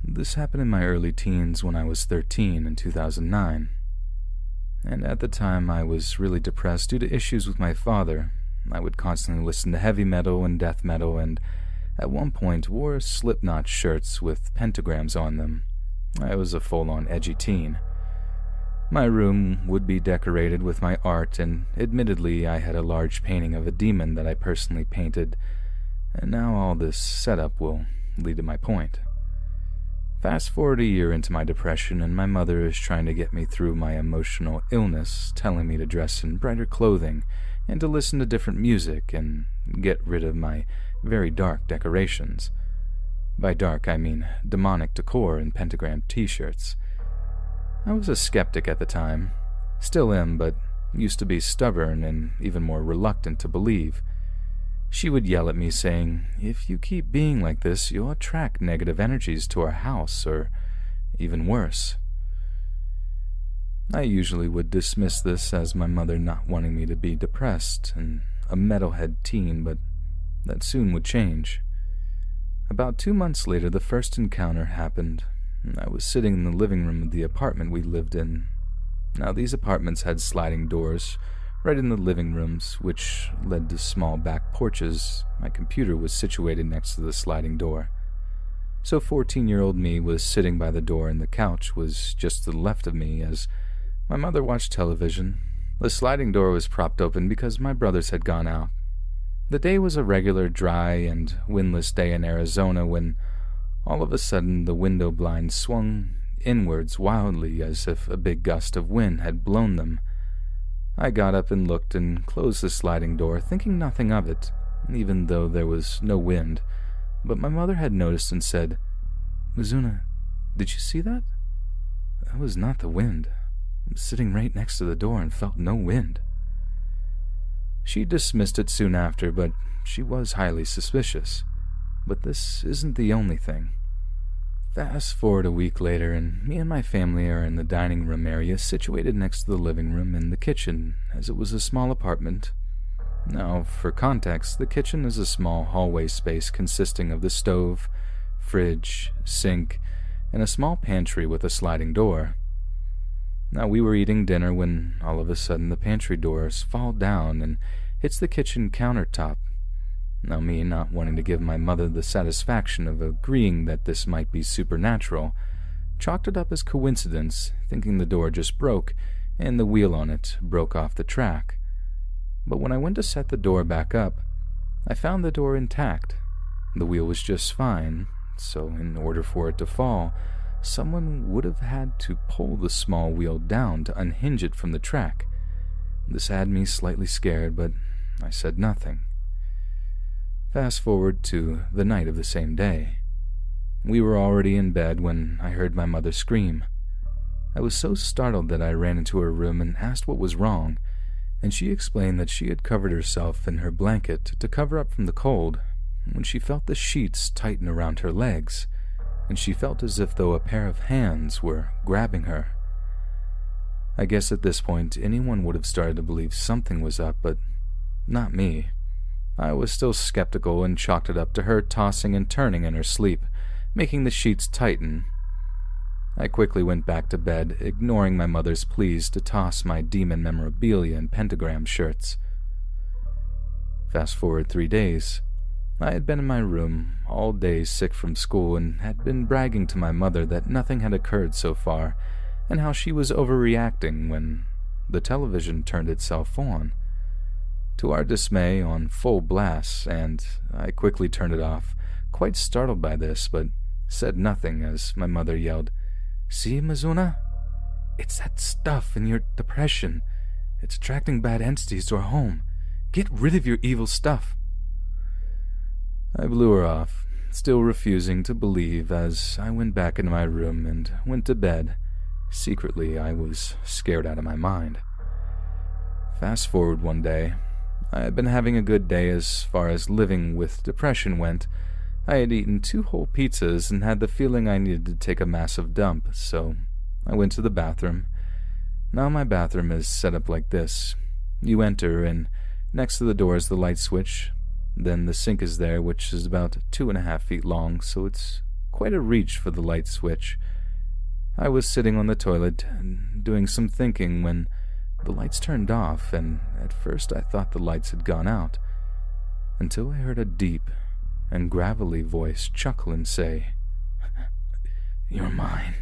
This happened in my early teens when I was 13 in 2009. And at the time I was really depressed due to issues with my father. I would constantly listen to heavy metal and death metal, and at one point wore slipknot shirts with pentagrams on them. I was a full-on edgy teen. My room would be decorated with my art, and admittedly I had a large painting of a demon that I personally painted, and now all this setup will lead to my point. Fast forward a year into my depression, and my mother is trying to get me through my emotional illness, telling me to dress in brighter clothing and to listen to different music and get rid of my very dark decorations. By dark, I mean demonic decor and pentagram t-shirts. I was a skeptic at the time, still am, but used to be stubborn and even more reluctant to believe. She would yell at me saying, "If you keep being like this, you'll attract negative energies to our house, or even worse." I usually would dismiss this as my mother not wanting me to be depressed and a metalhead teen, but that soon would change. About 2 months later, the first encounter happened. I was sitting in the living room of the apartment we lived in. Now, these apartments had sliding doors right in the living rooms, which led to small back porches. My computer was situated next to the sliding door. So 14-year-old me was sitting by the door, and the couch was just to the left of me as my mother watched television. The sliding door was propped open because my brothers had gone out. The day was a regular dry and windless day in Arizona when all of a sudden the window blinds swung inwards wildly as if a big gust of wind had blown them. I got up and looked and closed the sliding door, thinking nothing of it, even though there was no wind. But my mother had noticed and said, "Mizuna, did you see that? That was not the wind. I'm sitting right next to the door and felt no wind." She dismissed it soon after, but she was highly suspicious. But this isn't the only thing. Fast forward a week later, and me and my family are in the dining room area situated next to the living room and the kitchen, as it was a small apartment. Now, for context, the kitchen is a small hallway space consisting of the stove, fridge, sink, and a small pantry with a sliding door. Now, we were eating dinner when all of a sudden the pantry doors fall down and hits the kitchen countertop. Now, me not wanting to give my mother the satisfaction of agreeing that this might be supernatural, chalked it up as coincidence, thinking the door just broke and the wheel on it broke off the track. But when I went to set the door back up, I found the door intact. The wheel was just fine, so in order for it to fall, someone would have had to pull the small wheel down to unhinge it from the track. This had me slightly scared, but I said nothing. Fast forward to the night of the same day. We were already in bed when I heard my mother scream. I was so startled that I ran into her room and asked what was wrong, and she explained that she had covered herself in her blanket to cover up from the cold when she felt the sheets tighten around her legs, and she felt as if though a pair of hands were grabbing her. I guess at this point anyone would have started to believe something was up, but not me. I was still skeptical and chalked it up to her tossing and turning in her sleep, making the sheets tighten. I quickly went back to bed, ignoring my mother's pleas to toss my demon memorabilia and pentagram shirts. Fast forward 3 days. I had been in my room all day sick from school and had been bragging to my mother that nothing had occurred so far and how she was overreacting when the television turned itself on. To our dismay, on full blast, and I quickly turned it off, quite startled by this, but said nothing as my mother yelled, "See, Mizuna? It's that stuff in your depression. It's attracting bad entities to our home. Get rid of your evil stuff." I blew her off, still refusing to believe as I went back into my room and went to bed. Secretly, I was scared out of my mind. Fast forward one day. I had been having a good day as far as living with depression went. I had eaten 2 whole pizzas and had the feeling I needed to take a massive dump, so I went to the bathroom. Now my bathroom is set up like this. You enter, and next to the door is the light switch. Then the sink is there, which is about 2.5 feet long, so it's quite a reach for the light switch. I was sitting on the toilet, doing some thinking, when the lights turned off, and at first I thought the lights had gone out, until I heard a deep and gravelly voice chuckle and say, "You're mine."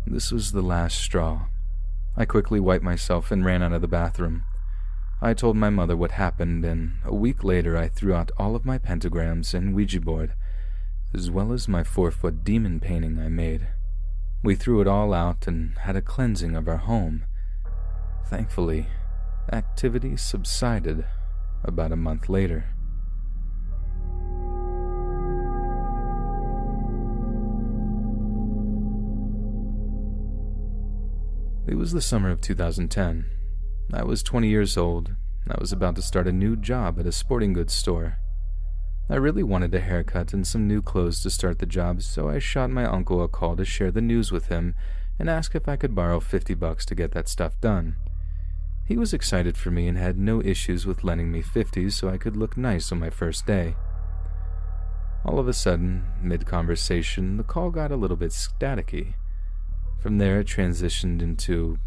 This was the last straw. I quickly wiped myself and ran out of the bathroom. I told my mother what happened, and a week later I threw out all of my pentagrams and Ouija board, as well as my 4-foot demon painting I made. We threw it all out and had a cleansing of our home. Thankfully, activity subsided about a month later. It was the summer of 2010. I was 20 years old. I was about to start a new job at a sporting goods store. I really wanted a haircut and some new clothes to start the job, so I shot my uncle a call to share the news with him and ask if I could borrow $50 to get that stuff done. He was excited for me and had no issues with lending me 50 so I could look nice on my first day. All of a sudden, mid-conversation, the call got a little bit staticky. From there, it transitioned into,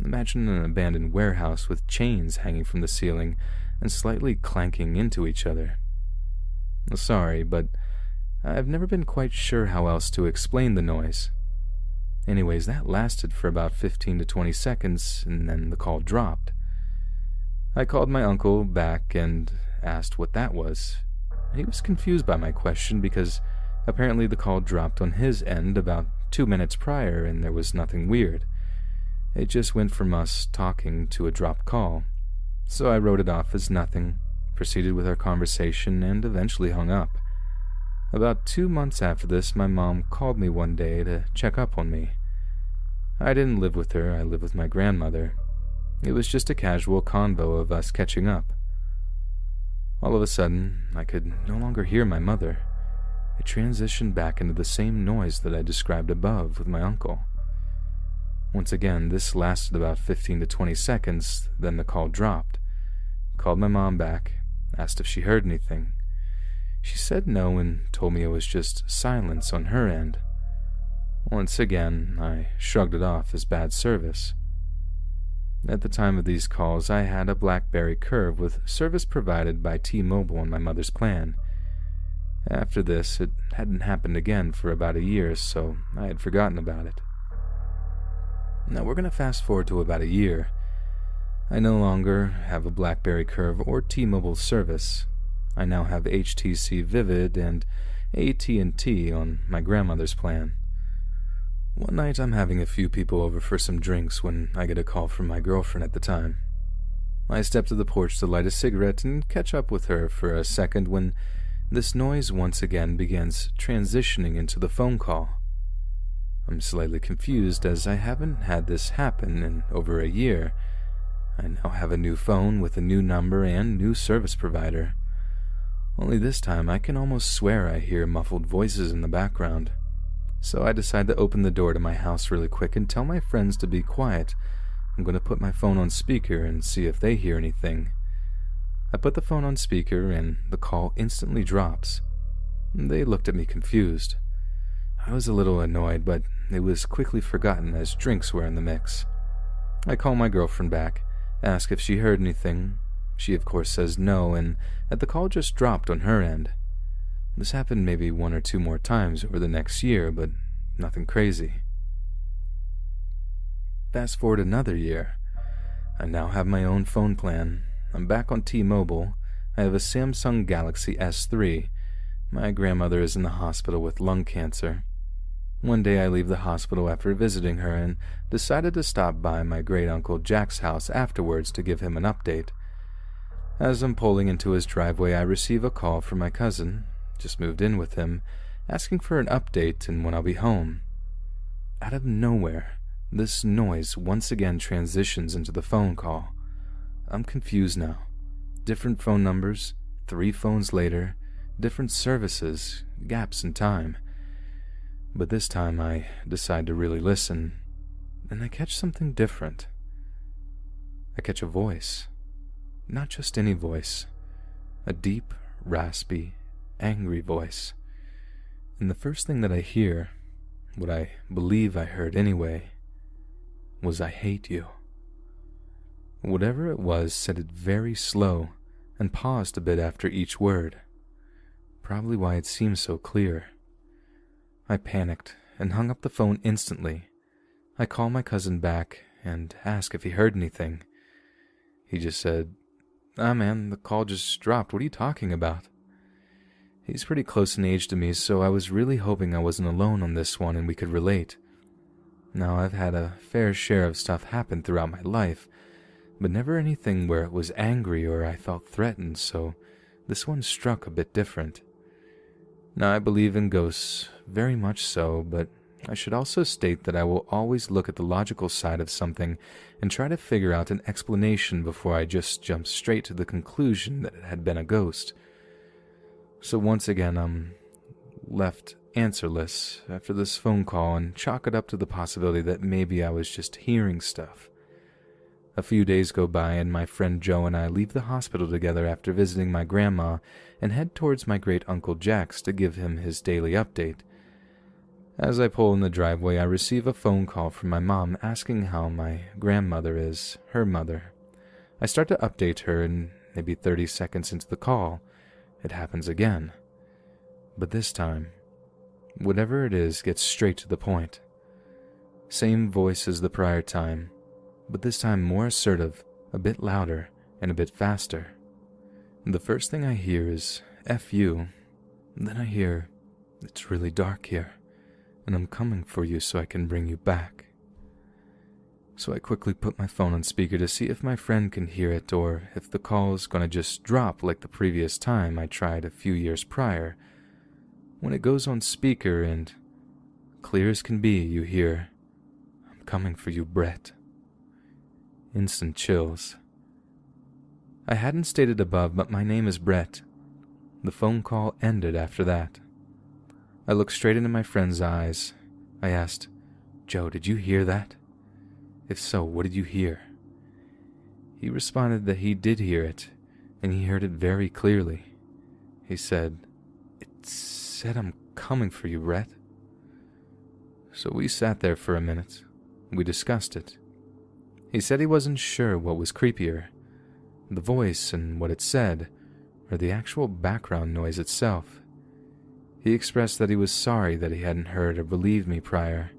imagine an abandoned warehouse with chains hanging from the ceiling and slightly clanking into each other. Sorry, but I've never been quite sure how else to explain the noise. Anyways, that lasted for about 15 to 20 seconds, and then the call dropped. I called my uncle back and asked what that was. He was confused by my question because apparently the call dropped on his end about 2 minutes prior and there was nothing weird. It just went from us talking to a dropped call. So I wrote it off as nothing, proceeded with our conversation, and eventually hung up. About 2 months after this, my mom called me one day to check up on me. I didn't live with her, I lived with my grandmother. It was just a casual convo of us catching up. All of a sudden, I could no longer hear my mother. It transitioned back into the same noise that I described above with my uncle. Once again, this lasted about 15 to 20 seconds, then the call dropped. Called my mom back, asked if she heard anything. She said no and told me it was just silence on her end. Once again, I shrugged it off as bad service. At the time of these calls, I had a BlackBerry Curve with service provided by T-Mobile on my mother's plan. After this, it hadn't happened again for about a year, so I had forgotten about it. Now we're going to fast forward to about a year. I no longer have a BlackBerry Curve or T-Mobile service. I now have HTC Vivid and AT&T on my grandmother's plan. One night I'm having a few people over for some drinks when I get a call from my girlfriend at the time. I step to the porch to light a cigarette and catch up with her for a second when this noise once again begins transitioning into the phone call. I'm slightly confused as I haven't had this happen in over a year. I now have a new phone with a new number and new service provider. Only this time I can almost swear I hear muffled voices in the background. So I decide to open the door to my house really quick and tell my friends to be quiet. I'm going to put my phone on speaker and see if they hear anything. I put the phone on speaker and the call instantly drops. They looked at me confused. I was a little annoyed, but it was quickly forgotten as drinks were in the mix. I call my girlfriend back, ask if she heard anything. She of course says no, and that the call just dropped on her end. This happened maybe 1 or 2 more times over the next year, but nothing crazy. Fast forward another year. I now have my own phone plan. I'm back on T-Mobile. I have a Samsung Galaxy S3. My grandmother is in the hospital with lung cancer. One day I leave the hospital after visiting her and decided to stop by my great-uncle Jack's house afterwards to give him an update. As I'm pulling into his driveway, I receive a call from my cousin, just moved in with him, asking for an update and when I'll be home. Out of nowhere, this noise once again transitions into the phone call. I'm confused now. Different phone numbers, 3 phones later, different services, gaps in time. But this time I decide to really listen, and I catch something different. I catch a voice. Not just any voice. A deep, raspy, angry voice. And the first thing that I hear, what I believe I heard anyway, was "I hate you." Whatever it was said it very slow and paused a bit after each word. probably why it seemed so clear. I panicked and hung up the phone instantly. I called my cousin back and asked if he heard anything. He just said, "Ah man, the call just dropped. What are you talking about?" He's pretty close in age to me, so I was really hoping I wasn't alone on this one and we could relate. Now, I've had a fair share of stuff happen throughout my life, but never anything where it was angry or I felt threatened, so this one struck a bit different. Now, I believe in ghosts, very much so, but I should also state that I will always look at the logical side of something and try to figure out an explanation before I just jump straight to the conclusion that it had been a ghost. So once again, I'm left answerless after this phone call and chalk it up to the possibility that maybe I was just hearing stuff. A few days go by and my friend Joe and I leave the hospital together after visiting my grandma and head towards my great-uncle Jack's to give him his daily update. As I pull in the driveway, I receive a phone call from my mom asking how my grandmother is, her mother. I start to update her and maybe 30 seconds into the call, it happens again. But this time, whatever it is gets straight to the point. Same voice as the prior time, but this time more assertive, a bit louder, and a bit faster. The first thing I hear is, "F you." Then I hear, "It's really dark here, and I'm coming for you so I can bring you back." So I quickly put my phone on speaker to see if my friend can hear it or if the call's gonna just drop like the previous time I tried a few years prior. When it goes on speaker and, clear as can be, you hear, "I'm coming for you, Brett." Instant chills. I hadn't stated above, but my name is Brett. The phone call ended after that. I looked straight into my friend's eyes. I asked, "Joe, did you hear that? If so, what did you hear?" He responded that he did hear it, and he heard it very clearly. He said, "It said I'm coming for you, Brett." So we sat there for a minute. We discussed it. He said he wasn't sure what was creepier, the voice and what it said, or the actual background noise itself. He expressed that he was sorry that he hadn't heard or believed me prior.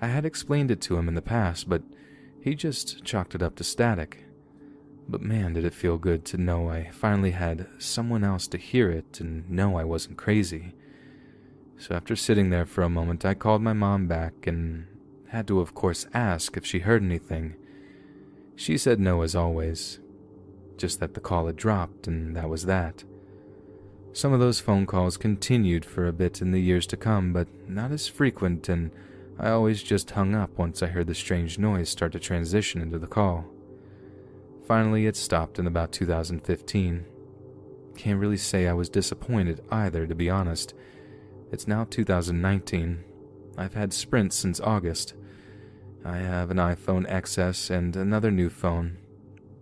I had explained it to him in the past, but he just chalked it up to static. But man, did it feel good to know I finally had someone else to hear it and know I wasn't crazy. So after sitting there for a moment, I called my mom back and had to, of course, ask if she heard anything. She said no as always, just that the call had dropped and that was that. Some of those phone calls continued for a bit in the years to come, but not as frequent, and I always just hung up once I heard the strange noise start to transition into the call. Finally, it stopped in about 2015. Can't really say I was disappointed either, to be honest. It's now 2019. I've had Sprint since August. I have an iPhone XS and another new phone.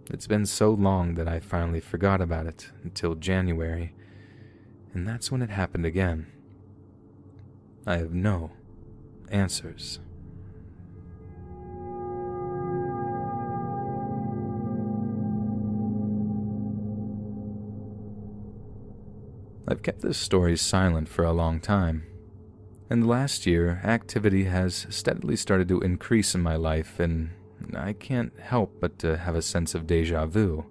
It's been so long that I finally forgot about it until January, and that's when it happened again. I have no answers. I've kept this story silent for a long time. In the last year, activity has steadily started to increase in my life, and I can't help but to have a sense of déjà vu.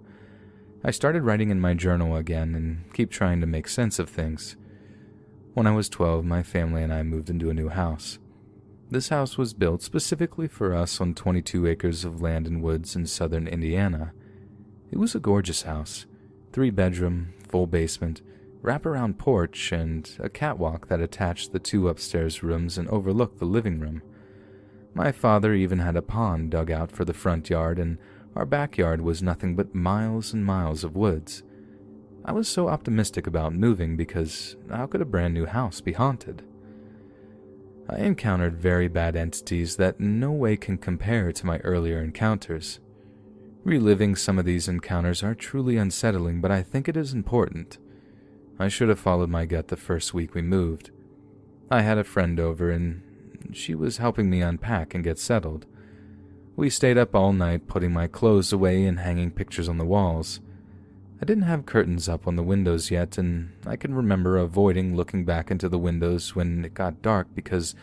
I started writing in my journal again and keep trying to make sense of things. When I was 12, my family and I moved into a new house. This house was built specifically for us on 22 acres of land and woods in southern Indiana. It was a gorgeous house, 3-bedroom, full basement, wraparound porch, and a catwalk that attached the 2 upstairs rooms and overlooked the living room. My father even had a pond dug out for the front yard, and our backyard was nothing but miles and miles of woods. I was so optimistic about moving because how could a brand new house be haunted? I encountered very bad entities that in no way can compare to my earlier encounters. Reliving some of these encounters are truly unsettling, but I think it is important. I should have followed my gut the first week we moved. I had a friend over, and she was helping me unpack and get settled. We stayed up all night putting my clothes away and hanging pictures on the walls. I didn't have curtains up on the windows yet, and I can remember avoiding looking back into the windows when it got dark because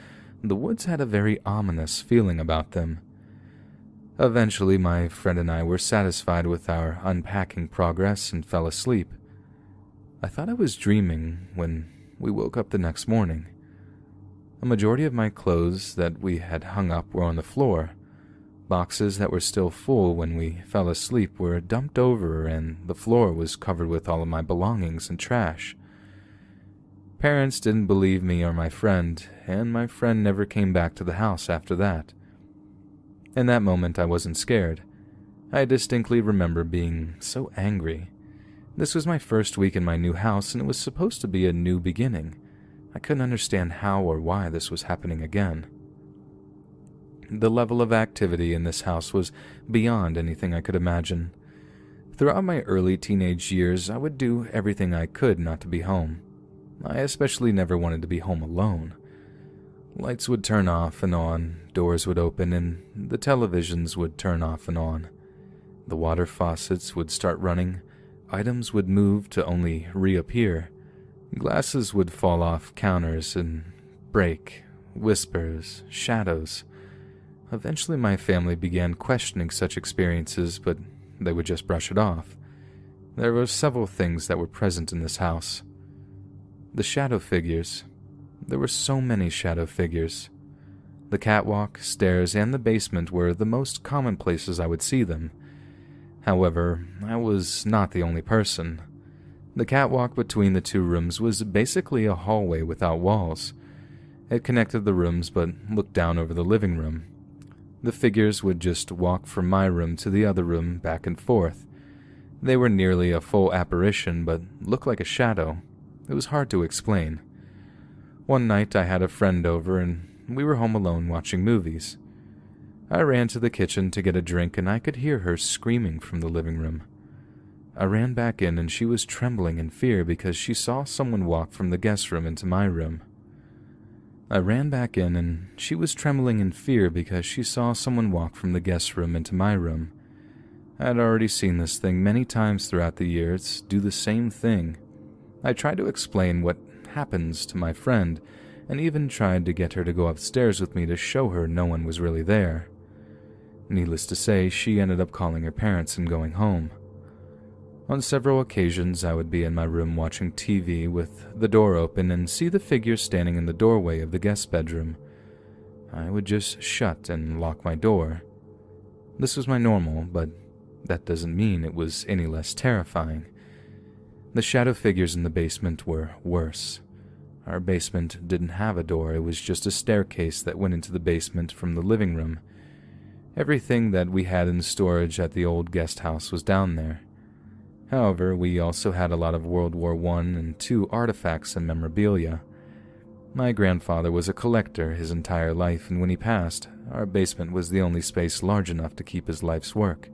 the woods had a very ominous feeling about them. Eventually, my friend and I were satisfied with our unpacking progress and fell asleep. I thought I was dreaming when we woke up the next morning. A majority of my clothes that we had hung up were on the floor. Boxes that were still full when we fell asleep were dumped over, and the floor was covered with all of my belongings and trash. Parents didn't believe me or my friend, and my friend never came back to the house after that. In that moment, I wasn't scared. I distinctly remember being so angry. This was my first week in my new house, and it was supposed to be a new beginning. I couldn't understand how or why this was happening again. The level of activity in this house was beyond anything I could imagine. Throughout my early teenage years, I would do everything I could not to be home. I especially never wanted to be home alone. Lights would turn off and on, doors would open, and the televisions would turn off and on. The water faucets would start running, items would move to only reappear, glasses would fall off counters and break, whispers, shadows. Eventually my family began questioning such experiences, but they would just brush it off. There were several things that were present in this house. The shadow figures. There were so many shadow figures. The catwalk, stairs, and the basement were the most common places I would see them. However, I was not the only person. The catwalk between the two rooms was basically a hallway without walls. It connected the rooms but looked down over the living room. The figures would just walk from my room to the other room back and forth. They were nearly a full apparition but looked like a shadow. It was hard to explain. One night I had a friend over and we were home alone watching movies. I ran to the kitchen to get a drink and I could hear her screaming from the living room. I ran back in and she was trembling in fear because she saw someone walk from the guest room into my room. I ran back in and she was trembling in fear because she saw someone walk from the guest room into my room. I had already seen this thing many times throughout the years do the same thing. I tried to explain what happens to my friend, and even tried to get her to go upstairs with me to show her no one was really there. Needless to say, she ended up calling her parents and going home. On several occasions, I would be in my room watching TV with the door open and see the figure standing in the doorway of the guest bedroom. I would just shut and lock my door. This was my normal, but that doesn't mean it was any less terrifying. The shadow figures in the basement were worse. Our basement didn't have a door, it was just a staircase that went into the basement from the living room. Everything that we had in storage at the old guest house was down there. However, we also had a lot of World War I and II artifacts and memorabilia. My grandfather was a collector his entire life, and when he passed, our basement was the only space large enough to keep his life's work.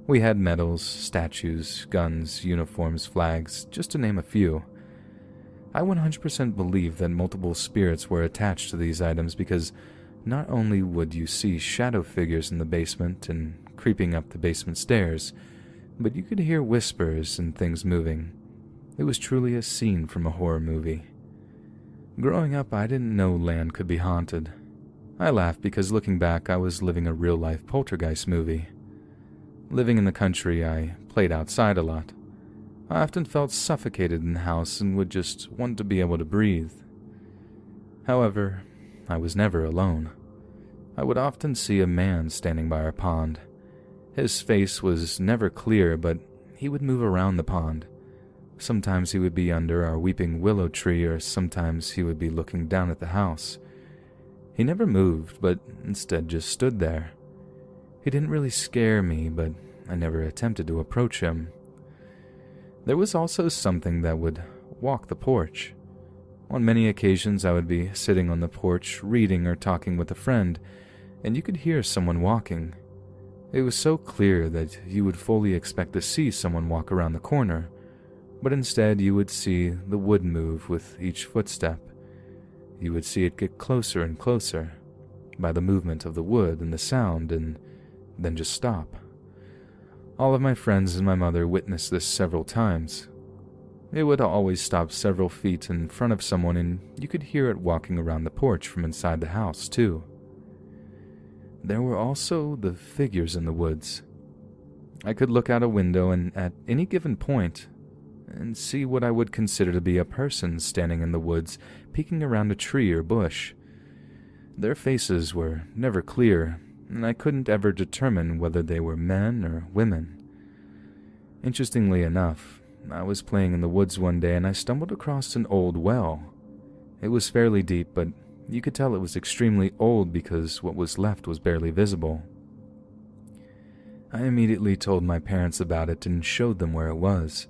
We had medals, statues, guns, uniforms, flags, just to name a few. I 100% believe that multiple spirits were attached to these items because not only would you see shadow figures in the basement and creeping up the basement stairs, but you could hear whispers and things moving. It was truly a scene from a horror movie. Growing up, I didn't know land could be haunted. I laugh because looking back, I was living a real-life poltergeist movie. Living in the country, I played outside a lot. I often felt suffocated in the house and would just want to be able to breathe. However, I was never alone. I would often see a man standing by our pond. His face was never clear, but he would move around the pond. Sometimes he would be under our weeping willow tree, or sometimes he would be looking down at the house. He never moved, but instead just stood there. He didn't really scare me, but I never attempted to approach him. There was also something that would walk the porch. On many occasions, I would be sitting on the porch, reading or talking with a friend, and you could hear someone walking. It was so clear that you would fully expect to see someone walk around the corner, but instead you would see the wood move with each footstep. You would see it get closer and closer by the movement of the wood and the sound, and then just stop. All of my friends and my mother witnessed this several times. It would always stop several feet in front of someone, and you could hear it walking around the porch from inside the house, too. There were also the figures in the woods. I could look out a window and at any given point and see what I would consider to be a person standing in the woods, peeking around a tree or bush. Their faces were never clear, and I couldn't ever determine whether they were men or women. Interestingly enough, I was playing in the woods one day and I stumbled across an old well. It was fairly deep, but you could tell it was extremely old because what was left was barely visible. I immediately told my parents about it and showed them where it was.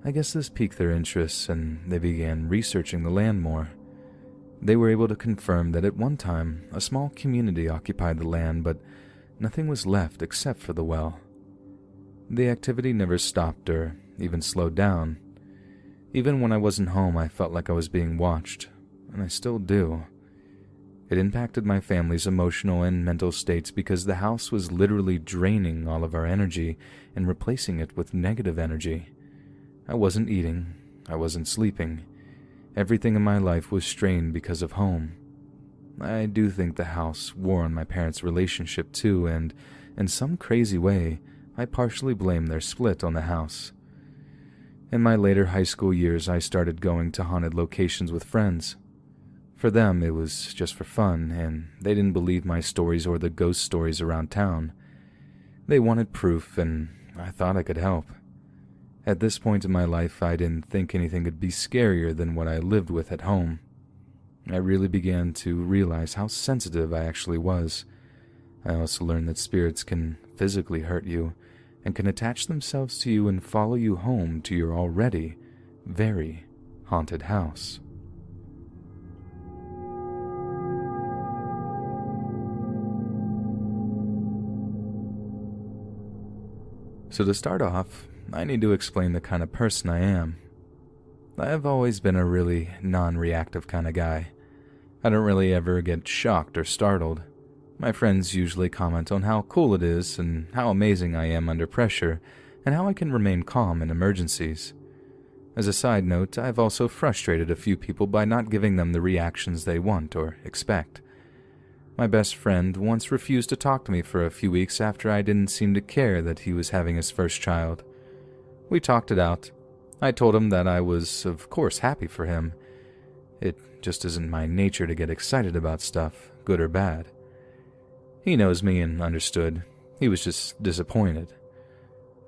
I guess this piqued their interest and they began researching the land more. They were able to confirm that at one time a small community occupied the land, but nothing was left except for the well. The activity never stopped or even slowed down. Even when I wasn't home, I felt like I was being watched, and I still do. It impacted my family's emotional and mental states because the house was literally draining all of our energy and replacing it with negative energy. I wasn't eating, I wasn't sleeping. Everything in my life was strained because of home. I do think the house wore on my parents' relationship too, and in some crazy way, I partially blame their split on the house. In my later high school years, I started going to haunted locations with friends. For them, it was just for fun, and they didn't believe my stories or the ghost stories around town. They wanted proof, and I thought I could help. At this point in my life, I didn't think anything could be scarier than what I lived with at home. I really began to realize how sensitive I actually was. I also learned that spirits can physically hurt you, and can attach themselves to you and follow you home to your already very haunted house. So to start off, I need to explain the kind of person I am. I have always been a really non-reactive kind of guy. I don't really ever get shocked or startled. My friends usually comment on how cool it is and how amazing I am under pressure and how I can remain calm in emergencies. As a side note, I've also frustrated a few people by not giving them the reactions they want or expect. My best friend once refused to talk to me for a few weeks after I didn't seem to care that he was having his first child. We talked it out. I told him that I was, of course, happy for him. It just isn't my nature to get excited about stuff, good or bad. He knows me and understood. He was just disappointed.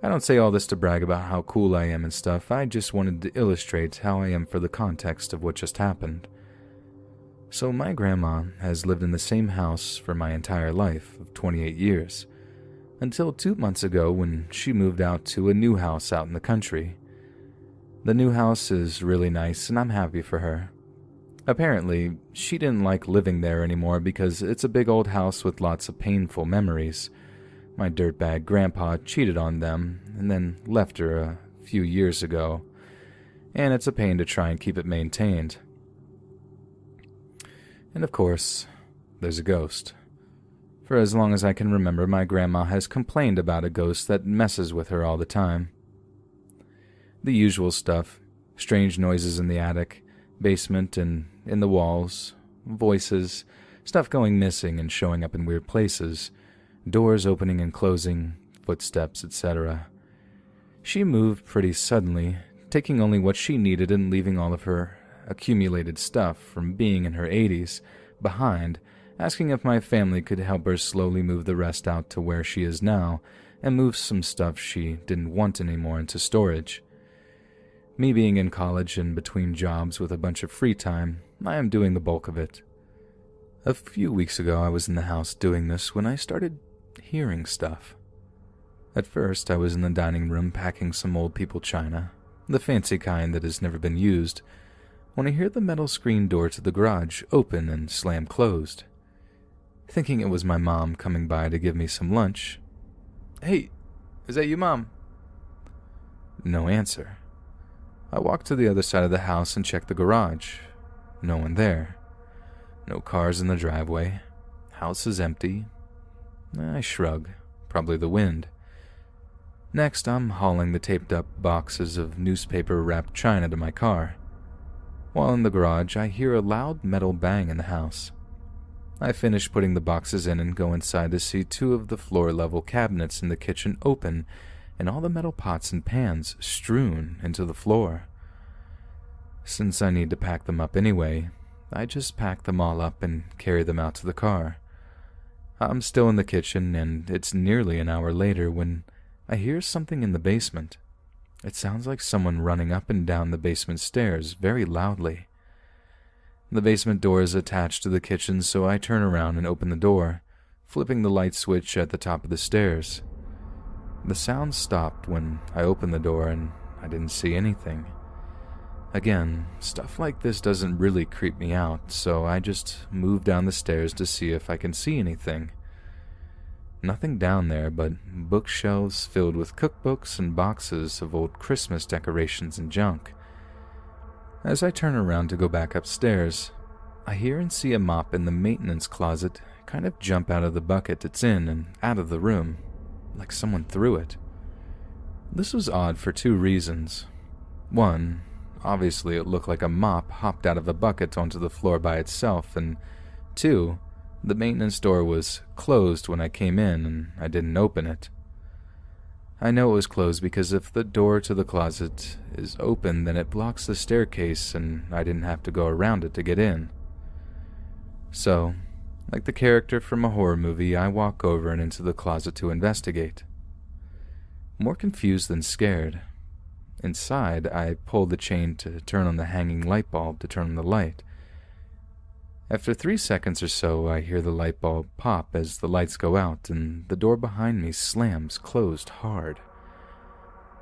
I don't say all this to brag about how cool I am and stuff. I just wanted to illustrate how I am for the context of what just happened. So my grandma has lived in the same house for my entire life of 28 years, until 2 months ago when she moved out to a new house out in the country. The new house is really nice and I'm happy for her. Apparently, she didn't like living there anymore because it's a big old house with lots of painful memories. My dirtbag grandpa cheated on them and then left her a few years ago, and it's a pain to try and keep it maintained. And of course, there's a ghost. For as long as I can remember, my grandma has complained about a ghost that messes with her all the time. The usual stuff, strange noises in the attic, basement and in the walls, voices, stuff going missing and showing up in weird places, doors opening and closing, footsteps, etc. She moved pretty suddenly, taking only what she needed and leaving all of her accumulated stuff from being in her 80s behind, asking if my family could help her slowly move the rest out to where she is now and move some stuff she didn't want anymore into storage. Me being in college and between jobs with a bunch of free time, I am doing the bulk of it. A few weeks ago I was in the house doing this when I started hearing stuff. At first I was in the dining room packing some old people china, the fancy kind that has never been used, when I hear the metal screen door to the garage open and slam closed. Thinking it was my mom coming by to give me some lunch. "Hey, is that you, Mom?" No answer. I walked to the other side of the house and checked the garage. No one there. No cars in the driveway. House is empty. I shrug. Probably the wind. Next, I'm hauling the taped-up boxes of newspaper-wrapped china to my car. While in the garage, I hear a loud metal bang in the house. I finish putting the boxes in and go inside to see two of the floor-level cabinets in the kitchen open and all the metal pots and pans strewn into the floor. Since I need to pack them up anyway, I just pack them all up and carry them out to the car. I'm still in the kitchen, and it's nearly an hour later when I hear something in the basement. It sounds like someone running up and down the basement stairs very loudly. The basement door is attached to the kitchen, so I turn around and open the door, flipping the light switch at the top of the stairs. The sound stopped when I opened the door, and I didn't see anything. Again, stuff like this doesn't really creep me out, so I just move down the stairs to see if I can see anything. Nothing down there but bookshelves filled with cookbooks and boxes of old Christmas decorations and junk. As I turn around to go back upstairs, I hear and see a mop in the maintenance closet kind of jump out of the bucket it's in and out of the room, like someone threw it. This was odd for two reasons. One, obviously it looked like a mop hopped out of a bucket onto the floor by itself, and two, the maintenance door was closed when I came in and I didn't open it. I know it was closed because if the door to the closet is open, then it blocks the staircase and I didn't have to go around it to get in. So, like the character from a horror movie, I walk over and into the closet to investigate. More confused than scared. Inside, I pull the chain to turn on the hanging light bulb to turn on the light. After 3 seconds or so, I hear the light bulb pop as the lights go out and the door behind me slams closed hard.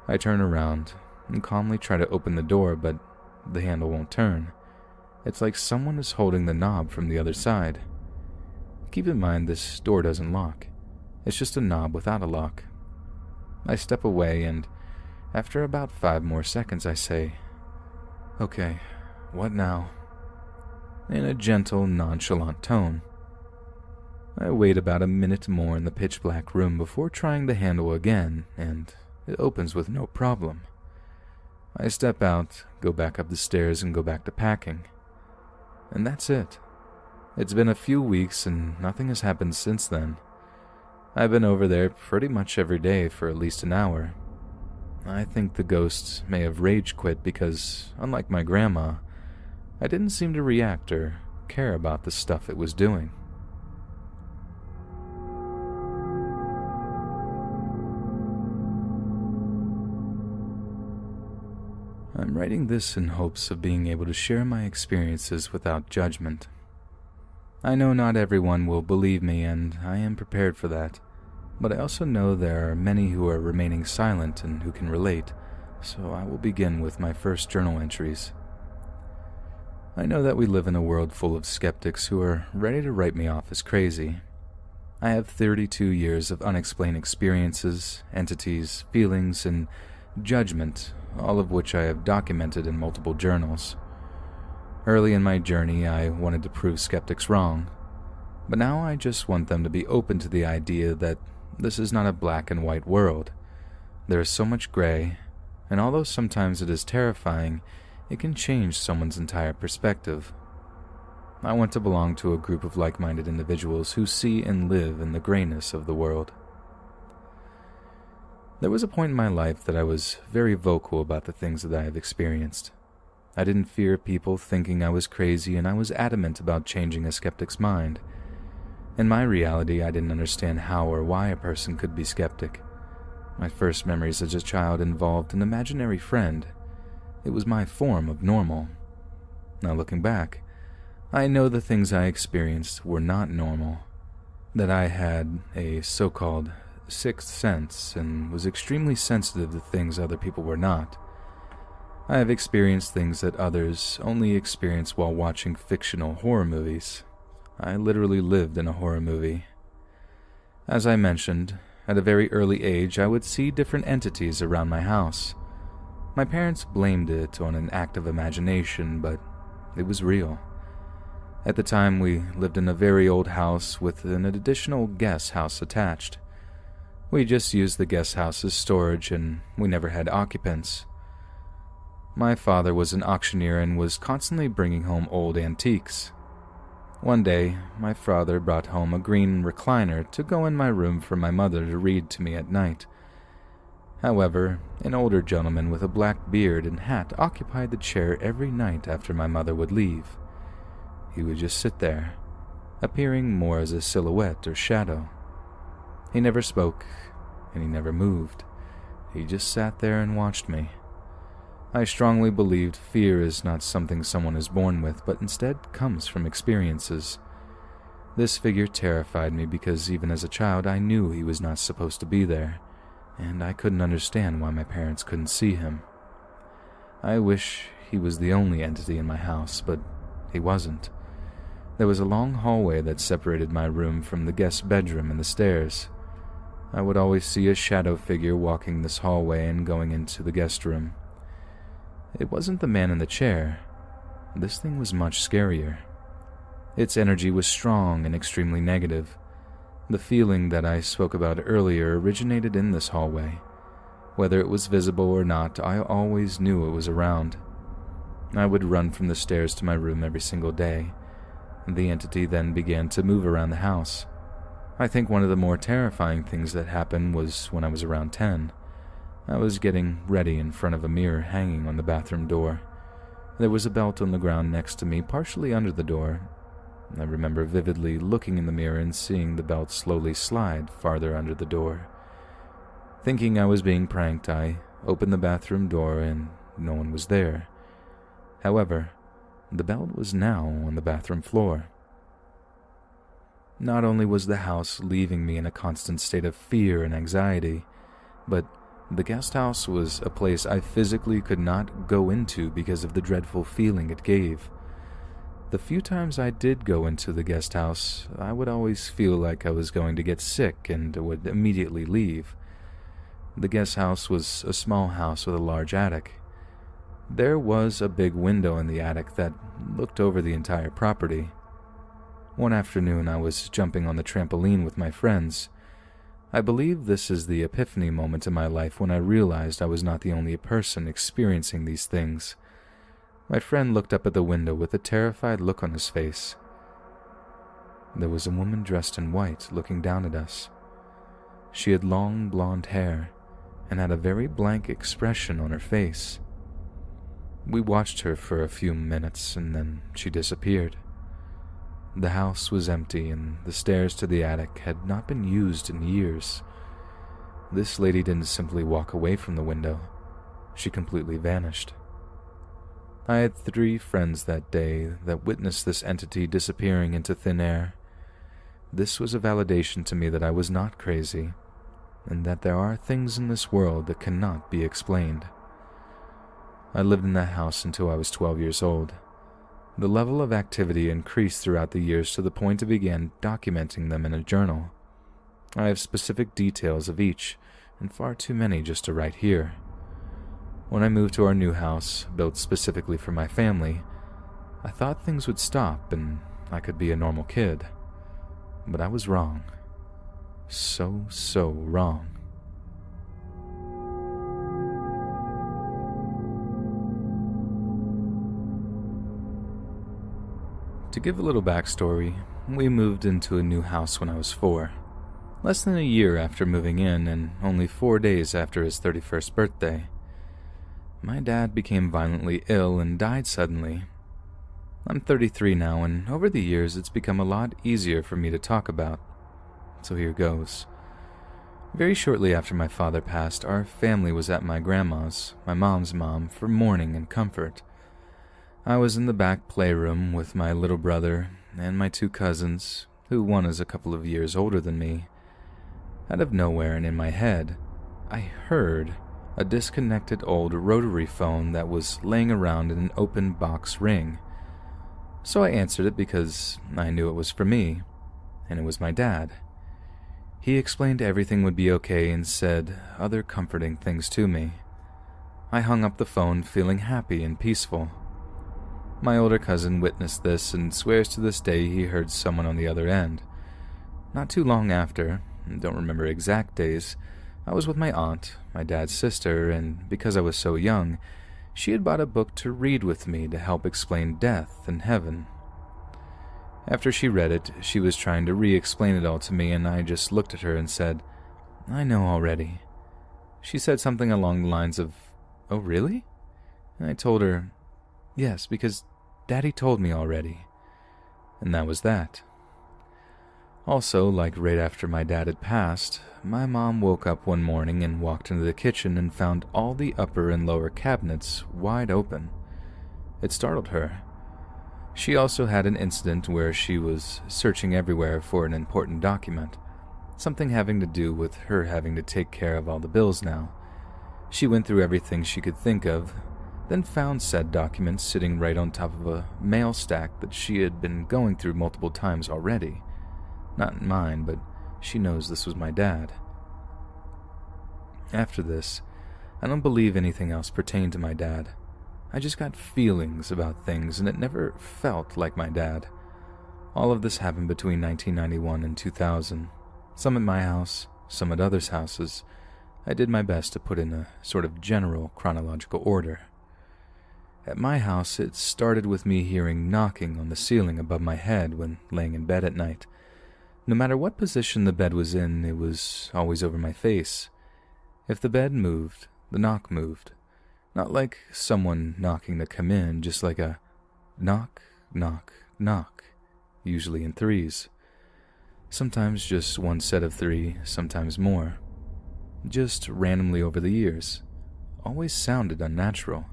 I turn around and calmly try to open the door, but the handle won't turn. It's like someone is holding the knob from the other side. Keep in mind this door doesn't lock. It's just a knob without a lock. I step away and after about 5 more seconds I say, "Okay, what now?" in a gentle, nonchalant tone. I wait about a minute more in the pitch-black room before trying the handle again, and it opens with no problem. I step out, go back up the stairs, and go back to packing. And that's it. It's been a few weeks, and nothing has happened since then. I've been over there pretty much every day for at least an hour. I think the ghost may have rage quit because, unlike my grandma, I didn't seem to react or care about the stuff it was doing. I'm writing this in hopes of being able to share my experiences without judgment. I know not everyone will believe me, and I am prepared for that, but I also know there are many who are remaining silent and who can relate, so I will begin with my first journal entries. I know that we live in a world full of skeptics who are ready to write me off as crazy. I have 32 years of unexplained experiences, entities, feelings, and judgment, all of which I have documented in multiple journals. Early in my journey, I wanted to prove skeptics wrong, but now I just want them to be open to the idea that this is not a black and white world. There is so much gray, and although sometimes it is terrifying, it can change someone's entire perspective. I want to belong to a group of like-minded individuals who see and live in the grayness of the world. There was a point in my life that I was very vocal about the things that I have experienced. I didn't fear people thinking I was crazy, and I was adamant about changing a skeptic's mind. In my reality, I didn't understand how or why a person could be skeptic. My first memories as a child involved an imaginary friend. It was my form of normal. Now looking back, I know the things I experienced were not normal, that I had a so-called sixth sense and was extremely sensitive to things other people were not. I have experienced things that others only experience while watching fictional horror movies. I literally lived in a horror movie. As I mentioned, at a very early age I would see different entities around my house. My parents blamed it on an act of imagination, but it was real. At the time, we lived in a very old house with an additional guest house attached. We just used the guest house as storage, and we never had occupants. My father was an auctioneer and was constantly bringing home old antiques. One day, my father brought home a green recliner to go in my room for my mother to read to me at night. However, an older gentleman with a black beard and hat occupied the chair every night after my mother would leave. He would just sit there, appearing more as a silhouette or shadow. He never spoke, and he never moved. He just sat there and watched me. I strongly believed fear is not something someone is born with, but instead comes from experiences. This figure terrified me because even as a child I knew he was not supposed to be there, and I couldn't understand why my parents couldn't see him. I wish he was the only entity in my house, but he wasn't. There was a long hallway that separated my room from the guest bedroom and the stairs. I would always see a shadow figure walking this hallway and going into the guest room. It wasn't the man in the chair. This thing was much scarier. Its energy was strong and extremely negative. The feeling that I spoke about earlier originated in this hallway. Whether it was visible or not, I always knew it was around. I would run from the stairs to my room every single day. The entity then began to move around the house. I think one of the more terrifying things that happened was when I was around 10. I was getting ready in front of a mirror hanging on the bathroom door. There was a belt on the ground next to me, partially under the door. I remember vividly looking in the mirror and seeing the belt slowly slide farther under the door. Thinking I was being pranked, I opened the bathroom door and no one was there. However, the belt was now on the bathroom floor. Not only was the house leaving me in a constant state of fear and anxiety, but the guest house was a place I physically could not go into because of the dreadful feeling it gave. The few times I did go into the guest house, I would always feel like I was going to get sick and would immediately leave. The guest house was a small house with a large attic. There was a big window in the attic that looked over the entire property. One afternoon I was jumping on the trampoline with my friends. I believe this is the epiphany moment in my life when I realized I was not the only person experiencing these things. My friend looked up at the window with a terrified look on his face. There was a woman dressed in white looking down at us. She had long blonde hair and had a very blank expression on her face. We watched her for a few minutes and then she disappeared. The house was empty and the stairs to the attic had not been used in years. This lady didn't simply walk away from the window. She completely vanished. I had 3 friends that day that witnessed this entity disappearing into thin air. This was a validation to me that I was not crazy, and that there are things in this world that cannot be explained. I lived in that house until I was 12 years old. The level of activity increased throughout the years to the point I began documenting them in a journal. I have specific details of each, and far too many just to write here. When I moved to our new house, built specifically for my family, I thought things would stop and I could be a normal kid. But I was wrong. So wrong. To give a little backstory, we moved into a new house when I was 4. Less than a year after moving in and only 4 days after his 31st birthday. My dad became violently ill and died suddenly. I'm 33 now, and over the years it's become a lot easier for me to talk about. So here goes. Very shortly after my father passed, our family was at my grandma's, my mom's mom, for mourning and comfort. I was in the back playroom with my little brother and my 2 cousins, who one is a couple of years older than me. Out of nowhere and in my head, I heard a disconnected old rotary phone that was laying around in an open box ring. So I answered it because I knew it was for me, and it was my dad. He explained everything would be okay and said other comforting things to me. I hung up the phone feeling happy and peaceful. My older cousin witnessed this and swears to this day he heard someone on the other end. Not too long after, Don't remember exact days. I was with my aunt, my dad's sister, and because I was so young, she had bought a book to read with me to help explain death and heaven. After she read it, she was trying to re-explain it all to me, and I just looked at her and said, "I know already." She said something along the lines of, "Oh, really?" And I told her, "Yes, because Daddy told me already." And that was that. Also, like right after my dad had passed, my mom woke up one morning and walked into the kitchen and found all the upper and lower cabinets wide open. It startled her. She also had an incident where she was searching everywhere for an important document, something having to do with her having to take care of all the bills now. She went through everything she could think of, then found said document sitting right on top of a mail stack that she had been going through multiple times already. Not mine, but she knows this was my dad. After this, I don't believe anything else pertained to my dad. I just got feelings about things, and it never felt like my dad. All of this happened between 1991 and 2000. Some at my house, some at others' houses. I did my best to put in a sort of general chronological order. At my house, it started with me hearing knocking on the ceiling above my head when laying in bed at night. No matter what position the bed was in, it was always over my face. If the bed moved, the knock moved. Not like someone knocking to come in, just like a knock, knock, knock, usually in threes. Sometimes just one set of three, sometimes more. Just randomly over the years. Always sounded unnatural.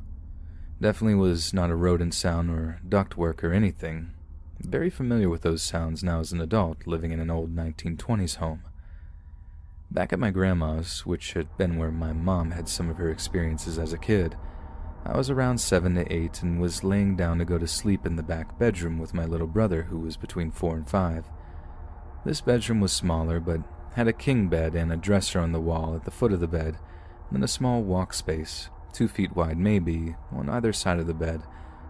Definitely was not a rodent sound or ductwork or anything. Very familiar with those sounds now as an adult living in an old 1920s home. Back at my grandma's, which had been where my mom had some of her experiences as a kid, I was around 7 to 8 and was laying down to go to sleep in the back bedroom with my little brother who was between 4 and 5. This bedroom was smaller but had a king bed and a dresser on the wall at the foot of the bed, and a small walk space, 2 feet wide maybe, on either side of the bed.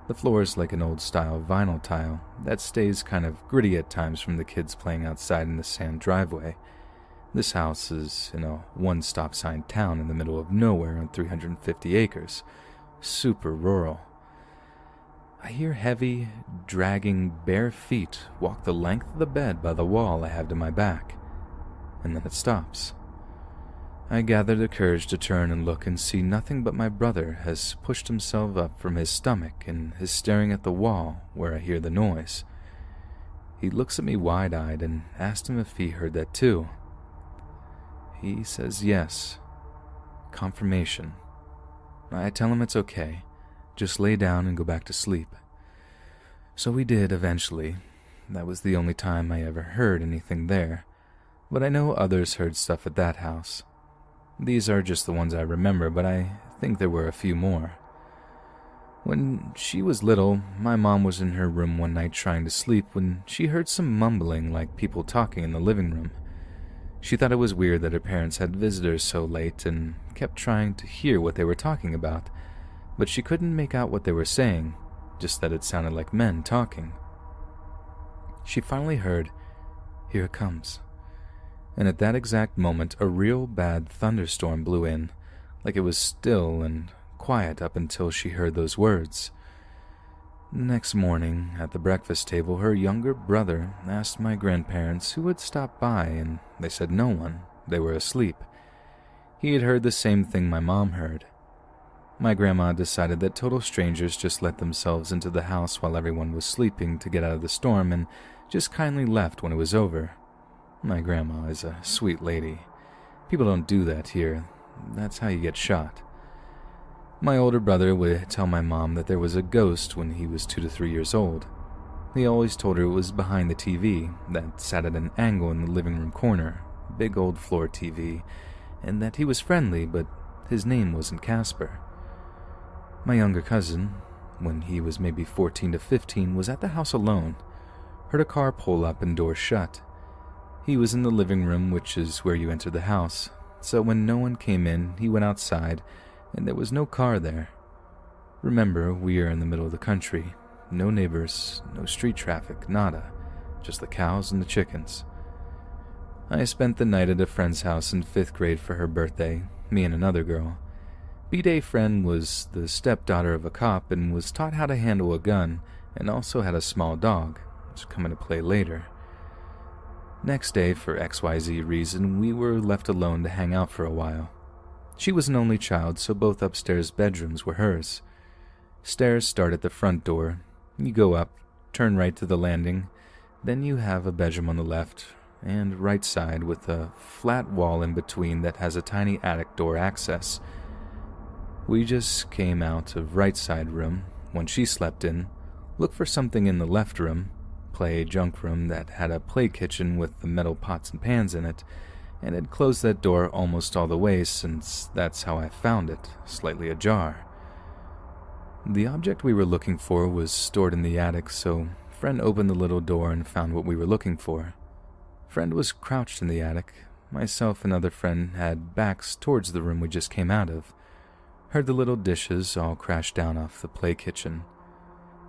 The floor is like an old-style vinyl tile that stays kind of gritty at times from the kids playing outside in the sand driveway. This house is in a one-stop sign town in the middle of nowhere on 350 acres. Super rural. I hear heavy, dragging, bare feet walk the length of the bed by the wall I have to my back, and then it stops. I gather the courage to turn and look and see nothing but my brother has pushed himself up from his stomach and is staring at the wall where I hear the noise. He looks at me wide-eyed and asked him if he heard that too. He says yes. Confirmation. I tell him it's okay. Just lay down and go back to sleep. So we did eventually. That was the only time I ever heard anything there. But I know others heard stuff at that house. These are just the ones I remember, but I think there were a few more. When she was little, my mom was in her room one night trying to sleep when she heard some mumbling like people talking in the living room. She thought it was weird that her parents had visitors so late and kept trying to hear what they were talking about, but she couldn't make out what they were saying, just that it sounded like men talking. She finally heard, "Here it comes." And at that exact moment, a real bad thunderstorm blew in, like it was still and quiet up until she heard those words. The next morning, at the breakfast table, her younger brother asked my grandparents who had stopped by, and they said no one. They were asleep. He had heard the same thing my mom heard. My grandma decided that total strangers just let themselves into the house while everyone was sleeping to get out of the storm and just kindly left when it was over. My grandma is a sweet lady. People don't do that here. That's how you get shot. My older brother would tell my mom that there was a ghost when he was 2 to 3 years old. He always told her it was behind the TV that sat at an angle in the living room corner, big old floor TV, and that he was friendly, but his name wasn't Casper. My younger cousin, when he was maybe 14 to 15, was at the house alone, heard a car pull up and doors shut. He was in the living room, which is where you enter the house, so when no one came in, he went outside, and there was no car there. Remember, we are in the middle of the country. No neighbors, no street traffic, nada. Just the cows and the chickens. I spent the night at a friend's house in 5th grade for her birthday, me and another girl. B-Day friend was the stepdaughter of a cop and was taught how to handle a gun and also had a small dog, which would come into play later. Next day, for XYZ reason, we were left alone to hang out for a while. She was an only child, so both upstairs bedrooms were hers. Stairs start at the front door. You go up, turn right to the landing, then you have a bedroom on the left and right side with a flat wall in between that has a tiny attic door access. We just came out of right side room when she slept in, looked for something in the left room, play junk room that had a play kitchen with the metal pots and pans in it, and had closed that door almost all the way since that's how I found it, slightly ajar. The object we were looking for was stored in the attic, so friend opened the little door and found what we were looking for. Friend was crouched in the attic. Myself and other friend had backs towards the room we just came out of. Heard the little dishes all crash down off the play kitchen.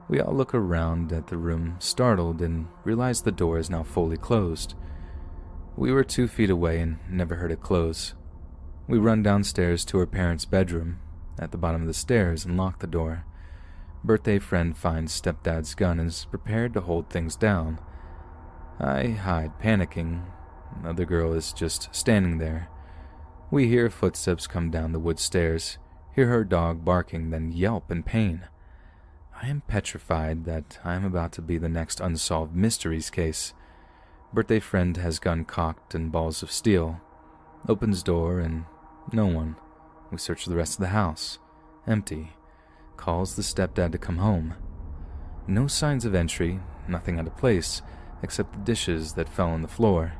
We all look around at the room, startled, and realize the door is now fully closed. We were 2 feet away and never heard it close. We run downstairs to her parents' bedroom, at the bottom of the stairs, and lock the door. Birthday friend finds stepdad's gun and is prepared to hold things down. I hide, panicking. Another girl is just standing there. We hear footsteps come down the wood stairs, hear her dog barking, then yelp in pain. I am petrified that I am about to be the next unsolved mysteries case. Birthday friend has gun cocked and balls of steel. Opens door and no one. We search the rest of the house. Empty. Calls the stepdad to come home. No signs of entry, nothing out of place, except the dishes that fell on the floor.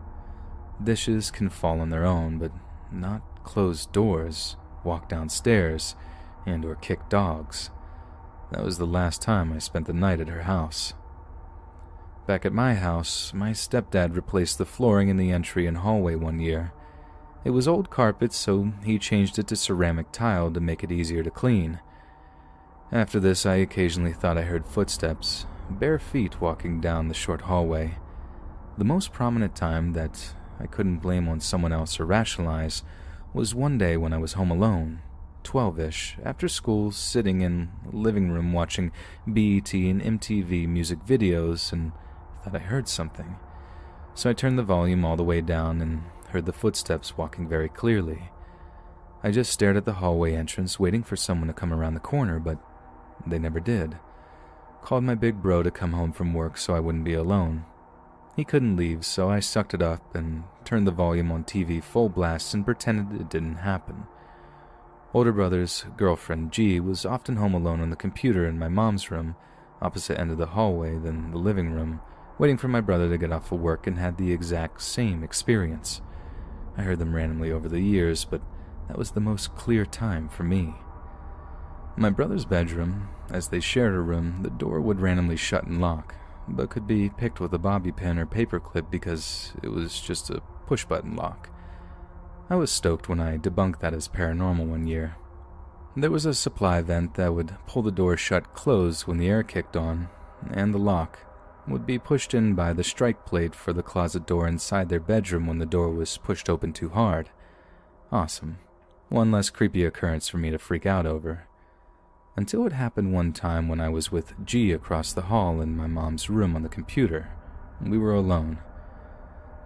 Dishes can fall on their own, but not close doors, walk downstairs, and or kick dogs. That was the last time I spent the night at her house. Back at my house, my stepdad replaced the flooring in the entry and hallway one year. It was old carpet, so he changed it to ceramic tile to make it easier to clean. After this, I occasionally thought I heard footsteps, bare feet walking down the short hallway. The most prominent time that I couldn't blame on someone else or rationalize was one day when I was home alone, 12-ish, after school, sitting in the living room watching BET and MTV music videos, and thought I heard something. So I turned the volume all the way down and heard the footsteps walking very clearly. I just stared at the hallway entrance, waiting for someone to come around the corner, but they never did. Called my big bro to come home from work so I wouldn't be alone. He couldn't leave, so I sucked it up and turned the volume on TV full blast and pretended it didn't happen. Older brother's girlfriend, G, was often home alone on the computer in my mom's room, opposite end of the hallway than the living room, waiting for my brother to get off of work, and had the exact same experience. I heard them randomly over the years, but that was the most clear time for me. My brother's bedroom, as they shared a room, the door would randomly shut and lock, but could be picked with a bobby pin or paperclip because it was just a push-button lock. I was stoked when I debunked that as paranormal one year. There was a supply vent that would pull the door shut closed when the air kicked on, and the lock would be pushed in by the strike plate for the closet door inside their bedroom when the door was pushed open too hard. Awesome. One less creepy occurrence for me to freak out over. Until it happened one time when I was with G across the hall in my mom's room on the computer. We were alone.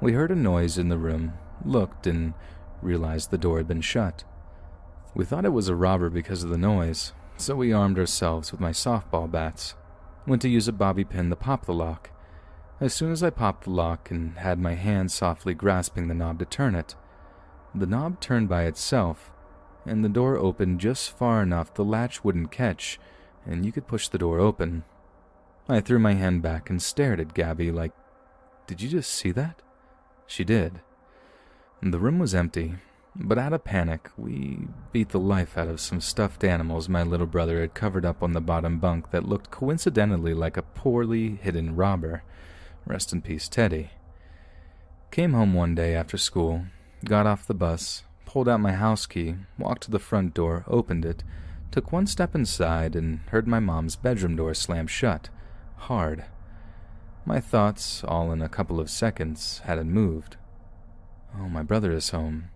We heard a noise in the room, looked, and realized the door had been shut. We thought it was a robber because of the noise, so we armed ourselves with my softball bats. Went to use a bobby pin to pop the lock. As soon as I popped the lock and had my hand softly grasping the knob to turn it, the knob turned by itself, and the door opened just far enough the latch wouldn't catch, and you could push the door open. I threw my hand back and stared at Gabby like, "Did you just see that?" She did. The room was empty, but out of panic, we beat the life out of some stuffed animals my little brother had covered up on the bottom bunk that looked coincidentally like a poorly hidden robber. Rest in peace, Teddy. Came home one day after school, got off the bus, pulled out my house key, walked to the front door, opened it, took one step inside, and heard my mom's bedroom door slam shut, hard. My thoughts, all in a couple of seconds, hadn't moved. Oh, my brother is home.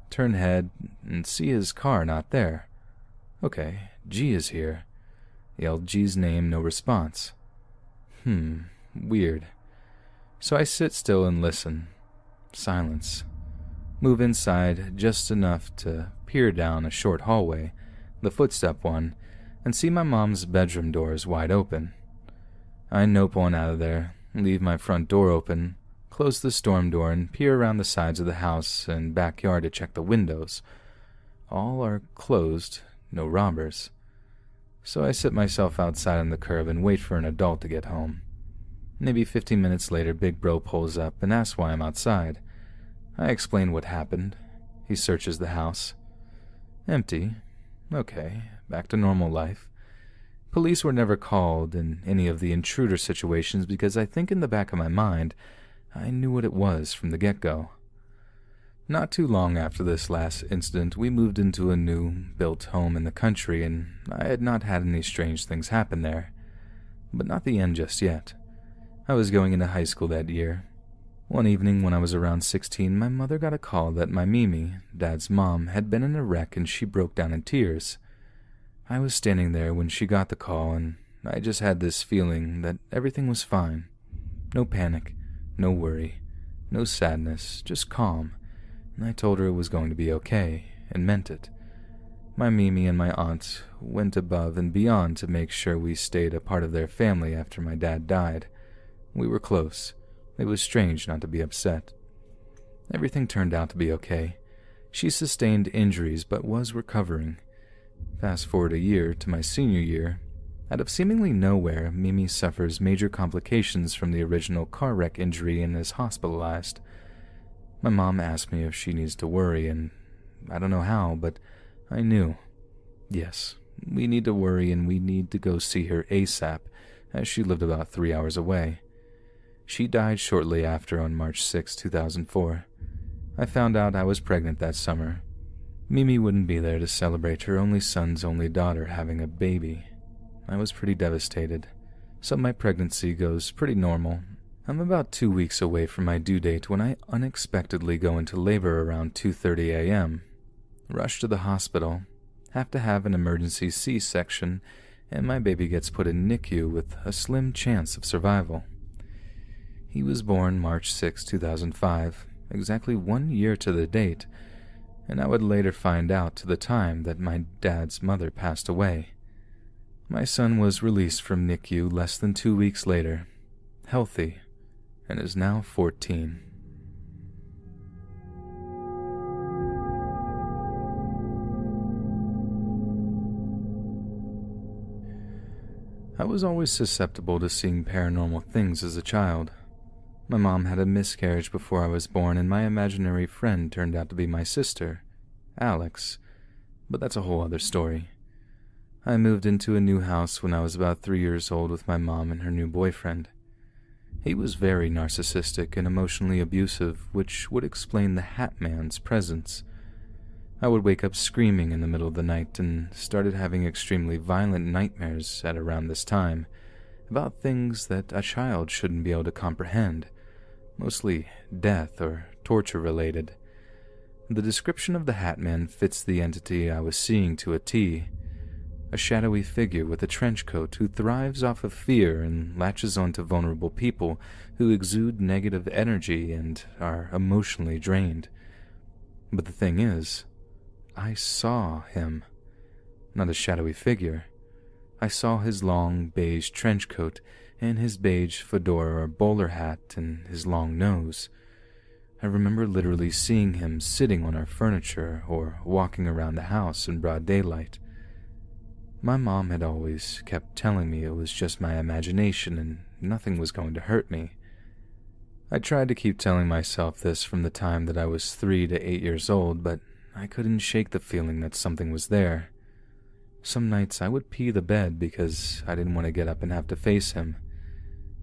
Turn head and see his car not there. Okay, G is here. Yelled G's name, no response. Weird. So I sit still and listen. Silence. Move inside just enough to peer down a short hallway, the footstep one, and see my mom's bedroom door is wide open. I nope on out of there, leave my front door open, close the storm door, and peer around the sides of the house and backyard to check the windows. All are closed, no robbers. So I sit myself outside on the curb and wait for an adult to get home. Maybe 15 minutes later, Big Bro pulls up and asks why I'm outside. I explain what happened. He searches the house. Empty. Okay, back to normal life. Police were never called in any of the intruder situations because I think in the back of my mind, I knew what it was from the get-go. Not too long after this last incident, we moved into a new, built home in the country, and I had not had any strange things happen there. But not the end just yet. I was going into high school that year. One evening when I was around 16, my mother got a call that my Mimi, Dad's mom, had been in a wreck and she broke down in tears. I was standing there when she got the call, and I just had this feeling that everything was fine. No panic, no worry, no sadness, just calm. And I told her it was going to be okay, and meant it. My Mimi and my aunt went above and beyond to make sure we stayed a part of their family after my dad died. We were close. It was strange not to be upset. Everything turned out to be okay. She sustained injuries but was recovering. Fast forward a year to my senior year. Out of seemingly nowhere, Mimi suffers major complications from the original car wreck injury and is hospitalized. My mom asked me if she needs to worry, and I don't know how, but I knew. Yes, we need to worry and we need to go see her ASAP, as she lived about 3 hours away. She died shortly after on March 6, 2004. I found out I was pregnant that summer. Mimi wouldn't be there to celebrate her only son's only daughter having a baby. I was pretty devastated. So my pregnancy goes pretty normal. I'm about 2 weeks away from my due date when I unexpectedly go into labor around 2:30 a.m. Rush to the hospital, have to have an emergency C-section, and my baby gets put in NICU with a slim chance of survival. He was born March 6, 2005, exactly 1 year to the date, and I would later find out to the time that my dad's mother passed away. My son was released from NICU less than 2 weeks later, healthy, and is now 14. I was always susceptible to seeing paranormal things as a child. My mom had a miscarriage before I was born, and my imaginary friend turned out to be my sister, Alex, but that's a whole other story. I moved into a new house when I was about 3 years old with my mom and her new boyfriend. He was very narcissistic and emotionally abusive, which would explain the Hat Man's presence. I would wake up screaming in the middle of the night and started having extremely violent nightmares at around this time, about things that a child shouldn't be able to comprehend, mostly death or torture related. The description of the Hat Man fits the entity I was seeing to a T. A shadowy figure with a trench coat who thrives off of fear and latches onto vulnerable people who exude negative energy and are emotionally drained. But the thing is, I saw him. Not a shadowy figure. I saw his long beige trench coat and his beige fedora or bowler hat and his long nose. I remember literally seeing him sitting on our furniture or walking around the house in broad daylight. My mom had always kept telling me it was just my imagination and nothing was going to hurt me. I tried to keep telling myself this from the time that I was 3 to 8 years old, but I couldn't shake the feeling that something was there. Some nights I would pee the bed because I didn't want to get up and have to face him.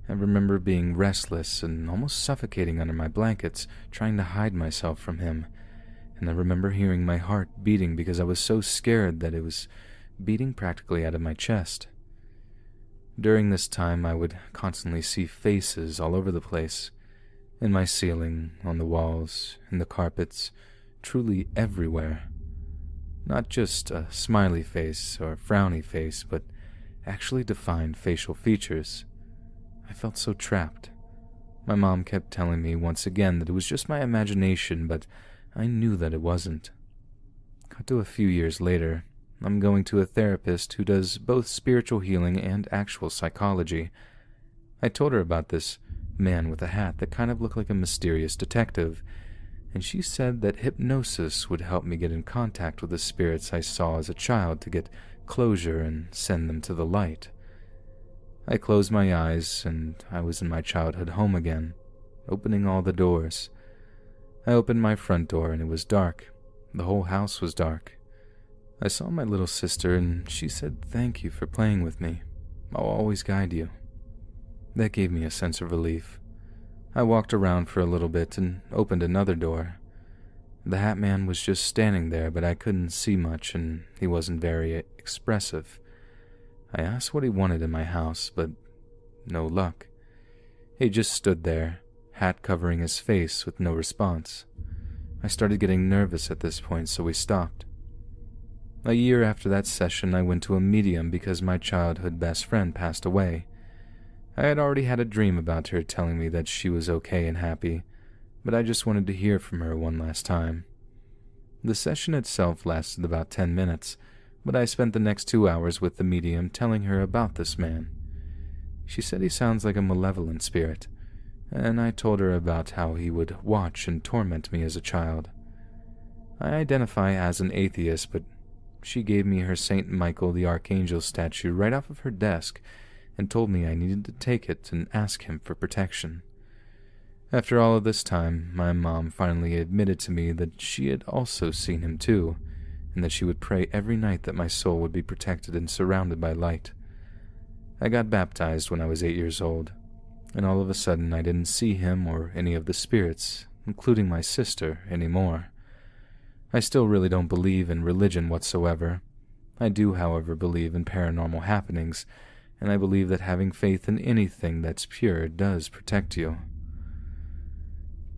I remember being restless and almost suffocating under my blankets, trying to hide myself from him, and I remember hearing my heart beating because I was so scared that it was beating practically out of my chest. During this time, I would constantly see faces all over the place, In my ceiling, on the walls, in the carpets, truly everywhere. Not just a smiley face or frowny face, but actually defined facial features. I felt so trapped. My mom kept telling me once again that it was just my imagination, but I knew that it wasn't. Cut to a few years later, I'm going to a therapist who does both spiritual healing and actual psychology. I told her about this man with a hat that kind of looked like a mysterious detective, and she said that hypnosis would help me get in contact with the spirits I saw as a child to get closure and send them to the light. I closed my eyes, and I was in my childhood home again, opening all the doors. I opened my front door, and it was dark. The whole house was dark. I saw my little sister, and she said, "Thank you for playing with me. I'll always guide you." That gave me a sense of relief. I walked around for a little bit and opened another door. The Hat Man was just standing there, but I couldn't see much, and he wasn't very expressive. I asked what he wanted in my house, but no luck. He just stood there, hat covering his face, with no response. I started getting nervous at this point, so we stopped. A year after that session, I went to a medium because my childhood best friend passed away. I had already had a dream about her telling me that she was okay and happy, but I just wanted to hear from her one last time. The session itself lasted about 10 minutes, but I spent the next 2 hours with the medium telling her about this man. She said he sounds like a malevolent spirit, and I told her about how he would watch and torment me as a child. I identify as an atheist, but she gave me her St. Michael the Archangel statue right off of her desk and told me I needed to take it and ask him for protection. After all of this time, my mom finally admitted to me that she had also seen him too, and that she would pray every night that my soul would be protected and surrounded by light. I got baptized when I was 8 years old, and all of a sudden I didn't see him or any of the spirits, including my sister, anymore. I still really don't believe in religion whatsoever. I do, however, believe in paranormal happenings, and I believe that having faith in anything that's pure does protect you.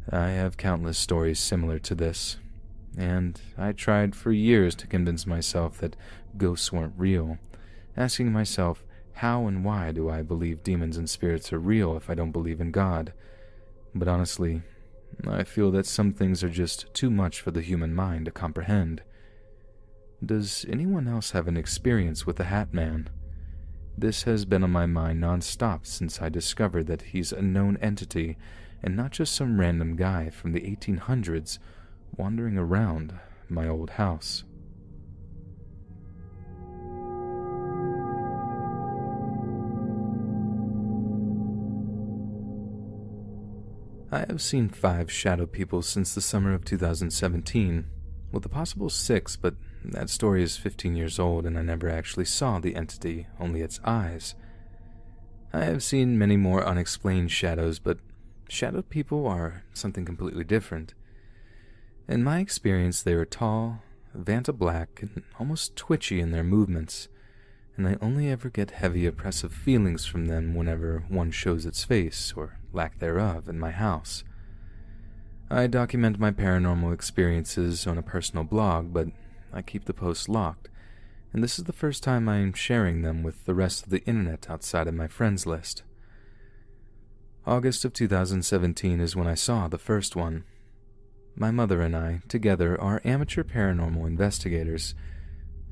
I have countless stories similar to this, and I tried for years to convince myself that ghosts weren't real, asking myself, how and why do I believe demons and spirits are real if I don't believe in God? But honestly, I feel that some things are just too much for the human mind to comprehend. Does anyone else have an experience with the Hat Man? This has been on my mind non-stop since I discovered that he's a known entity and not just some random guy from the 1800s wandering around my old house. I have seen 5 shadow people since the summer of 2017, with a possible 6, but that story is 15 years old and I never actually saw the entity, only its eyes. I have seen many more unexplained shadows, but shadow people are something completely different. In my experience, they are tall, Vanta black, and almost twitchy in their movements, and I only ever get heavy oppressive feelings from them whenever one shows its face, or lack thereof, in my house. I document my paranormal experiences on a personal blog, but I keep the posts locked, and this is the first time I am sharing them with the rest of the internet outside of my friends list. August of 2017 is when I saw the first one. My mother and I, together, are amateur paranormal investigators,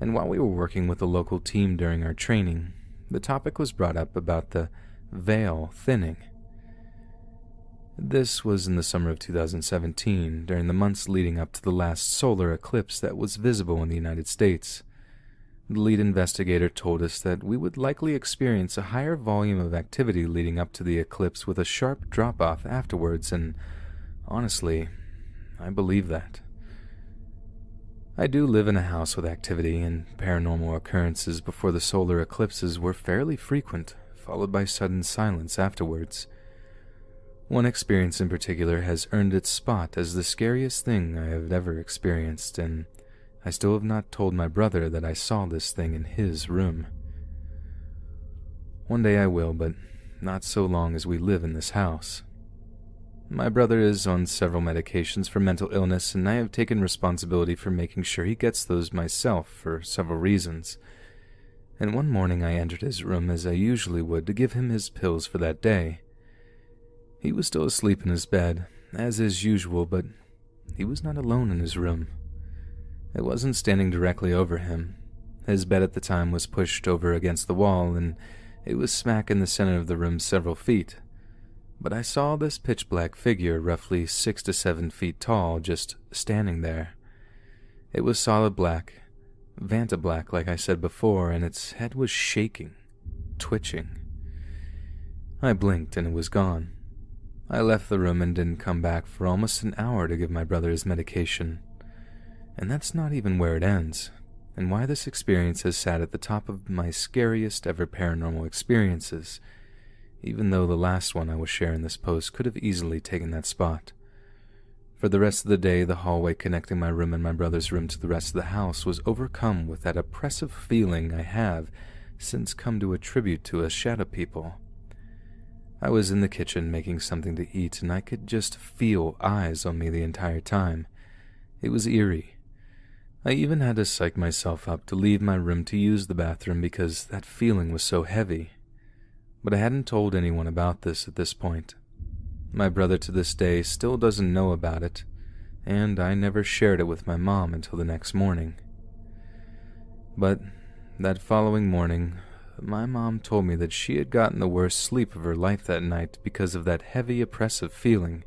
and while we were working with a local team during our training, the topic was brought up about the veil thinning. This was in the summer of 2017, during the months leading up to the last solar eclipse that was visible in the United States. The lead investigator told us that we would likely experience a higher volume of activity leading up to the eclipse with a sharp drop-off afterwards, and honestly, I believe that. I do live in a house with activity, and paranormal occurrences before the solar eclipses were fairly frequent, followed by sudden silence afterwards. One experience in particular has earned its spot as the scariest thing I have ever experienced, and I still have not told my brother that I saw this thing in his room. One day I will, but not so long as we live in this house. My brother is on several medications for mental illness, and I have taken responsibility for making sure he gets those myself for several reasons. And one morning I entered his room as I usually would to give him his pills for that day. He was still asleep in his bed, as is usual, but he was not alone in his room. I wasn't standing directly over him. His bed at the time was pushed over against the wall, and it was smack in the center of the room several feet. But I saw this pitch-black figure, roughly 6 to 7 feet tall, just standing there. It was solid black, Vanta black like I said before, and its head was shaking, twitching. I blinked and it was gone. I left the room and didn't come back for almost an hour to give my brother his medication. And that's not even where it ends, and why this experience has sat at the top of my scariest ever paranormal experiences, even though the last one I will share in this post could have easily taken that spot. For the rest of the day, the hallway connecting my room and my brother's room to the rest of the house was overcome with that oppressive feeling I have since come to attribute to us shadow people. I was in the kitchen making something to eat, and I could just feel eyes on me the entire time. It was eerie. I even had to psych myself up to leave my room to use the bathroom because that feeling was so heavy. But I hadn't told anyone about this at this point. My brother to this day still doesn't know about it, and I never shared it with my mom until the next morning. But that following morning, my mom told me that she had gotten the worst sleep of her life that night because of that heavy, oppressive feeling.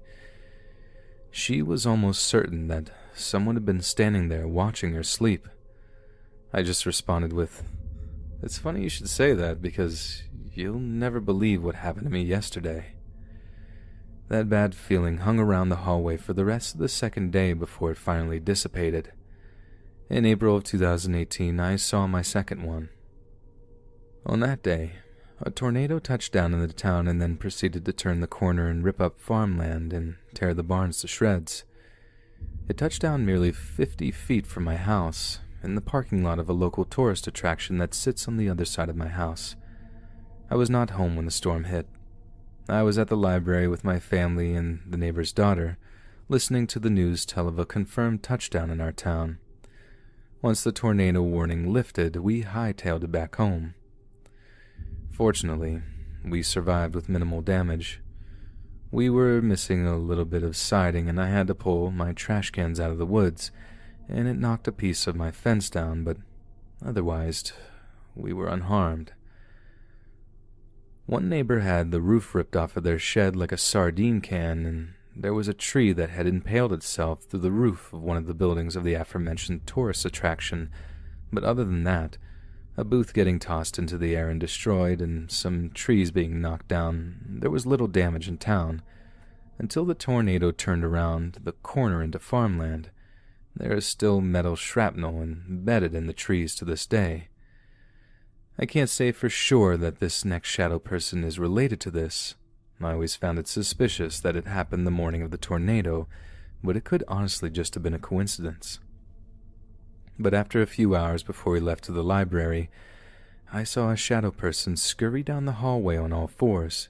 She was almost certain that someone had been standing there watching her sleep. I just responded with, "It's funny you should say that because you'll never believe what happened to me yesterday." That bad feeling hung around the hallway for the rest of the second day before it finally dissipated. In April of 2018, I saw my second one. On that day, a tornado touched down in the town and then proceeded to turn the corner and rip up farmland and tear the barns to shreds. It touched down merely 50 feet from my house, in the parking lot of a local tourist attraction that sits on the other side of my house. I was not home when the storm hit. I was at the library with my family and the neighbor's daughter, listening to the news tell of a confirmed touchdown in our town. Once the tornado warning lifted, we hightailed it back home. Fortunately, we survived with minimal damage. We were missing a little bit of siding, and I had to pull my trash cans out of the woods, and it knocked a piece of my fence down, but otherwise, we were unharmed. One neighbor had the roof ripped off of their shed like a sardine can, and there was a tree that had impaled itself through the roof of one of the buildings of the aforementioned tourist attraction, but other than that, a booth getting tossed into the air and destroyed, and some trees being knocked down, there was little damage in town. Until the tornado turned around the corner into farmland, there is still metal shrapnel embedded in the trees to this day. I can't say for sure that this next shadow person is related to this. I always found it suspicious that it happened the morning of the tornado, but it could honestly just have been a coincidence. But after a few hours before we left to the library, I saw a shadow person scurry down the hallway on all fours.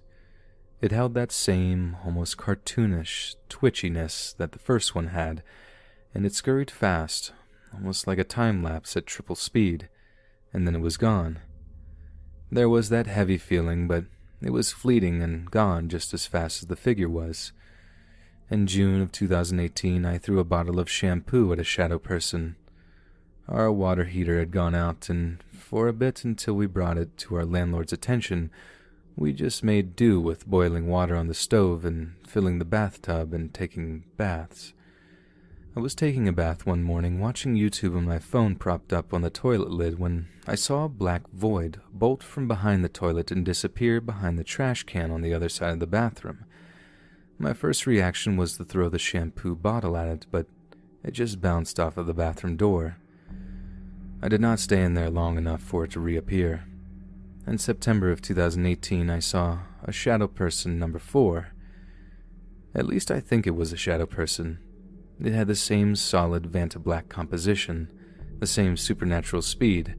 It held that same, almost cartoonish twitchiness that the first one had, and it scurried fast, almost like a time-lapse at triple speed, and then it was gone. There was that heavy feeling, but it was fleeting and gone just as fast as the figure was. In June of 2018, I threw a bottle of shampoo at a shadow person. Our water heater had gone out, and for a bit until we brought it to our landlord's attention, we just made do with boiling water on the stove and filling the bathtub and taking baths. I was taking a bath one morning watching YouTube on my phone propped up on the toilet lid when I saw a black void bolt from behind the toilet and disappear behind the trash can on the other side of the bathroom. My first reaction was to throw the shampoo bottle at it, but it just bounced off of the bathroom door. I did not stay in there long enough for it to reappear. In September of 2018, I saw a shadow person number 4. At least I think it was a shadow person. It had the same solid Vanta black composition, the same supernatural speed,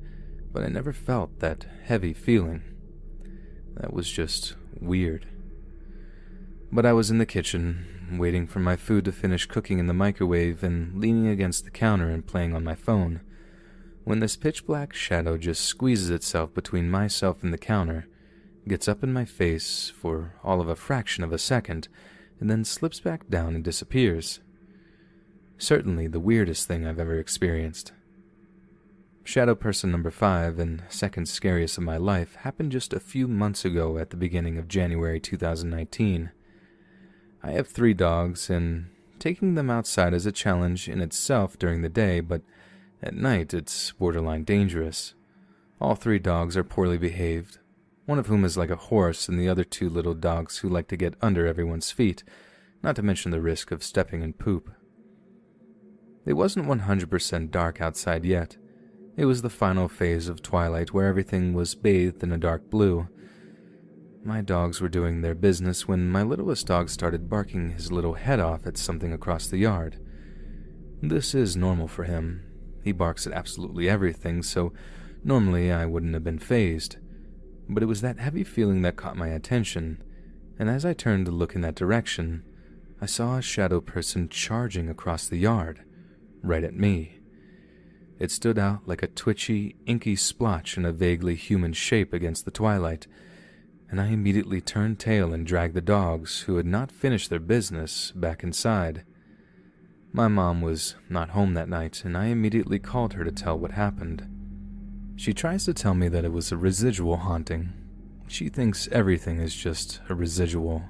but I never felt that heavy feeling. That was just weird. But I was in the kitchen, waiting for my food to finish cooking in the microwave and leaning against the counter and playing on my phone, when this pitch-black shadow just squeezes itself between myself and the counter, gets up in my face for all of a fraction of a second, and then slips back down and disappears. Certainly the weirdest thing I've ever experienced. Shadow person number 5, and second scariest of my life, happened just a few months ago at the beginning of January 2019. I have 3 dogs, and taking them outside is a challenge in itself during the day, but at night it's borderline dangerous. All 3 dogs are poorly behaved, one of whom is like a horse, and the other 2 little dogs who like to get under everyone's feet, not to mention the risk of stepping in poop. It wasn't 100% dark outside yet. It was the final phase of twilight where everything was bathed in a dark blue. My dogs were doing their business when my littlest dog started barking his little head off at something across the yard. This is normal for him. He barks at absolutely everything, so normally I wouldn't have been fazed. But it was that heavy feeling that caught my attention, and as I turned to look in that direction, I saw a shadow person charging across the yard, right at me. It stood out like a twitchy, inky splotch in a vaguely human shape against the twilight, and I immediately turned tail and dragged the dogs, who had not finished their business, back inside. My mom was not home that night, and I immediately called her to tell what happened. She tries to tell me that it was a residual haunting. She thinks everything is just a residual.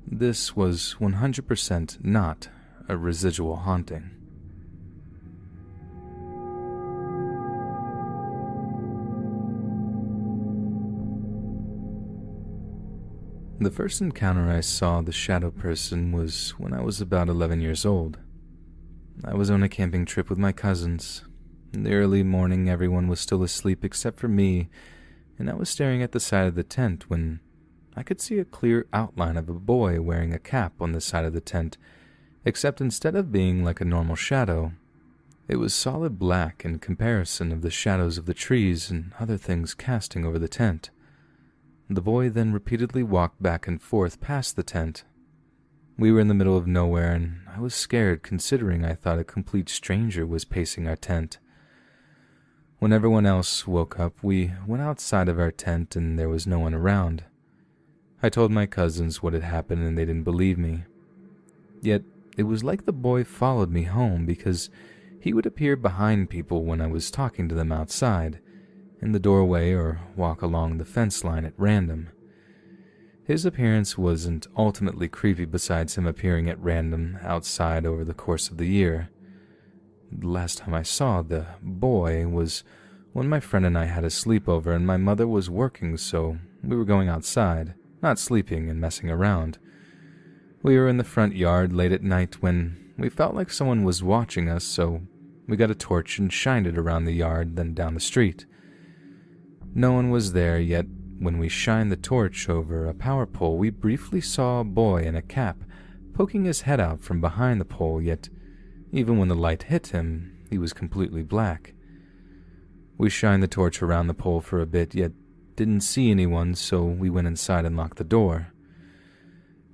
This was 100% not a residual haunting. The first encounter I saw the shadow person was when I was about 11 years old. I was on a camping trip with my cousins. In the early morning, everyone was still asleep except for me, and I was staring at the side of the tent when I could see a clear outline of a boy wearing a cap on the side of the tent, except instead of being like a normal shadow, it was solid black in comparison of the shadows of the trees and other things casting over the tent. The boy then repeatedly walked back and forth past the tent. We were in the middle of nowhere, and I was scared considering I thought a complete stranger was pacing our tent. When everyone else woke up, we went outside of our tent and there was no one around. I told my cousins what had happened and they didn't believe me. Yet it was like the boy followed me home because he would appear behind people when I was talking to them outside, in the doorway, or walk along the fence line at random. His appearance wasn't ultimately creepy besides him appearing at random outside over the course of the year. The last time I saw the boy was when my friend and I had a sleepover and my mother was working, so we were going outside, not sleeping and messing around. We were in the front yard late at night when we felt like someone was watching us, so we got a torch and shined it around the yard, then down the street. No one was there, yet when we shined the torch over a power pole, we briefly saw a boy in a cap poking his head out from behind the pole, yet even when the light hit him, he was completely black. We shined the torch around the pole for a bit, yet didn't see anyone, so we went inside and locked the door.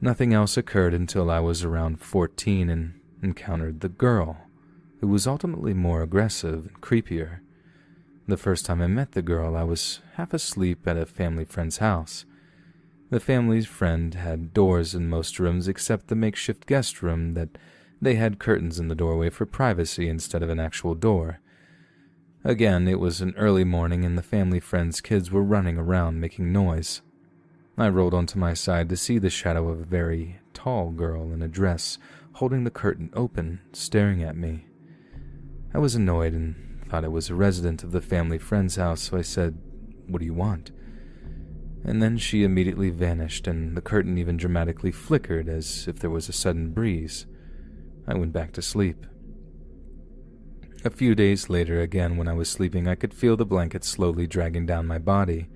Nothing else occurred until I was around 14 and encountered the girl, who was ultimately more aggressive and creepier. The first time I met the girl, I was half asleep at a family friend's house. The family's friend had doors in most rooms except the makeshift guest room that they had curtains in the doorway for privacy instead of an actual door. Again, it was an early morning and the family friend's kids were running around making noise. I rolled onto my side to see the shadow of a very tall girl in a dress holding the curtain open, staring at me. I was annoyed and thought it was a resident of the family friend's house, so I said, "What do you want?" And then she immediately vanished, and the curtain even dramatically flickered as if there was a sudden breeze. I went back to sleep. A few days later, again when I was sleeping, I could feel the blanket slowly dragging down my body.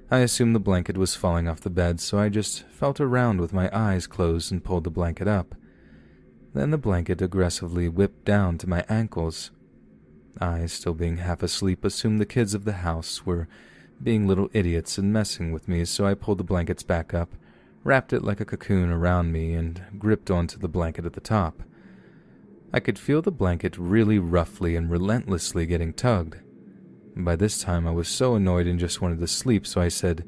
I assumed the blanket was falling off the bed, so I just felt around with my eyes closed and pulled the blanket up. Then the blanket aggressively whipped down to my ankles. I, still being half asleep, assumed the kids of the house were being little idiots and messing with me, so I pulled the blankets back up, wrapped it like a cocoon around me, and gripped onto the blanket at the top. I could feel the blanket really roughly and relentlessly getting tugged. By this time, I was so annoyed and just wanted to sleep, so I said,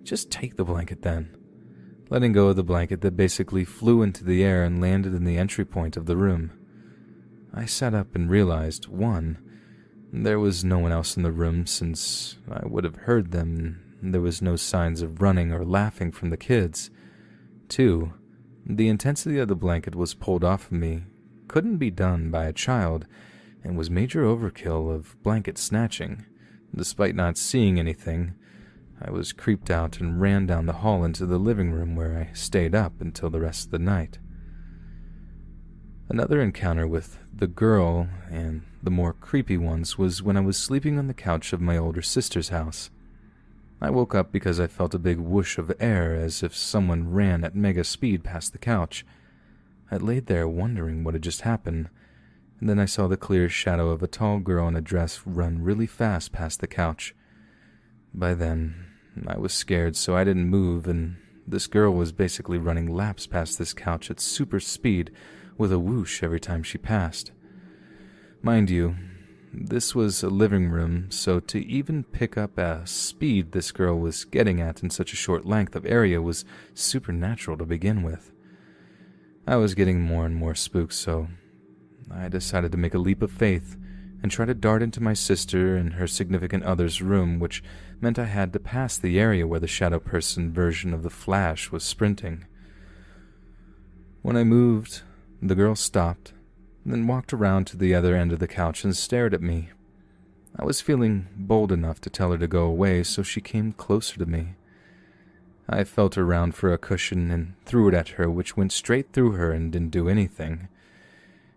"Just take the blanket then," letting go of the blanket that basically flew into the air and landed in the entry point of the room. I sat up and realized, 1, there was no one else in the room since I would have heard them, and there was no signs of running or laughing from the kids. 2, the intensity of the blanket was pulled off of me, couldn't be done by a child, and was major overkill of blanket snatching. Despite not seeing anything, I was creeped out and ran down the hall into the living room where I stayed up until the rest of the night. Another encounter with the girl, and the more creepy ones, was when I was sleeping on the couch of my older sister's house. I woke up because I felt a big whoosh of air as if someone ran at mega speed past the couch. I laid there wondering what had just happened, and then I saw the clear shadow of a tall girl in a dress run really fast past the couch. By then, I was scared, so I didn't move, and this girl was basically running laps past this couch at super speed with a whoosh every time she passed. Mind you, this was a living room, so to even pick up a speed this girl was getting at in such a short length of area was supernatural to begin with. I was getting more and more spooked, so I decided to make a leap of faith and try to dart into my sister and her significant other's room, which meant I had to pass the area where the shadow person version of the Flash was sprinting. When I moved, the girl stopped, then walked around to the other end of the couch and stared at me. I was feeling bold enough to tell her to go away, so she came closer to me. I felt around for a cushion and threw it at her, which went straight through her and didn't do anything.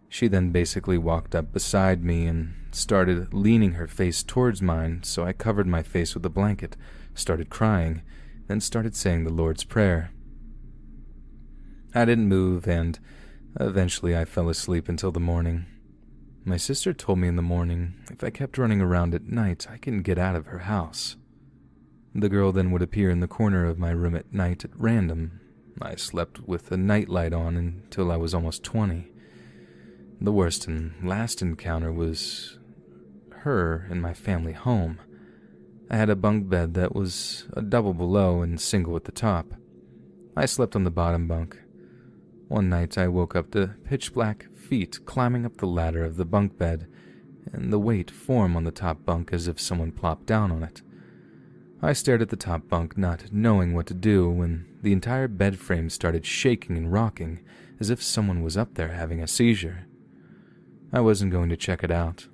She then basically walked up beside me and started leaning her face towards mine, so I covered my face with a blanket, started crying, then started saying the Lord's Prayer. I didn't move, and eventually I fell asleep until the morning. My sister told me in the morning if I kept running around at night, I can get out of her house. The girl then would appear in the corner of my room at night at random. I slept with a nightlight on until I was almost 20. The worst and last encounter was her in my family home. I had a bunk bed that was a double below and single at the top. I slept on the bottom bunk. One night I woke up to pitch-black feet climbing up the ladder of the bunk bed, and the weight form on the top bunk as if someone plopped down on it. I stared at the top bunk, not knowing what to do, when the entire bed frame started shaking and rocking, as if someone was up there having a seizure. I wasn't going to check it out.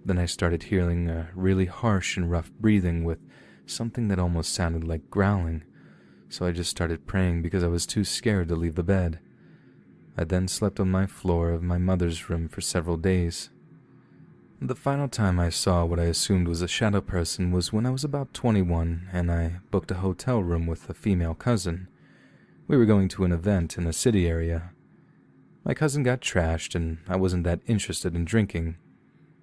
Then I started hearing a really harsh and rough breathing with something that almost sounded like growling, so I just started praying because I was too scared to leave the bed. I then slept on my floor of my mother's room for several days. The final time I saw what I assumed was a shadow person was when I was about 21 and I booked a hotel room with a female cousin. We were going to an event in a city area. My cousin got trashed and I wasn't that interested in drinking.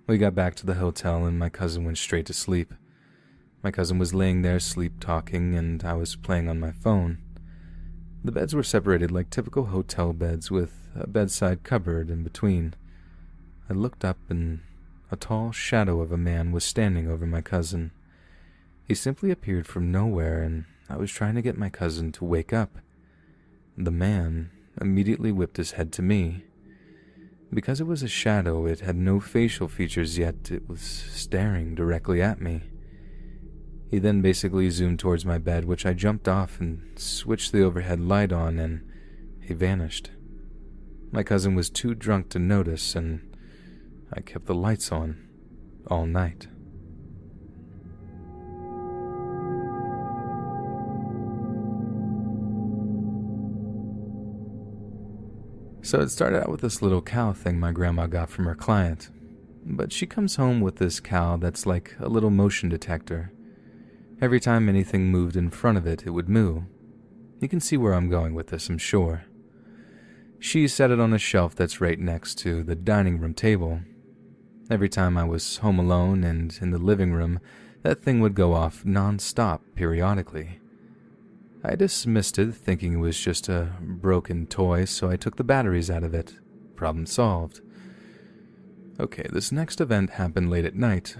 We got back to the hotel and my cousin went straight to sleep. My cousin was laying there sleep-talking and I was playing on my phone. The beds were separated like typical hotel beds with a bedside cupboard in between. I looked up and a tall shadow of a man was standing over my cousin. He simply appeared from nowhere and I was trying to get my cousin to wake up. The man immediately whipped his head to me. Because it was a shadow, it had no facial features, yet it was staring directly at me. He then basically zoomed towards my bed, which I jumped off and switched the overhead light on, and he vanished. My cousin was too drunk to notice, and I kept the lights on all night. So it started out with this little cow thing my grandma got from her client, but she comes home with this cow that's like a little motion detector. Every time anything moved in front of it, it would moo. You can see where I'm going with this, I'm sure. She set it on a shelf that's right next to the dining room table. Every time I was home alone and in the living room, that thing would go off non-stop periodically. I dismissed it, thinking it was just a broken toy, so I took the batteries out of it. Problem solved. Okay, this next event happened late at night.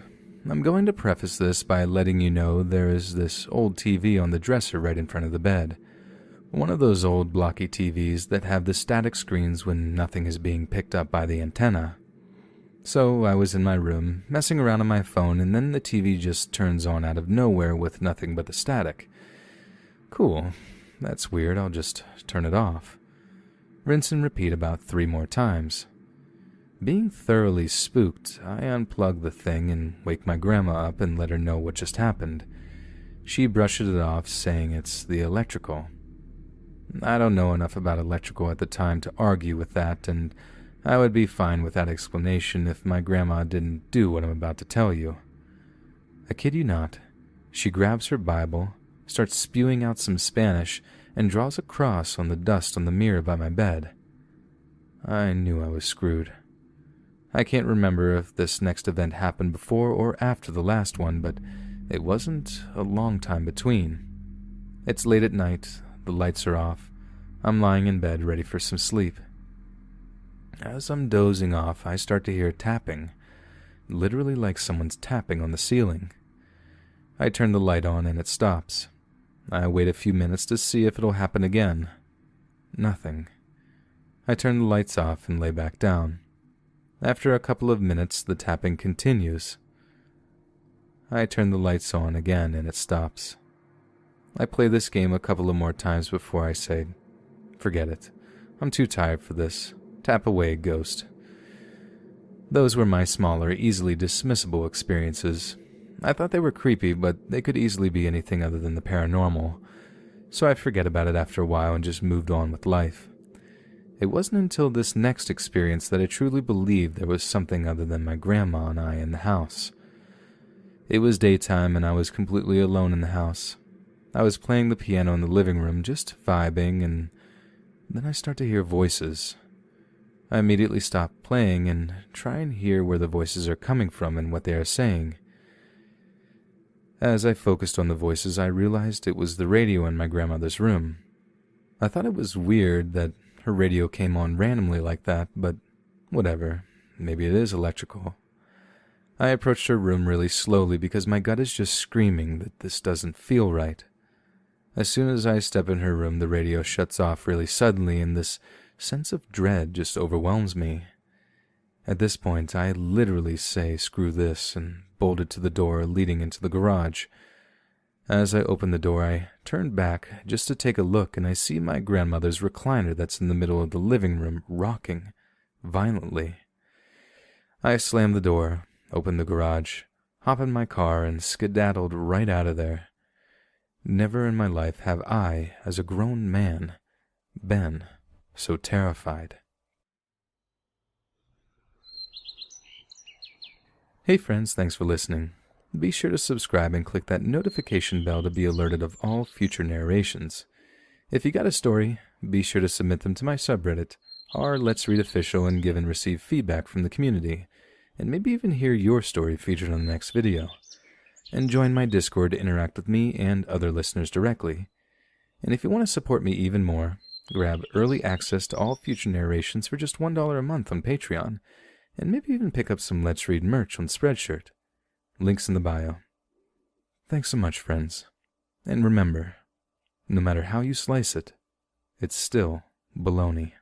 I'm going to preface this by letting you know there is this old TV on the dresser right in front of the bed. One of those old blocky TVs that have the static screens when nothing is being picked up by the antenna. So I was in my room, messing around on my phone, and then the TV just turns on out of nowhere with nothing but the static. Cool, that's weird, I'll just turn it off. Rinse and repeat about 3 more times. Being thoroughly spooked, I unplug the thing and wake my grandma up and let her know what just happened. She brushes it off, saying it's the electrical. I don't know enough about electrical at the time to argue with that, and I would be fine with that explanation if my grandma didn't do what I'm about to tell you. I kid you not, she grabs her Bible, starts spewing out some Spanish, and draws a cross on the dust on the mirror by my bed. I knew I was screwed. I can't remember if this next event happened before or after the last one, but it wasn't a long time between. It's late at night, the lights are off, I'm lying in bed ready for some sleep. As I'm dozing off, I start to hear tapping, literally like someone's tapping on the ceiling. I turn the light on and it stops. I wait a few minutes to see if it'll happen again. Nothing. I turn the lights off and lay back down. After a couple of minutes, the tapping continues. I turn the lights on again and it stops. I play this game a couple of more times before I say, forget it. I'm too tired for this. Tap away, ghost. Those were my smaller, easily dismissible experiences. I thought they were creepy, but they could easily be anything other than the paranormal. So I forget about it after a while and just moved on with life. It wasn't until this next experience that I truly believed there was something other than my grandma and I in the house. It was daytime and I was completely alone in the house. I was playing the piano in the living room, just vibing, and then I start to hear voices. I immediately stop playing and try and hear where the voices are coming from and what they are saying. As I focused on the voices, I realized it was the radio in my grandmother's room. I thought it was weird that her radio came on randomly like that, but whatever, maybe it is electrical. I approached her room really slowly because my gut is just screaming that this doesn't feel right. As soon as I step in her room, the radio shuts off really suddenly and this sense of dread just overwhelms me. At this point, I literally say screw this and bolted to the door leading into the garage. As I open the door, I turn back just to take a look, and I see my grandmother's recliner that's in the middle of the living room rocking violently. I slam the door, open the garage, hop in my car, and skedaddled right out of there. Never in my life have I, as a grown man, been so terrified. Hey friends, thanks for listening. Be sure to subscribe and click that notification bell to be alerted of all future narrations. If you got a story, be sure to submit them to my subreddit, r Let's Read Official, and give and receive feedback from the community, and maybe even hear your story featured on the next video. And join my Discord to interact with me and other listeners directly. And if you want to support me even more, grab early access to all future narrations for just $1 a month on Patreon, and maybe even pick up some Let's Read merch on Spreadshirt. Links in the bio. Thanks so much, friends. And remember, no matter how you slice it, it's still baloney.